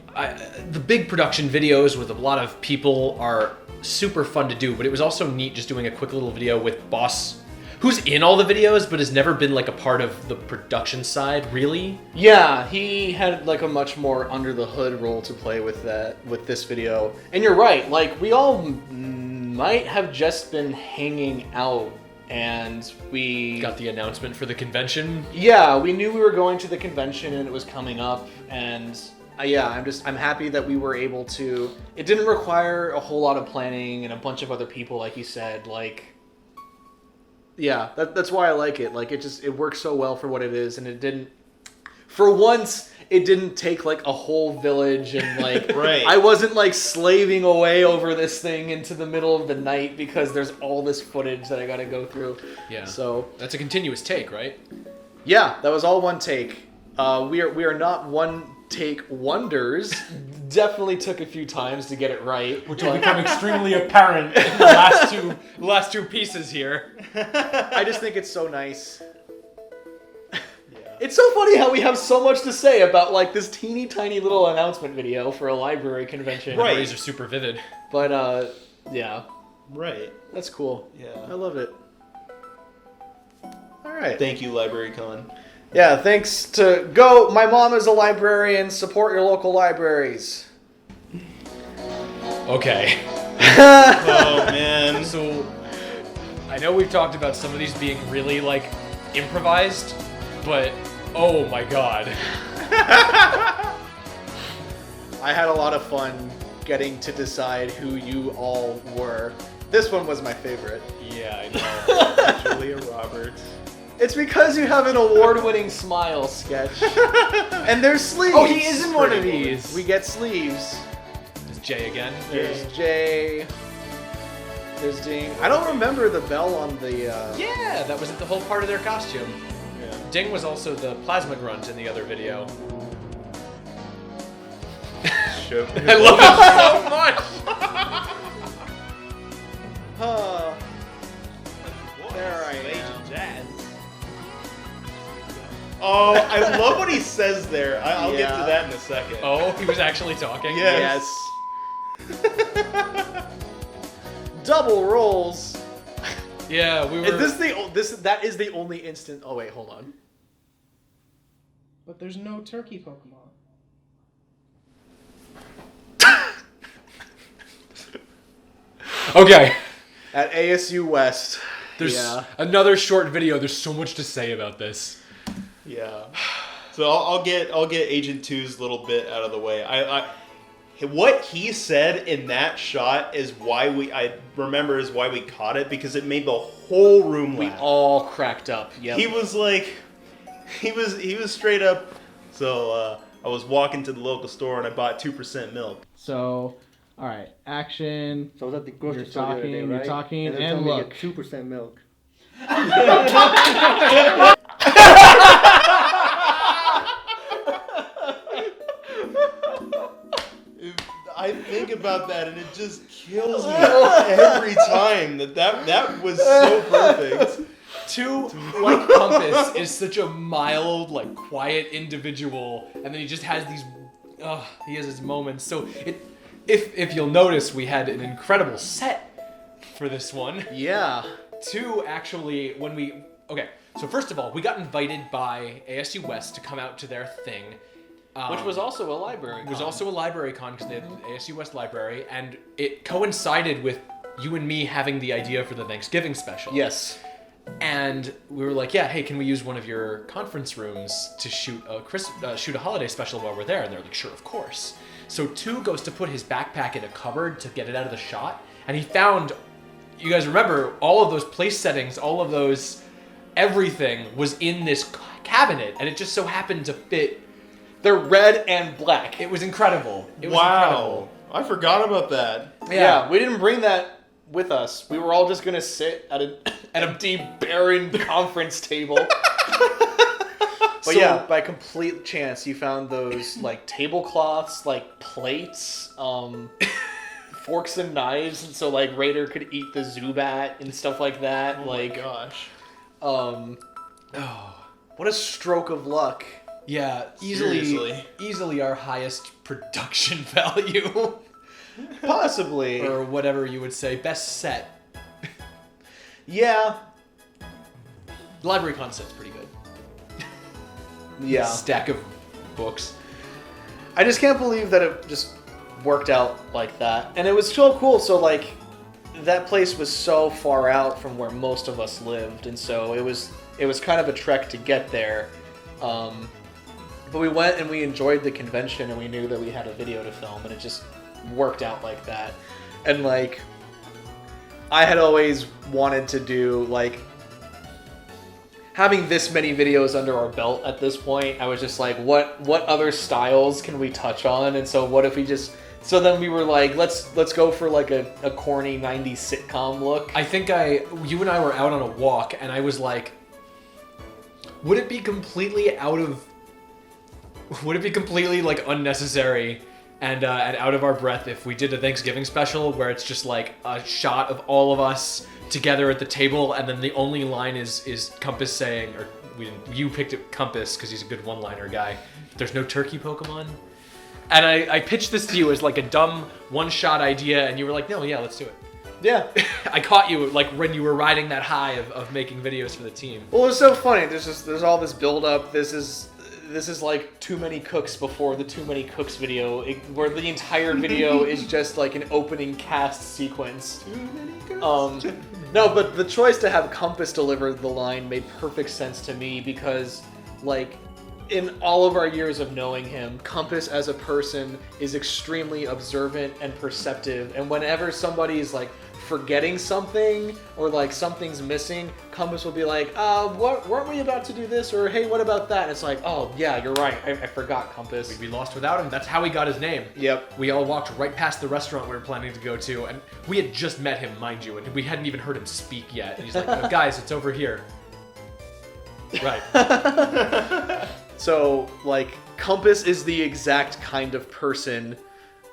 the big production videos with a lot of people are super fun to do, but it was also neat just doing a quick little video with Boss, who's in all the videos, but has never been like a part of the production side, really. Yeah, he had like a much more under the hood role to play with this video. And you're right, like we all might have just been hanging out and we got the announcement for the convention. Yeah, we knew we were going to the convention and it was coming up, and I'm happy that we were able to. It didn't require a whole lot of planning and a bunch of other people, like you said. Like, yeah, that's why I like it. Like, it works so well for what it is, and it didn't. For once, it didn't take like a whole village and like. Right. I wasn't like slaving away over this thing into the middle of the night because there's all this footage that I got to go through. Yeah. So that's a continuous take, right? Yeah, that was all one take. We are not one take wonders. Definitely took a few times to get it right, which will become extremely apparent in the last two pieces here. I just think it's so nice. It's so funny how we have so much to say about like this teeny tiny little announcement video for a library convention. Right. Memories are super vivid. But yeah. Right. That's cool. Yeah. I love it. All right. Thank you, LibraryCon. Yeah, thanks to go. My mom is a librarian. Support your local libraries. Okay. Oh man. So I know we've talked about some of these being really like improvised, but oh my god. I had a lot of fun getting to decide who you all were. This one was my favorite. Yeah, I know. Julia Roberts. It's because you have an award-winning smile, Sketch. And there's sleeves. Oh, he is in one of these. We get sleeves. There's Jay again. There's Jay. There's Ding. I don't remember the bell on the... Yeah, that was the whole part of their costume. Yeah. Ding was also the plasma grunt in the other video. I love it so much! There I am. Oh, I love what he says there. I'll get to that in a second. Oh, he was actually talking? Yes. Double rolls. Yeah, we were... That is the only instant... Oh, wait, hold on. But there's no turkey Pokemon. Okay. At ASU West. There's another short video. There's so much to say about this. Yeah. So I'll get Agent 2's little bit out of the way. What he said in that shot is why we caught it, because it made the whole room laugh. We all cracked up. Yep. He was like, he was straight up. So I was walking to the local store and I bought 2% milk. So, all right, action. So I was at the grocery You're store the other talking, day, you're right? talking, and, and me look. get 2% milk. I think about that and it just kills me every time. That was so perfect. Like Compass is such a mild, like quiet individual, and then he just has these. He has his moments. So if you'll notice, we had an incredible set for this one. Yeah. Two, actually, so first of all, we got invited by ASU West to come out to their thing. Which was also a library con. Was also a library con because they had the ASU West Library, and it coincided with you and me having the idea for the Thanksgiving special. Yes. And we were like, yeah, hey, can we use one of your conference rooms to shoot a holiday special while we're there? And they're like, sure, of course. So Two goes to put his backpack in a cupboard to get it out of the shot, and he found, you guys remember, all of those place settings, all of those, everything was in this cabinet, and it just so happened to fit. They're red and black. It was incredible. It was Wow. incredible. I forgot about that. Yeah, we didn't bring that with us. We were all just gonna sit at an empty, barren conference table. But yeah, by complete chance, you found those like tablecloths, like plates, forks and knives, and so like Raider could eat the Zubat and stuff like that. Oh like, my gosh. What a stroke of luck. Yeah, Seriously. easily our highest production value. Possibly. Or whatever you would say. Best set. Yeah. Library concept's pretty good. Yeah. Stack of books. I just can't believe that it just worked out like that. And it was so cool. So like that place was so far out from where most of us lived, and so it was kind of a trek to get there. But we went and we enjoyed the convention, and we knew that we had a video to film, and it just worked out like that. And like I had always wanted to do like having this many videos under our belt at this point, I was just like, what other styles can we touch on? And so what if we just... So then we were like, let's go for like a corny 90s sitcom look. I think you and I were out on a walk, and I was like, would it be completely like unnecessary and out of our breath if we did a Thanksgiving special where it's just like a shot of all of us together at the table, and then the only line is Compass saying, or you picked it Compass because he's a good one-liner guy, there's no turkey Pokemon? And I pitched this to you as like a dumb one-shot idea, and you were like, no, yeah, let's do it. Yeah. I caught you like when you were riding that high of making videos for the team. Well, it's so funny. There's all this build-up. This is like Too Many Cooks before the Too Many Cooks video, where the entire video is just like an opening cast sequence. Too many cooks. No, but the choice to have Compass deliver the line made perfect sense to me because, like, in all of our years of knowing him, Compass as a person is extremely observant and perceptive, and whenever somebody's like forgetting something or like something's missing, Compass will be like, weren't we about to do this? Or hey, what about that? And it's like, oh yeah, you're right, I forgot Compass. We'd be lost without him. That's how he got his name. Yep. We all walked right past the restaurant we were planning to go to, and we had just met him, mind you, and we hadn't even heard him speak yet. And he's like, oh, guys, it's over here. Right. So, like, Compass is the exact kind of person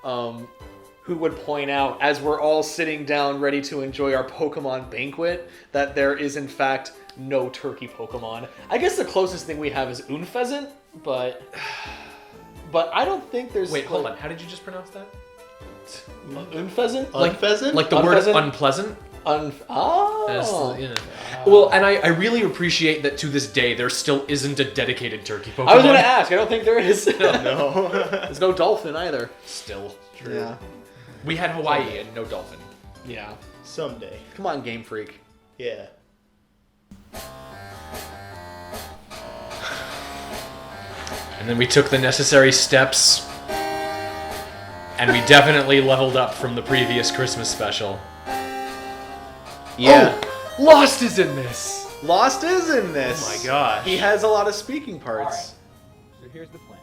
who would point out, as we're all sitting down ready to enjoy our Pokemon banquet, that there is, in fact, no turkey Pokemon. I guess the closest thing we have is Unpheasant, but I don't think there's... Wait, hold on. How did you just pronounce that? Unpheasant? Unpheasant? Like the word unpleasant? Yeah. Well, and I really appreciate that to this day there still isn't a dedicated turkey Pokemon. I was going to ask. I don't think there is. No. There's no dolphin either. Still. True. Yeah. We had Hawaii and no dolphin. Yeah. Someday. Come on, Game Freak. Yeah. And then we took the necessary steps, and we definitely leveled up from the previous Christmas special. Yeah. Oh, Lost is in this. Lost is in this. Oh my gosh. He has a lot of speaking parts. So here's the plan.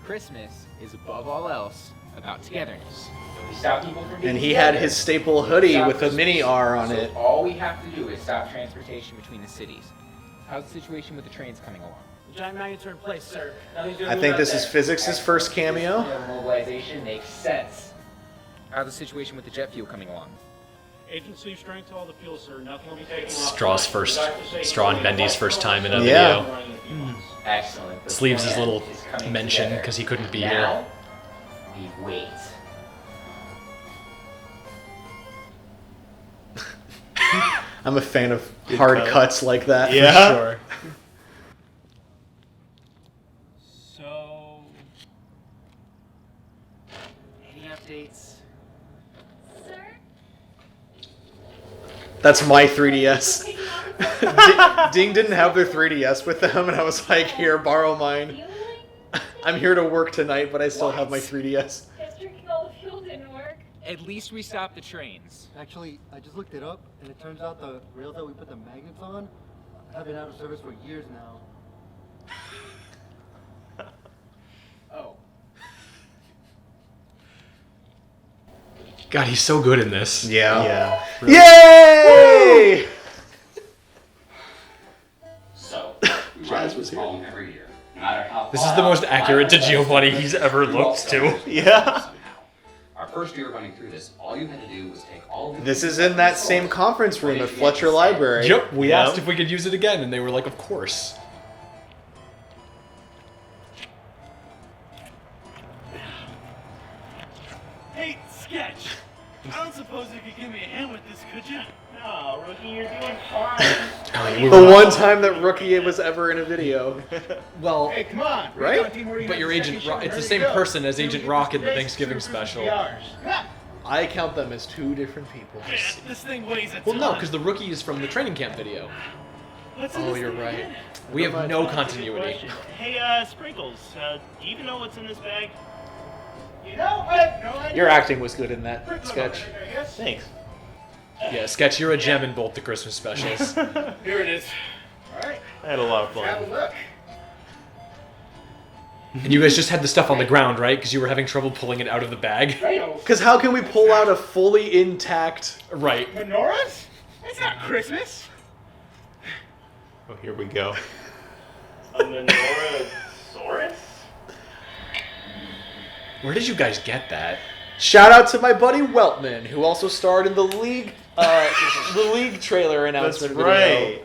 Christmas is above all else about togetherness. We stop people from And he had his staple hoodie with a mini R on it. All we have to do is stop transportation between the cities. How's the situation with the trains coming along? The giant magnets are in place, sir. I think this is Physics' first cameo. Mobilization makes sense. How's the situation with the jet fuel coming along? Agency strength to all the fuel, sir. Nothing will be taken off. Straw and Bendy's first time in a Yeah. video. Excellent. The Sleeves' his plan little is coming mention together. because he couldn't be Now, here. we wait. I'm a fan of Good hard cut. cuts like that, Yeah. for sure. So, any updates? That's my 3DS. Ding didn't have their 3DS with them, and I was like, here, borrow mine. I'm here to work tonight, but I still have my 3DS. Drinking all the fuel didn't work. At least we stopped the trains. Actually, I just looked it up, and it turns out the rails that we put the magnets on have been out of service for years now. Oh. God, he's so good in this. Yeah. Really. Yay! So, we run this column every year, no matter how This is the most accurate to Giovanni he's ever looked to. Yeah. Our first year running through this, all you had to do was take all the... This is in that same conference room at Fletcher Library. Yep, we asked if we could use it again, and they were like, of course. Hey, Sketch. I don't suppose you could give me a hand with this, could you? No, Rookie, you're doing fine. The one time that Rookie was ever in a video. Well, Hey, come on. Right? but your Agent it's the same person as Agent Rock in the Thanksgiving special. I count them as two different people. This thing weighs a Well, no, ton. because the Rookie is from the training camp video. What's in Oh, this you're thing right. again? We have no continuity. Hey, Sprinkles, do you even know what's in this bag? You know, I have no idea. Your acting was good in that sketch. Thanks. Yeah, Sketch, you're a gem in both the Christmas specials. Here it is. All right. I had a lot of Have a fun. look. And you guys just had the stuff on the ground, right? Because you were having trouble pulling it out of the bag. Because how can we pull out a fully intact... Right. Menorahs? It's not Christmas. Oh, here we go. A Menorah-saurus? Where did you guys get that? Shout out to my buddy Weltman, who also starred in the League trailer announcement That's right.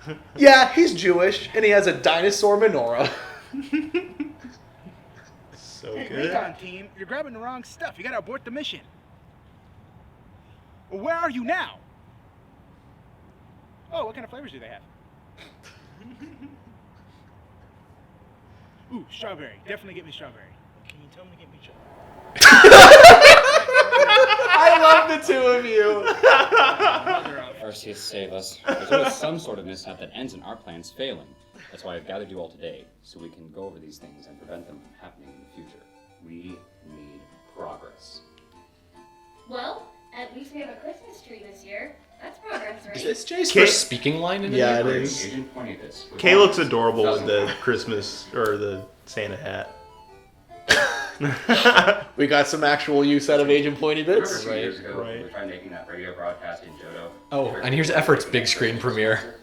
video. Yeah, he's Jewish, and he has a dinosaur menorah. So Hey, good. recon team, you're grabbing the wrong stuff. You gotta abort the mission. Well, where are you now? Oh, what kind of flavors do they have? Ooh, strawberry. Definitely get me strawberry. Can you tell them to get me strawberry? I love the two of you. Arceus, save us. There's always some sort of mishap that ends in our plans failing. That's why I've gathered you all today, so we can go over these things and prevent them from happening in the future. We need progress. Well, at least we have a Christmas tree this year. That's progress, right? Is this Jay's Kay- first speaking line in Yeah, any it of is. Agent pointed this. Kay looks adorable with the Christmas or the Santa hat. We got some actual use out of Agent Pointy Remember Bits. 2 years ago, right. we tried making that radio broadcast in Johto? Oh, and here's Effort's big screen premiere.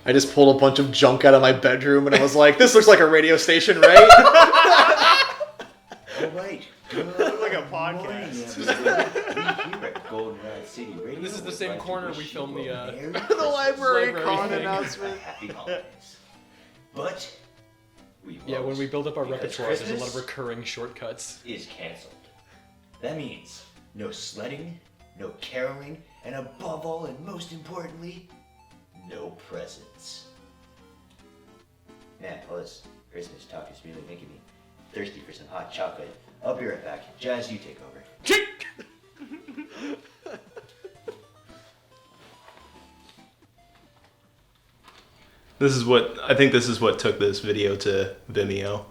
I just pulled a bunch of junk out of my bedroom, and I was like, this looks like a radio station, right? All right. Like a podcast. This is the same corner we filmed the The library con thing. announcement. Happy holidays. But we Yeah, when we build up our because repertoire, there's a lot of Christmas recurring shortcuts. is canceled. That means no sledding, no caroling, and above all and most importantly, no presents. Man, all this Christmas talk is really making me thirsty for some hot chocolate. I'll be right back. Jazz, you take over. I think this is what took this video to Vimeo.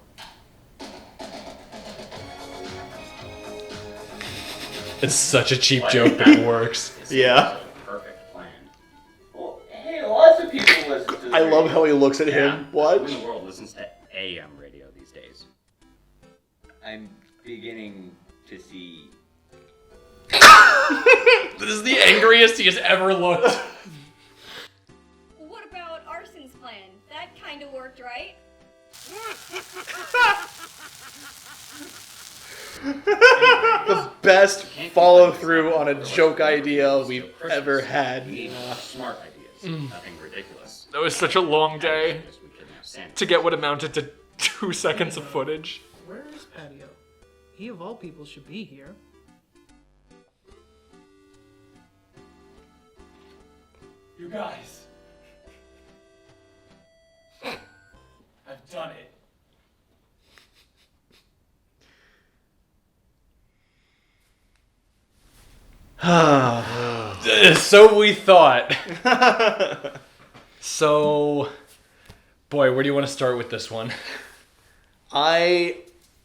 It's such a cheap joke, but it works. Yeah. Perfect plan. Well, hey, lots of people listen to I love how he looks at him. Who What? in the world listens to AM radio these days? I'm beginning to see. This is the angriest he has ever looked. What about Arson's plan? That kind of worked, right? The best follow through on a joke idea we've ever had. We need smart ideas, nothing ridiculous. That was such a long day Just we can have Santa. to get what amounted to 2 seconds of footage. Where is Patio? He of all people should be here. You guys. I've done it. So we thought. So, boy, where do you want to start with this one? I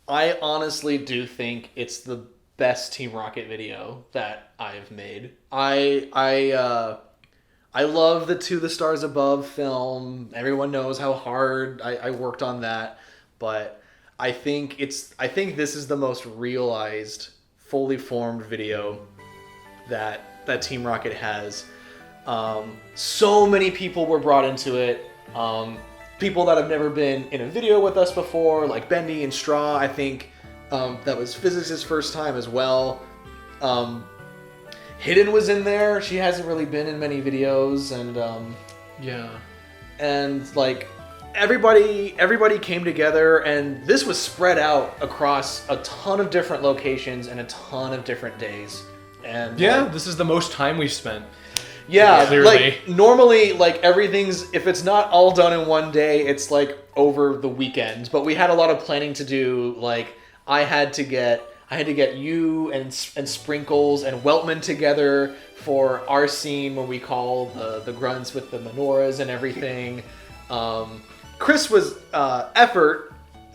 honestly do think it's the best Team Rocket video that I've made. I love the To the Stars Above film. Everyone knows how hard I worked on that, but I think this is the most realized, fully formed video that Team Rocket has. So many people were brought into it. People that have never been in a video with us before, like Bendy and Straw. I think that was Physics' first time as well. Hidden was in there. She hasn't really been in many videos, and and like everybody came together, and this was spread out across a ton of different locations and a ton of different days. And this is the most time we've spent. Yeah, clearly. like normally, like everything's, if it's not all done in one day, it's like over the weekend. But we had a lot of planning to do. Like I had to get you and Sprinkles and Weltman together for our scene when we call the grunts with the menorahs and everything. Chris was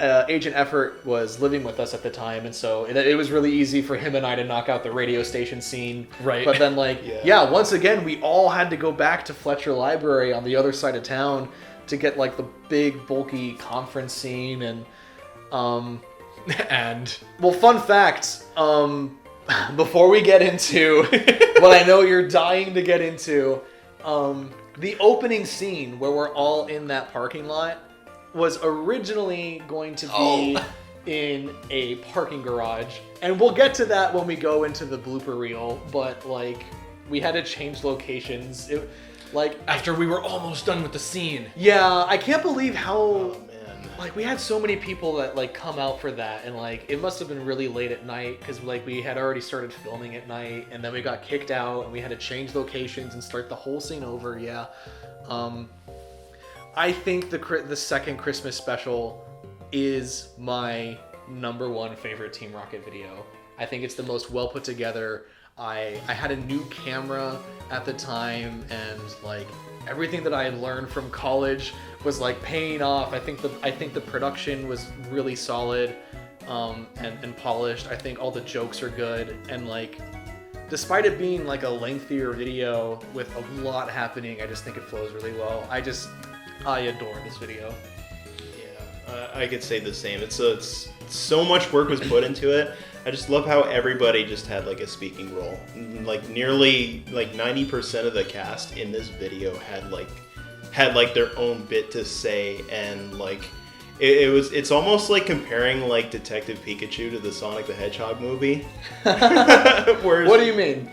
Agent Effort was living with us at the time, and so it was really easy for him and I to knock out the radio station scene. Right. But then, like, once again, we all had to go back to Fletcher Library on the other side of town to get like the big bulky conference scene and well, fun fact. Before we get into what I know you're dying to get into, the opening scene where we're all in that parking lot was originally going to be in a parking garage, and we'll get to that when we go into the blooper reel, but like we had to change locations after we were almost done with the scene. I can't believe how like we had so many people that like come out for that, and like it must have been really late at night because like we had already started filming at night, and then we got kicked out and we had to change locations and start the whole scene over. I think the second Christmas special is my #1 favorite Team Rocket video. I think it's the most well put together. I had a new camera at the time, and like everything that I had learned from college was like paying off. I think the production was really solid and polished. I think all the jokes are good, and like despite it being like a lengthier video with a lot happening, I just think it flows really well. I adore this video. I could say the same. It's so much work was put into it. I just love how everybody just had like a speaking role. Like nearly like 90% of the cast in this video had like their own bit to say, and like it's almost like comparing like Detective Pikachu to the Sonic the Hedgehog movie. What do you mean?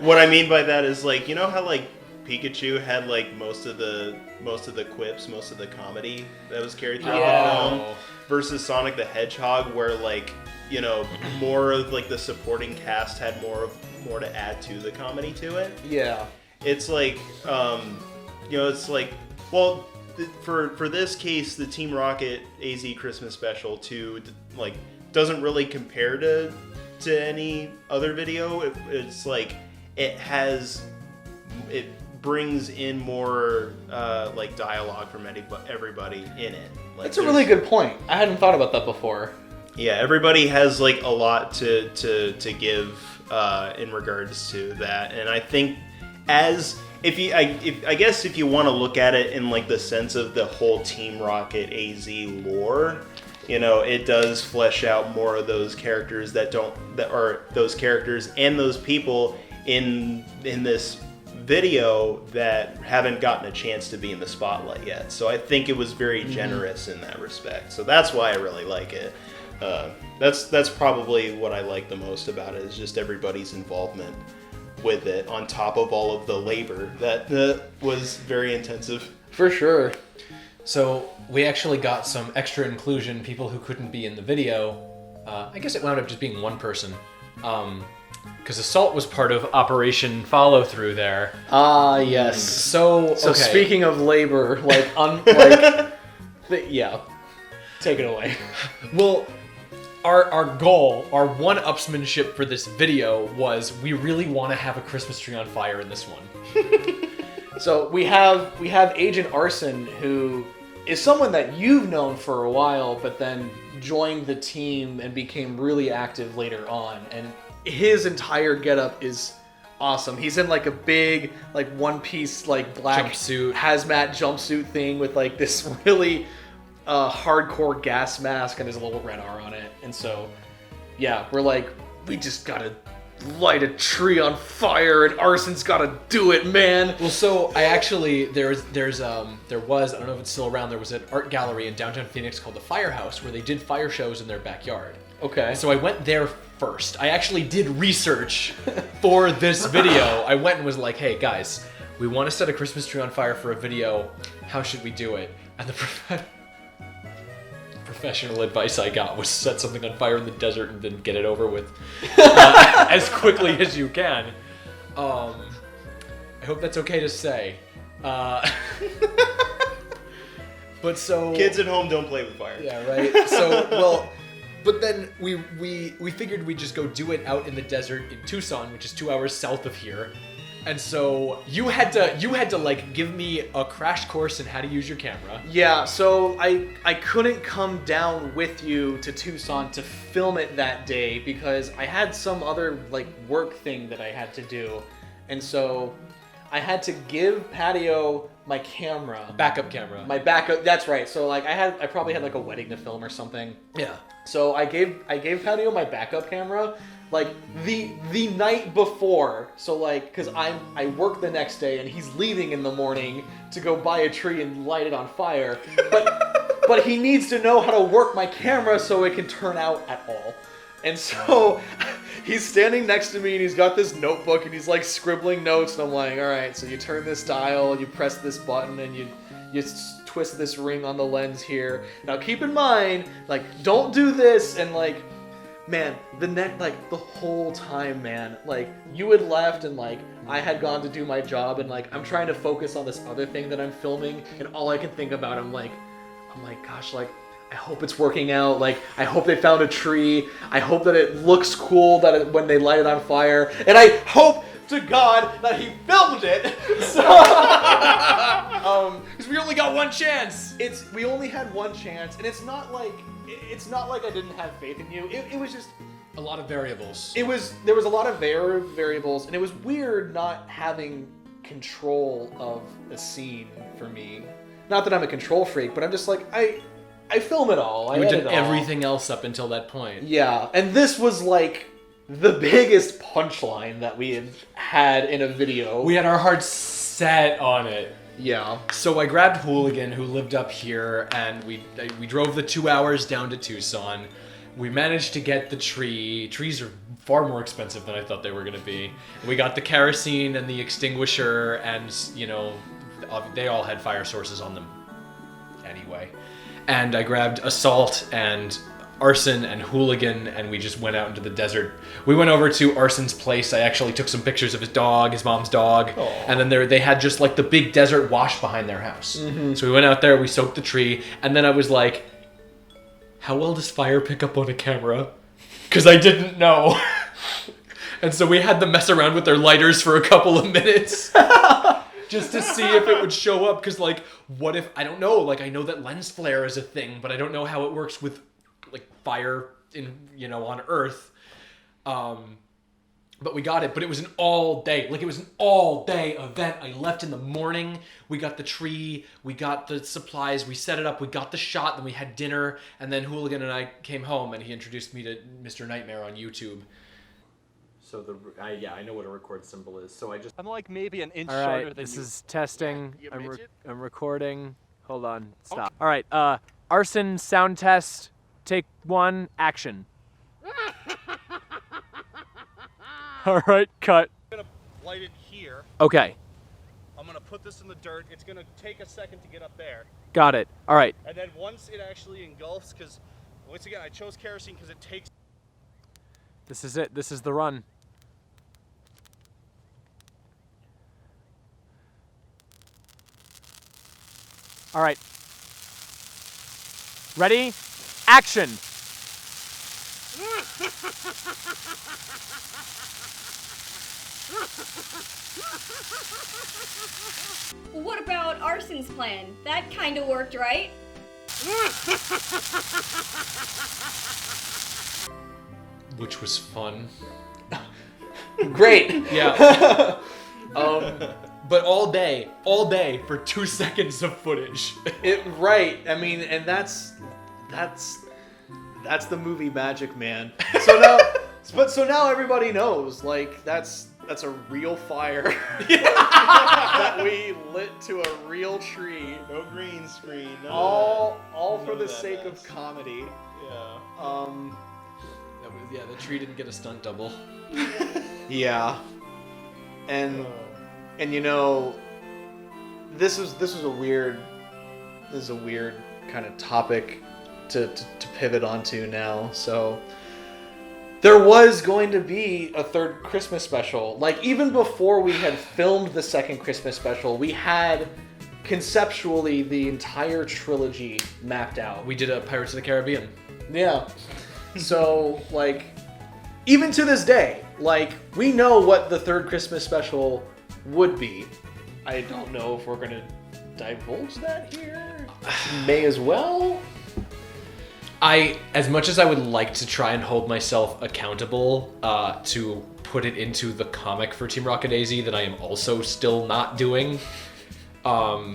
What I mean by that is like, you know how like Pikachu had like most of the quips, most of the comedy that was carried throughout the film, versus Sonic the Hedgehog, where like, you know, more of like the supporting cast had more to add to the comedy to it. It's like you know, it's like, well, for this case, the Team Rocket AZ Christmas special like doesn't really compare to any other video. It's like it brings in more like dialogue from everybody in it. Like, that's a really good point. I hadn't thought about that before. Yeah, everybody has like a lot to give in regards to that, and I think I guess if you want to look at it in like the sense of the whole Team Rocket AZ lore, you know, it does flesh out more of those characters that are those characters and those people in this video that haven't gotten a chance to be in the spotlight yet. So I think it was very generous in that respect. So that's why I really like it. That's probably what I like the most about it, is just everybody's involvement with it, on top of all of the labor that was very intensive. For sure. So we actually got some extra inclusion, people who couldn't be in the video. I guess it wound up just being one person. Because Assault was part of Operation Follow Through there. Yes. So speaking of labor, yeah, take it away. Well, our goal, our one-upsmanship for this video was we really want to have a Christmas tree on fire in this one. So we have Agent Arson, who is someone that you've known for a while, but then joined the team and became really active later on, and his entire getup is awesome. He's in like a big one-piece like black jumpsuit, hazmat jumpsuit thing with like this really a hardcore gas mask, and there's a little red R on it. And so, yeah, we're like, we just gotta light a tree on fire, and Arson's gotta do it, man. Well, so I actually there was I don't know if it's still around. There was an art gallery in downtown Phoenix called the Firehouse where they did fire shows in their backyard. Okay. So I went there first. I actually did research for this video. I went and was like, hey guys, we want to set a Christmas tree on fire for a video. How should we do it? And the professional advice I got was set something on fire in the desert and then get it over with as quickly as you can. I hope that's okay to say. But so Kids at home don't play with fire. Yeah, right. So well, but then we figured we'd just go do it out in the desert in Tucson, which is 2 hours south of here. And so you had to like give me a crash course in how to use your camera. Yeah, so I couldn't come down with you to Tucson to film it that day because I had some other like work thing that I had to do. And so I had to give Patio my camera. Backup camera. My backup, that's right. So like I probably had like a wedding to film or something. Yeah. So I gave Patio my backup camera like the night before. So like cuz I work the next day and he's leaving in the morning to go buy a tree and light it on fire. But he needs to know how to work my camera so it can turn out at all. And so he's standing next to me and he's got this notebook and he's like scribbling notes and I'm like, all right, so you turn this dial, you press this button and you twist this ring on the lens here. Now keep in mind, like, don't do this. And like, man, the whole time, man, like you had left and like I had gone to do my job and like I'm trying to focus on this other thing that I'm filming and all I can think about, I'm like, gosh, like, I hope it's working out. Like, I hope they found a tree. I hope that it looks cool when they light it on fire. And I hope to God that he filmed it. So, because we only got one chance. We only had one chance, and it's not like I didn't have faith in you. It was just a lot of variables. There was a lot of variables, and it was weird not having control of the scene for me. Not that I'm a control freak, but I'm just like I film it all. We did everything else up until that point. Yeah, and this was like the biggest punchline that we had in a video. We had our hearts set on it. Yeah. So I grabbed Hooligan, who lived up here, and we drove the 2 hours down to Tucson. We managed to get the tree. Trees are far more expensive than I thought they were going to be. We got the kerosene and the extinguisher, and they all had fire sources on them anyway. And I grabbed Assault and Arson and Hooligan, and we just went out into the desert. We went over to Arson's place. I actually took some pictures of his mom's dog. Aww. And then they had just like the big desert wash behind their house. Mm-hmm. So we went out there, we soaked the tree, and then I was like, how well does fire pick up on a camera? Because I didn't know. And so we had them mess around with their lighters for a couple of minutes. Just to see if it would show up, because like, what if, I don't know, like I know that lens flare is a thing, but I don't know how it works with like fire on Earth. But we got it, but it was an all day event. I left in the morning, we got the tree, we got the supplies, we set it up, we got the shot, then we had dinner, and then Hooligan and I came home and he introduced me to Mr. Nightmare on YouTube. So I know what a record symbol is. So I'm like maybe an inch All shorter right, than this you. is testing. I'm recording. Hold on. Stop. All right. Arson sound test. Take 1. Action. All right. Cut. I'm gonna light it here. Okay. I'm gonna put this in the dirt. It's gonna take a second to get up there. Got it. All right. And then once it actually engulfs, because once again I chose kerosene because it takes. This is it. This is the run. All right. Ready? Action. What about Arson's plan? That kind of worked, right? Which was fun. Great. Yeah. but all day for 2 seconds of footage. Right. I mean, and that's the movie magic, man. So now everybody knows, like, that's a real fire that we lit to a real tree. No green screen. All for the sake of comedy. Yeah. The tree didn't get a stunt double. Yeah. And you know, this is a weird kind of topic to pivot onto now. So there was going to be a third Christmas special. Like, even before we had filmed the second Christmas special, we had conceptually the entire trilogy mapped out. We did a Pirates of the Caribbean. Yeah. So, like, even to this day, like, we know what the third Christmas special would be. I don't know if we're going to divulge that here. May as well. As much as I would like to try and hold myself accountable to put it into the comic for Team Rocket AZ that I am also still not doing, I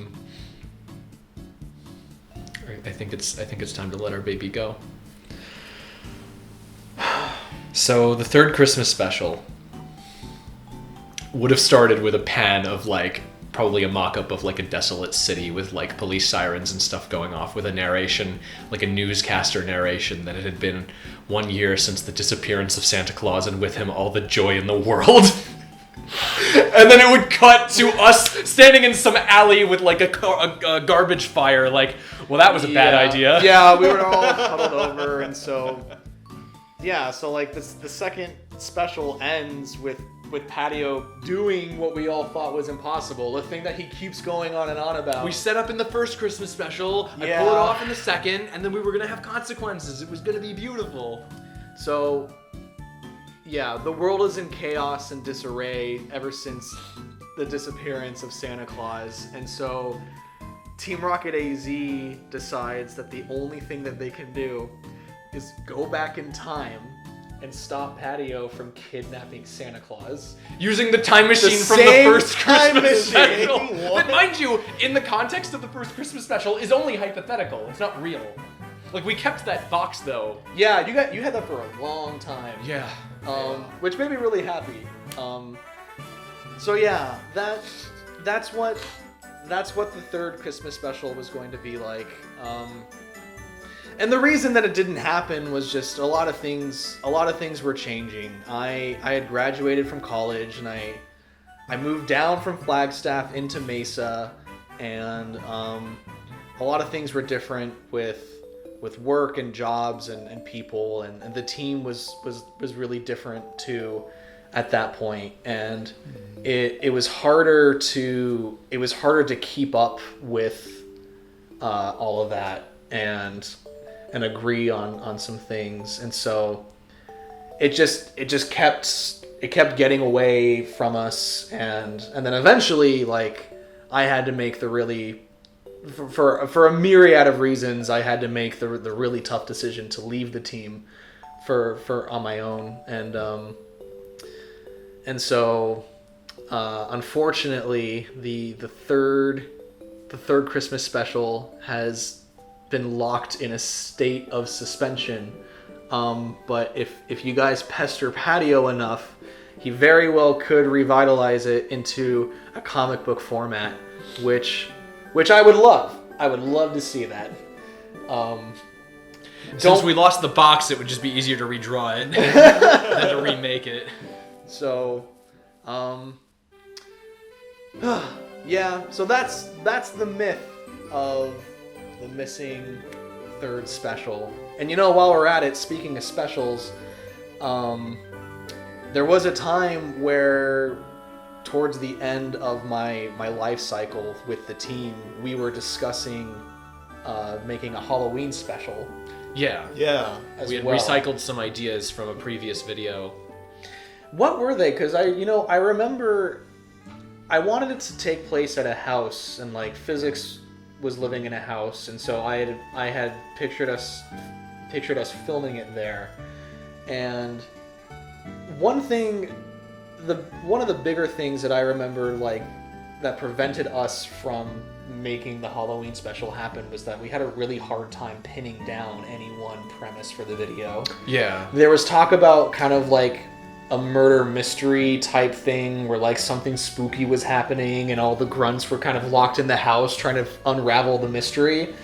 think it's time to let our baby go. So the third Christmas special would have started with a pan of, like, probably a mock-up of, like, a desolate city with, like, police sirens and stuff going off, with a narration, like a newscaster narration, that it had been 1 year since the disappearance of Santa Claus, and with him all the joy in the world. And then it would cut to us standing in some alley with, like, a garbage fire, like, well, that was a bad idea. Yeah, we were all huddled over, and so... Yeah, so, like, the second special ends with Patio doing what we all thought was impossible, the thing that he keeps going on and on about. We set up in the first Christmas special, Yeah. I pull it off in the second, and then we were going to have consequences. It was going to be beautiful. So, yeah, the world is in chaos and disarray ever since the disappearance of Santa Claus, and so Team Rocket AZ decides that the only thing that they can do is go back in time and stop Patio from kidnapping Santa Claus. Using the time machine from the first Christmas special. But mind you, in the context of the first Christmas special, is only hypothetical. It's not real. Like, we kept that box, though. Yeah, you had that for a long time. Yeah. Which made me really happy. So yeah, that's what the third Christmas special was going to be like. And the reason that it didn't happen was just a lot of things were changing. I had graduated from college, and I moved down from Flagstaff into Mesa, and a lot of things were different with work and jobs and people, and the team was really different too at that point, and it was harder to keep up with all of that and agree on some things, and so it just kept getting away from us, and then eventually, like, I had to make the really, for a myriad of reasons, I had to make the really tough decision to leave the team for on my own, and so unfortunately the third Christmas special has been locked in a state of suspension, but if you guys pester Patio enough, he very well could revitalize it into a comic book format, which I would love. I would love to see that. Since we lost the box, it would just be easier to redraw it than to remake it. So, yeah. So that's the myth of the missing third special. And you know, while we're at it, speaking of specials, there was a time where towards the end of my life cycle with the team, we were discussing making a Halloween special. Yeah. We had recycled some ideas from a previous video. What were they? Because I remember I wanted it to take place at a house, and like physics was living in a house, and so I had pictured us filming it there. And one of the bigger things that I remember like that prevented us from making the Halloween special happen was that we had a really hard time pinning down any one premise for the video. Yeah. There was talk about kind of like a murder mystery type thing where like something spooky was happening and all the grunts were kind of locked in the house trying to unravel the mystery.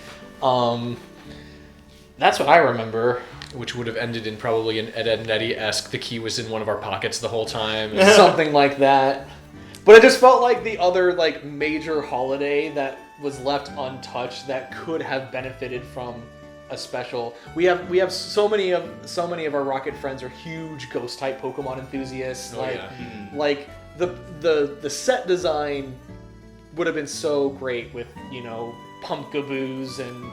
That's what I remember. Which would have ended in probably an Ed, Edd n Eddy-esque, the key was in one of our pockets the whole time. Something like that. But it just felt like the other like major holiday that was left untouched that could have benefited from a special. We have so many of our Rocket friends are huge ghost type Pokemon enthusiasts. Like the set design would have been so great with, you know, Pumpkaboos and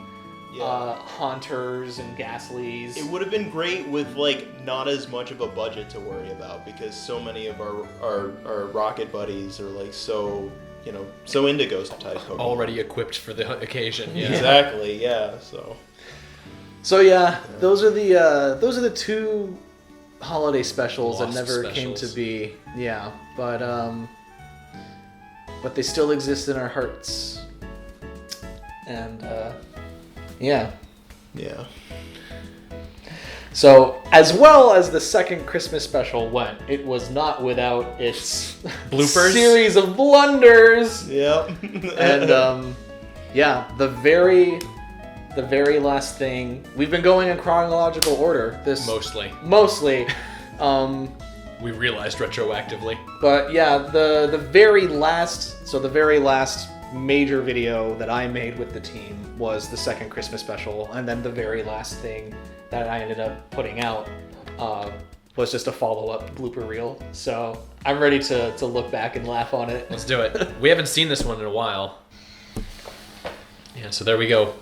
Haunters and Ghastlies. It would have been great with like not as much of a budget to worry about because so many of our Rocket buddies are like so into ghost type Pokemon. Already equipped for the occasion. Yeah. Exactly. Yeah. So yeah, those are the two holiday specials that never came to be. Yeah, but they still exist in our hearts. And yeah. So, as well as the second Christmas special went, it was not without its bloopers, series of blunders. Yep. And the very last thing, we've been going in chronological order. Mostly. We realized retroactively. But yeah, the very last major video that I made with the team was the second Christmas special, and then the very last thing that I ended up putting out was just a follow-up blooper reel. So I'm ready to look back and laugh on it. Let's do it. We haven't seen this one in a while. Yeah, so there we go.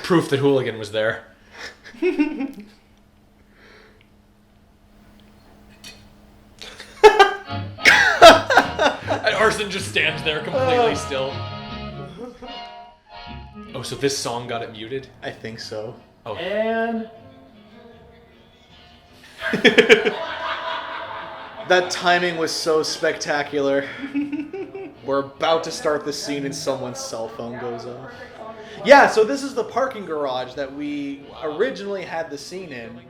Proof that Hooligan was there. And Arson just stands there completely still. Oh, so this song got it muted? I think so. Oh. And that timing was so spectacular. We're about to start the scene and someone's cell phone goes off. Yeah, so this is the parking garage that we originally had the scene in.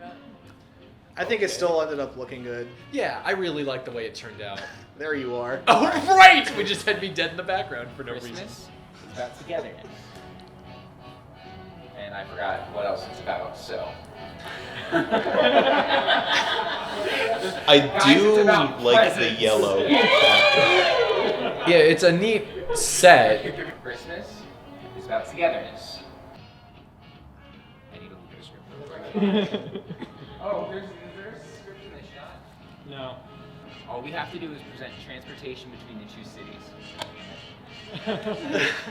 I think it still ended up looking good. Yeah, I really like the way it turned out. There you are. Oh, right! We just had me dead in the background for no reason. Christmas is about togetherness. And I forgot what else it's about, so. I do like the yellow backdrop. Yeah, it's a neat set. Christmas is about togetherness. I need to look at a script real quick. Oh, is there a script in the shot? No. All we have to do is present transportation between the two cities.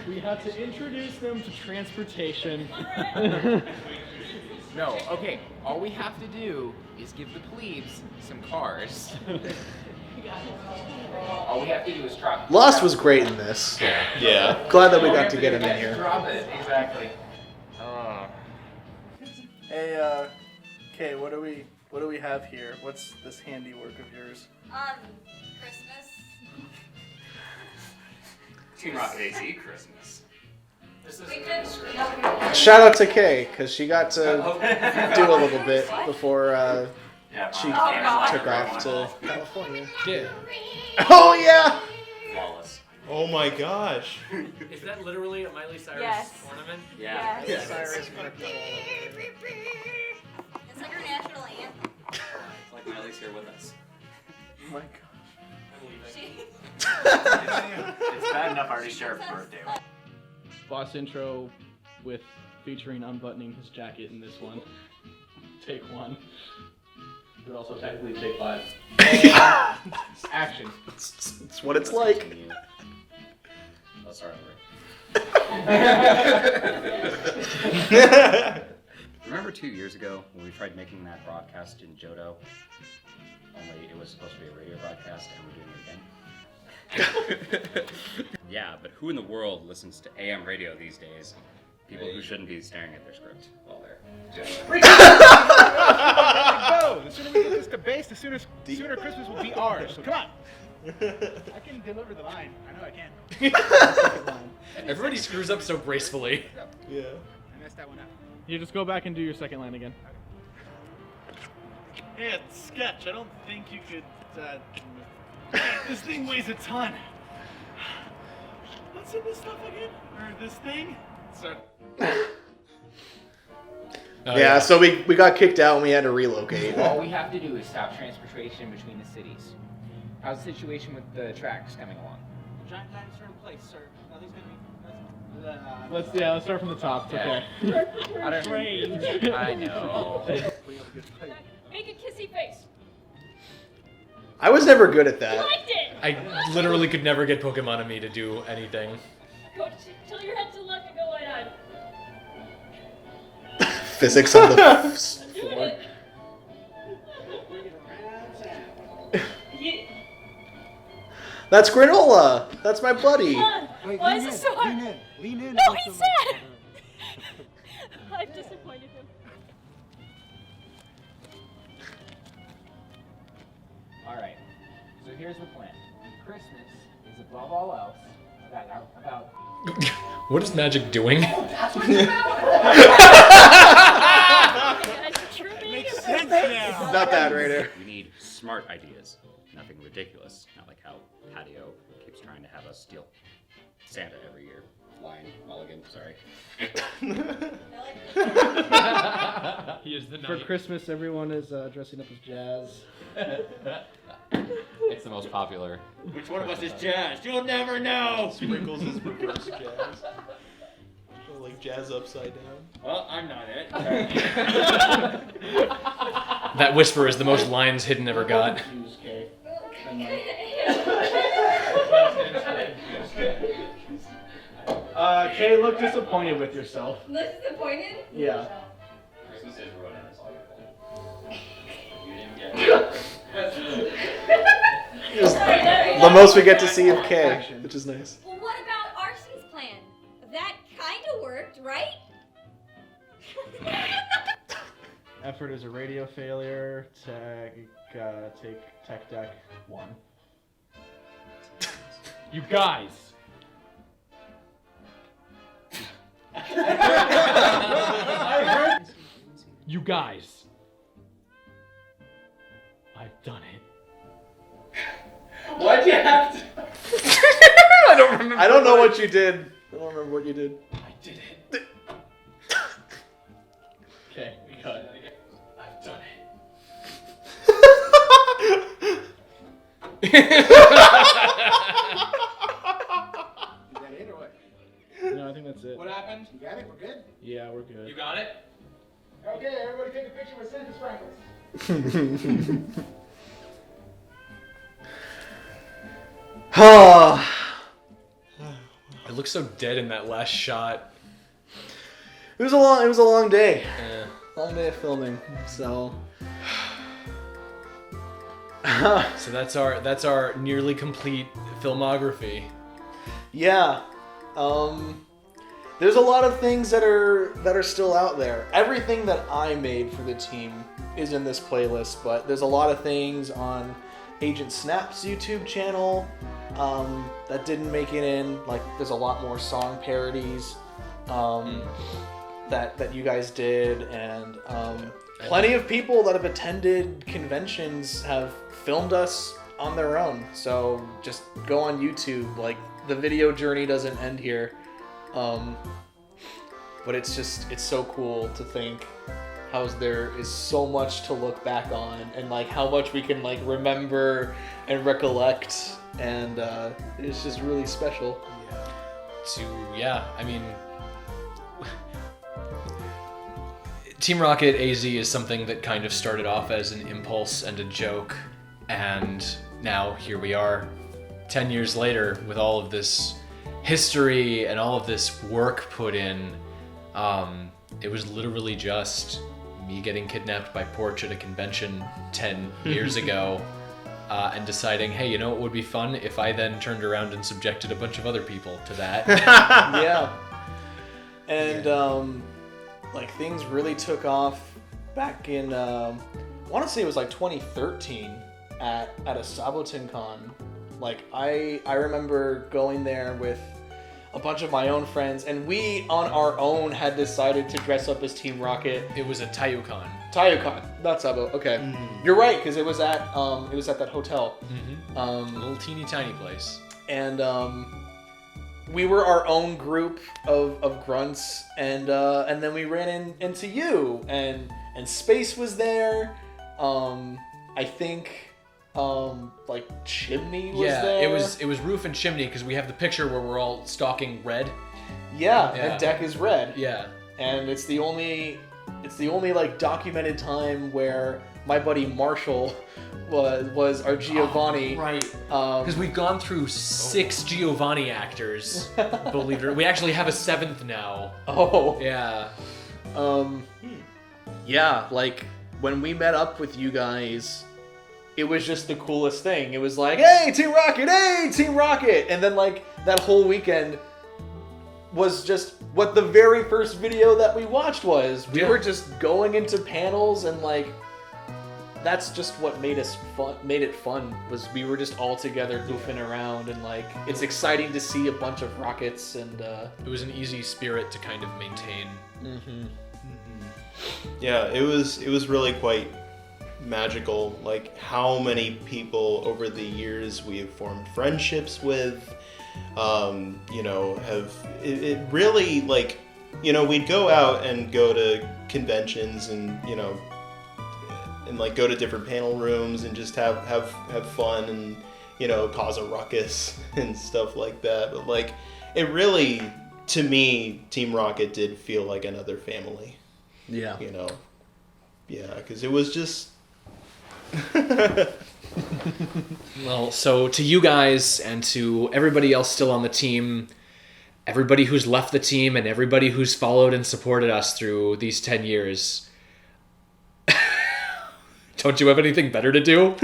We have to introduce them to transportation. No, okay. All we have to do is give the plebes some cars. All we have to do is drop. Lost was great in this. Yeah. Glad that we got to get him in here. Drop it, exactly. Hey, okay, what do we have here? What's this handiwork of yours? Christmas. Team Rocket AZ Christmas. This is Shout out to Kay, because she got to do a little bit before she took off to California. Yeah. Oh, yeah! Flawless. Oh my gosh. Is that literally a Miley Cyrus ornament? Yeah. Yes. Cyrus. It's like our national anthem. It's like Miley's here with us. Oh my gosh. It's bad enough I already shared a birthday. Boss intro with featuring unbuttoning his jacket in this one. Take 1. But also technically take 5. Action. It's what it's like. Oh, sorry. Remember 2 years ago when we tried making that broadcast in Johto? Only it was supposed to be a radio broadcast and we're doing it again. Yeah, but who in the world listens to AM radio these days? People who shouldn't be staring at their script while they're doing Go! The sooner we get this to base, the sooner Christmas will be ours. So come on. I can deliver the line. I know I can. Everybody screws up so gracefully. Yeah. I messed that one up. You just go back and do your second line again. Hey, it's Sketch. I don't think you could, this thing weighs a ton. What's in this stuff again? Or this thing? So... yeah, so we got kicked out and we had to relocate. All we have to do is stop transportation between the cities. How's the situation with the tracks coming along? The giant dinosaur in place, sir. Nothing's gonna be... Let's start from the top. It's okay. I know. Make a kissy face. I was never good at that. Liked it. I literally could never get Pokemon to do anything. Go tilt your head to the left and go wide-eyed. Physics on the floor. That's Granola. That's my buddy. Wait, Why lean is in, it so hard? lean in, lean in. No, he's sad. I've disappointed him. All right. So here's the plan. Christmas is above all else about. What is Magic doing? Makes sense now. Not that, Raider. We need smart ideas, nothing ridiculous. Not like how Patio keeps trying to have us steal Santa every year. Lion, Mulligan, sorry. He is the knight. For Christmas, everyone is dressing up as Jazz. It's the most popular. Which one of us is Jazz? You'll never know. Sprinkles is reverse jazz. Like jazz upside down. Well, I'm not it. That whisper is the most lines Hidden ever got. Kay, look disappointed with yourself. Look disappointed? Yeah. Christmas is ruined, it's all your fault. You didn't get it. The most we get to see of Kay, which is nice. Well, what about Arcee's plan? That kind of worked, right? Effort is a radio failure. Take tech deck 1. You guys. You guys. I've done it. Why'd you have to? I don't remember. I don't know what you did. I don't remember what you did. I did it. Okay, we got it. I've done it. Is that it or what? No, I think that's it. What happened? You got it? We're good? Yeah, we're good. You got it? Okay, everybody take a picture with Santa Sprinkles. It looks so dead in that last shot. It was a long day. Yeah. Long day of filming. So So that's our nearly complete filmography. yeah. There's a lot of things that are still out there. Everything that I made for the team is in this playlist, but there's a lot of things on Agent Snap's YouTube channel that didn't make it in. Like there's a lot more song parodies that you guys did, and plenty of people that have attended conventions have filmed us on their own. So just go on YouTube. Like the video journey doesn't end here. But it's so cool to think how there is so much to look back on, and like how much we can like remember and recollect, and it's just really special. I mean, Team Rocket AZ is something that kind of started off as an impulse and a joke, and now here we are 10 years later with all of this history and all of this work put in. It was literally just me getting kidnapped by Porch at a convention 10 years ago, and deciding, hey, you know what would be fun if I then turned around and subjected a bunch of other people to that. Yeah. And like things really took off back in I want to say it was like 2013 at a Saboten con. Like I remember going there with a bunch of my own friends, and we on our own had decided to dress up as Team Rocket. It was a Tayucon. Tayucon, not Sabo. Okay, you're right, because it was at that hotel. A little teeny tiny place. And we were our own group of grunts, and then we ran into you, and Space was there. I think like Chimney was there. it was Roof and Chimney, because we have the picture where we're all stalking Red. Yeah, and Deck is Red. Yeah. And it's the only like documented time where my buddy Marshall was our Giovanni. Right. Because we've gone through 6 Giovanni actors, believe it or not. We actually have a 7th now. Oh. Yeah. Yeah, like when we met up with you guys, it was just the coolest thing. It was like, hey, Team Rocket, hey, Team Rocket! And then like that whole weekend was just what the very first video that we watched was. We were just going into panels, and like that's just what made it fun, was we were just all together goofing around, and like it's exciting to see a bunch of rockets, and it was an easy spirit to kind of maintain. Yeah, it was really quite magical, like how many people over the years we have formed friendships with. You know, it really, like, you know, we'd go out and go to conventions, and you know, and like go to different panel rooms and just have fun, and you know, cause a ruckus and stuff like that. But like, it really, to me, Team Rocket did feel like another family. Yeah. You know, yeah, because it was just. Well, so to you guys and to everybody else still on the team, everybody who's left the team, and everybody who's followed and supported us through these 10 years, don't you have anything better to do?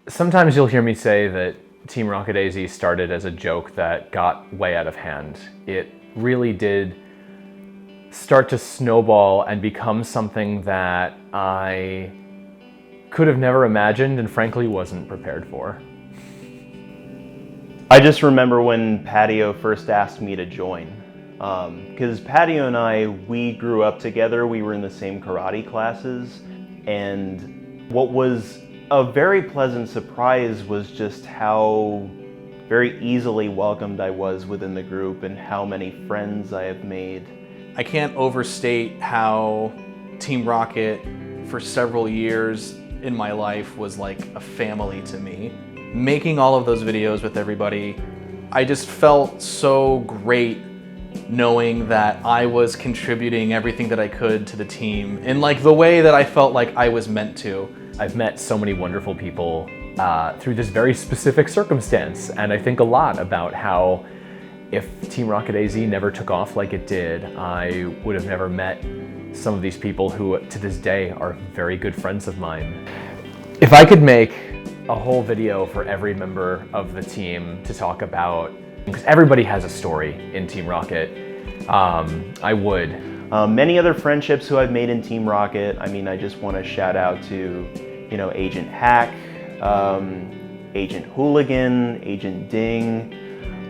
Sometimes you'll hear me say that Team Rocket AZ started as a joke that got way out of hand. It really did start to snowball and become something that I could have never imagined and frankly wasn't prepared for. I just remember when Patio first asked me to join. Because Patio and I, we grew up together, we were in the same karate classes, and what was a very pleasant surprise was just how very easily welcomed I was within the group and how many friends I have made. I can't overstate how Team Rocket for several years in my life was like a family to me. Making all of those videos with everybody, I just felt so great knowing that I was contributing everything that I could to the team in like the way that I felt like I was meant to. I've met so many wonderful people through this very specific circumstance, and I think a lot about how if Team Rocket AZ never took off like it did, I would have never met some of these people who to this day are very good friends of mine. If I could make a whole video for every member of the team to talk about, because everybody has a story in Team Rocket, I would. Many other friendships who I've made in Team Rocket, I mean, I just want to shout out to, you know, Agent Hack, Agent Hooligan, Agent Ding,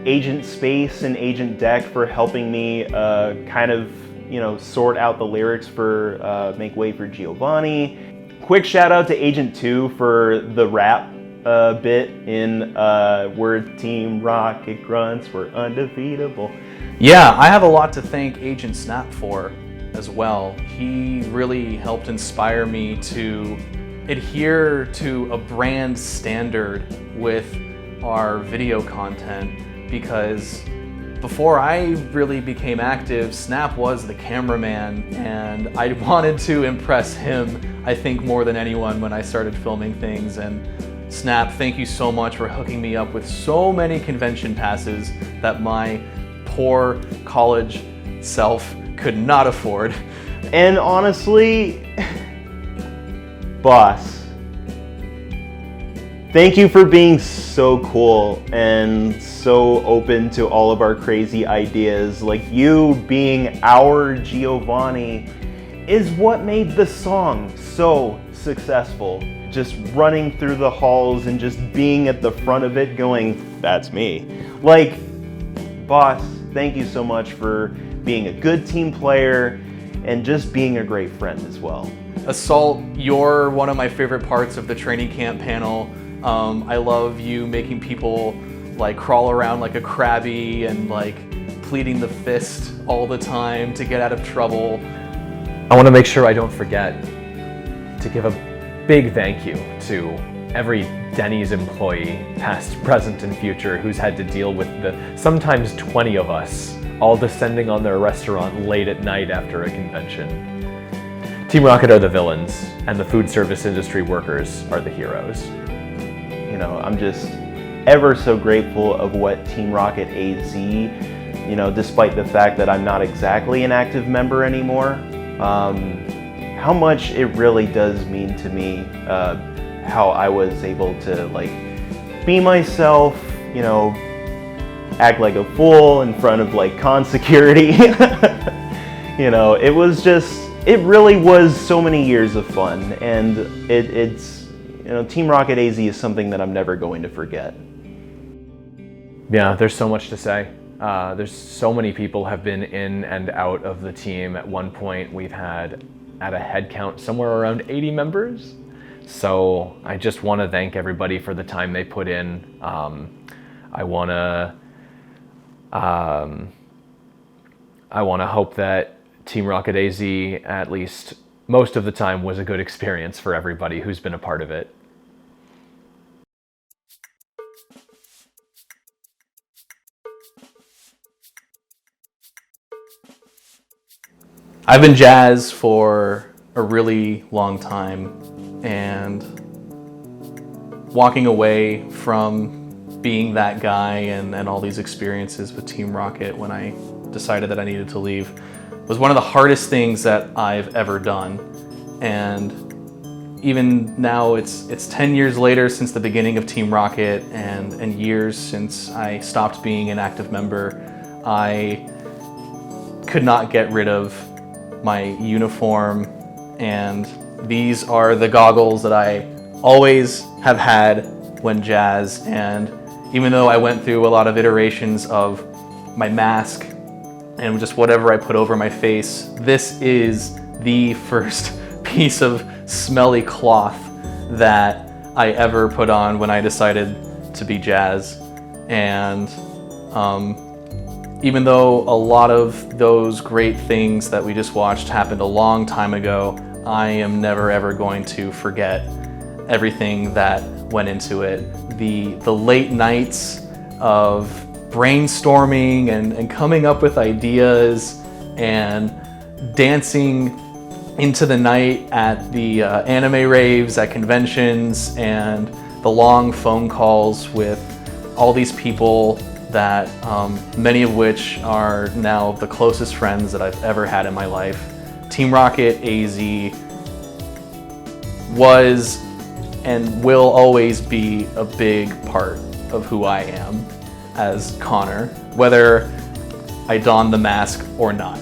Agent Space, and Agent Deck for helping me kind of, you know, sort out the lyrics for Make Way for Giovanni. Quick shout out to Agent 2 for the rap bit in We're Team Rocket Grunts, we're undefeatable. Yeah, I have a lot to thank Agent Snap for as well. He really helped inspire me to adhere to a brand standard with our video content, because before I really became active, Snap was the cameraman, and I wanted to impress him, I think, more than anyone when I started filming things. And Snap, thank you so much for hooking me up with so many convention passes that my poor college self could not afford. And honestly, boss, Thank you for being so cool and so open to all of our crazy ideas. Like, you being our Giovanni is what made the song so successful. Just running through the halls and just being at the front of it going, that's me. Like, boss, thank you so much for being a good team player and just being a great friend as well. Assault, you're one of my favorite parts of the training camp panel. I love you making people like crawl around like a crabby and like pleading the fist all the time to get out of trouble. I want to make sure I don't forget to give a big thank you to every Denny's employee, past, present, and future, who's had to deal with the sometimes 20 of us all descending on their restaurant late at night after a convention. Team Rocket are the villains, and the food service industry workers are the heroes. You know, I'm just ever so grateful of what Team Rocket AZ, you know, despite the fact that I'm not exactly an active member anymore, how much it really does mean to me, how I was able to like be myself, you know, act like a fool in front of like con security. You know, it really was so many years of fun, and it's, you know, Team Rocket AZ is something that I'm never going to forget. Yeah, there's so much to say. There's so many people have been in and out of the team. At one point, we've had, at a head count, somewhere around 80 members. So I just want to thank everybody for the time they put in. I want to hope that Team Rocket AZ, at least most of the time, was a good experience for everybody who's been a part of it. I've been Jazz for a really long time, and walking away from being that guy and all these experiences with Team Rocket when I decided that I needed to leave was one of the hardest things that I've ever done. And even now, it's 10 years later since the beginning of Team Rocket, and years since I stopped being an active member. I could not get rid of my uniform, and these are the goggles that I always have had when Jazz. And even though I went through a lot of iterations of my mask and just whatever I put over my face, this is the first piece of smelly cloth that I ever put on when I decided to be Jazz. And even though a lot of those great things that we just watched happened a long time ago, I am never ever going to forget everything that went into it. The late nights of brainstorming and coming up with ideas and dancing into the night at the anime raves, at conventions, and the long phone calls with all these people that many of which are now the closest friends that I've ever had in my life. Team Rocket AZ was and will always be a big part of who I am as Connor, whether I don the mask or not.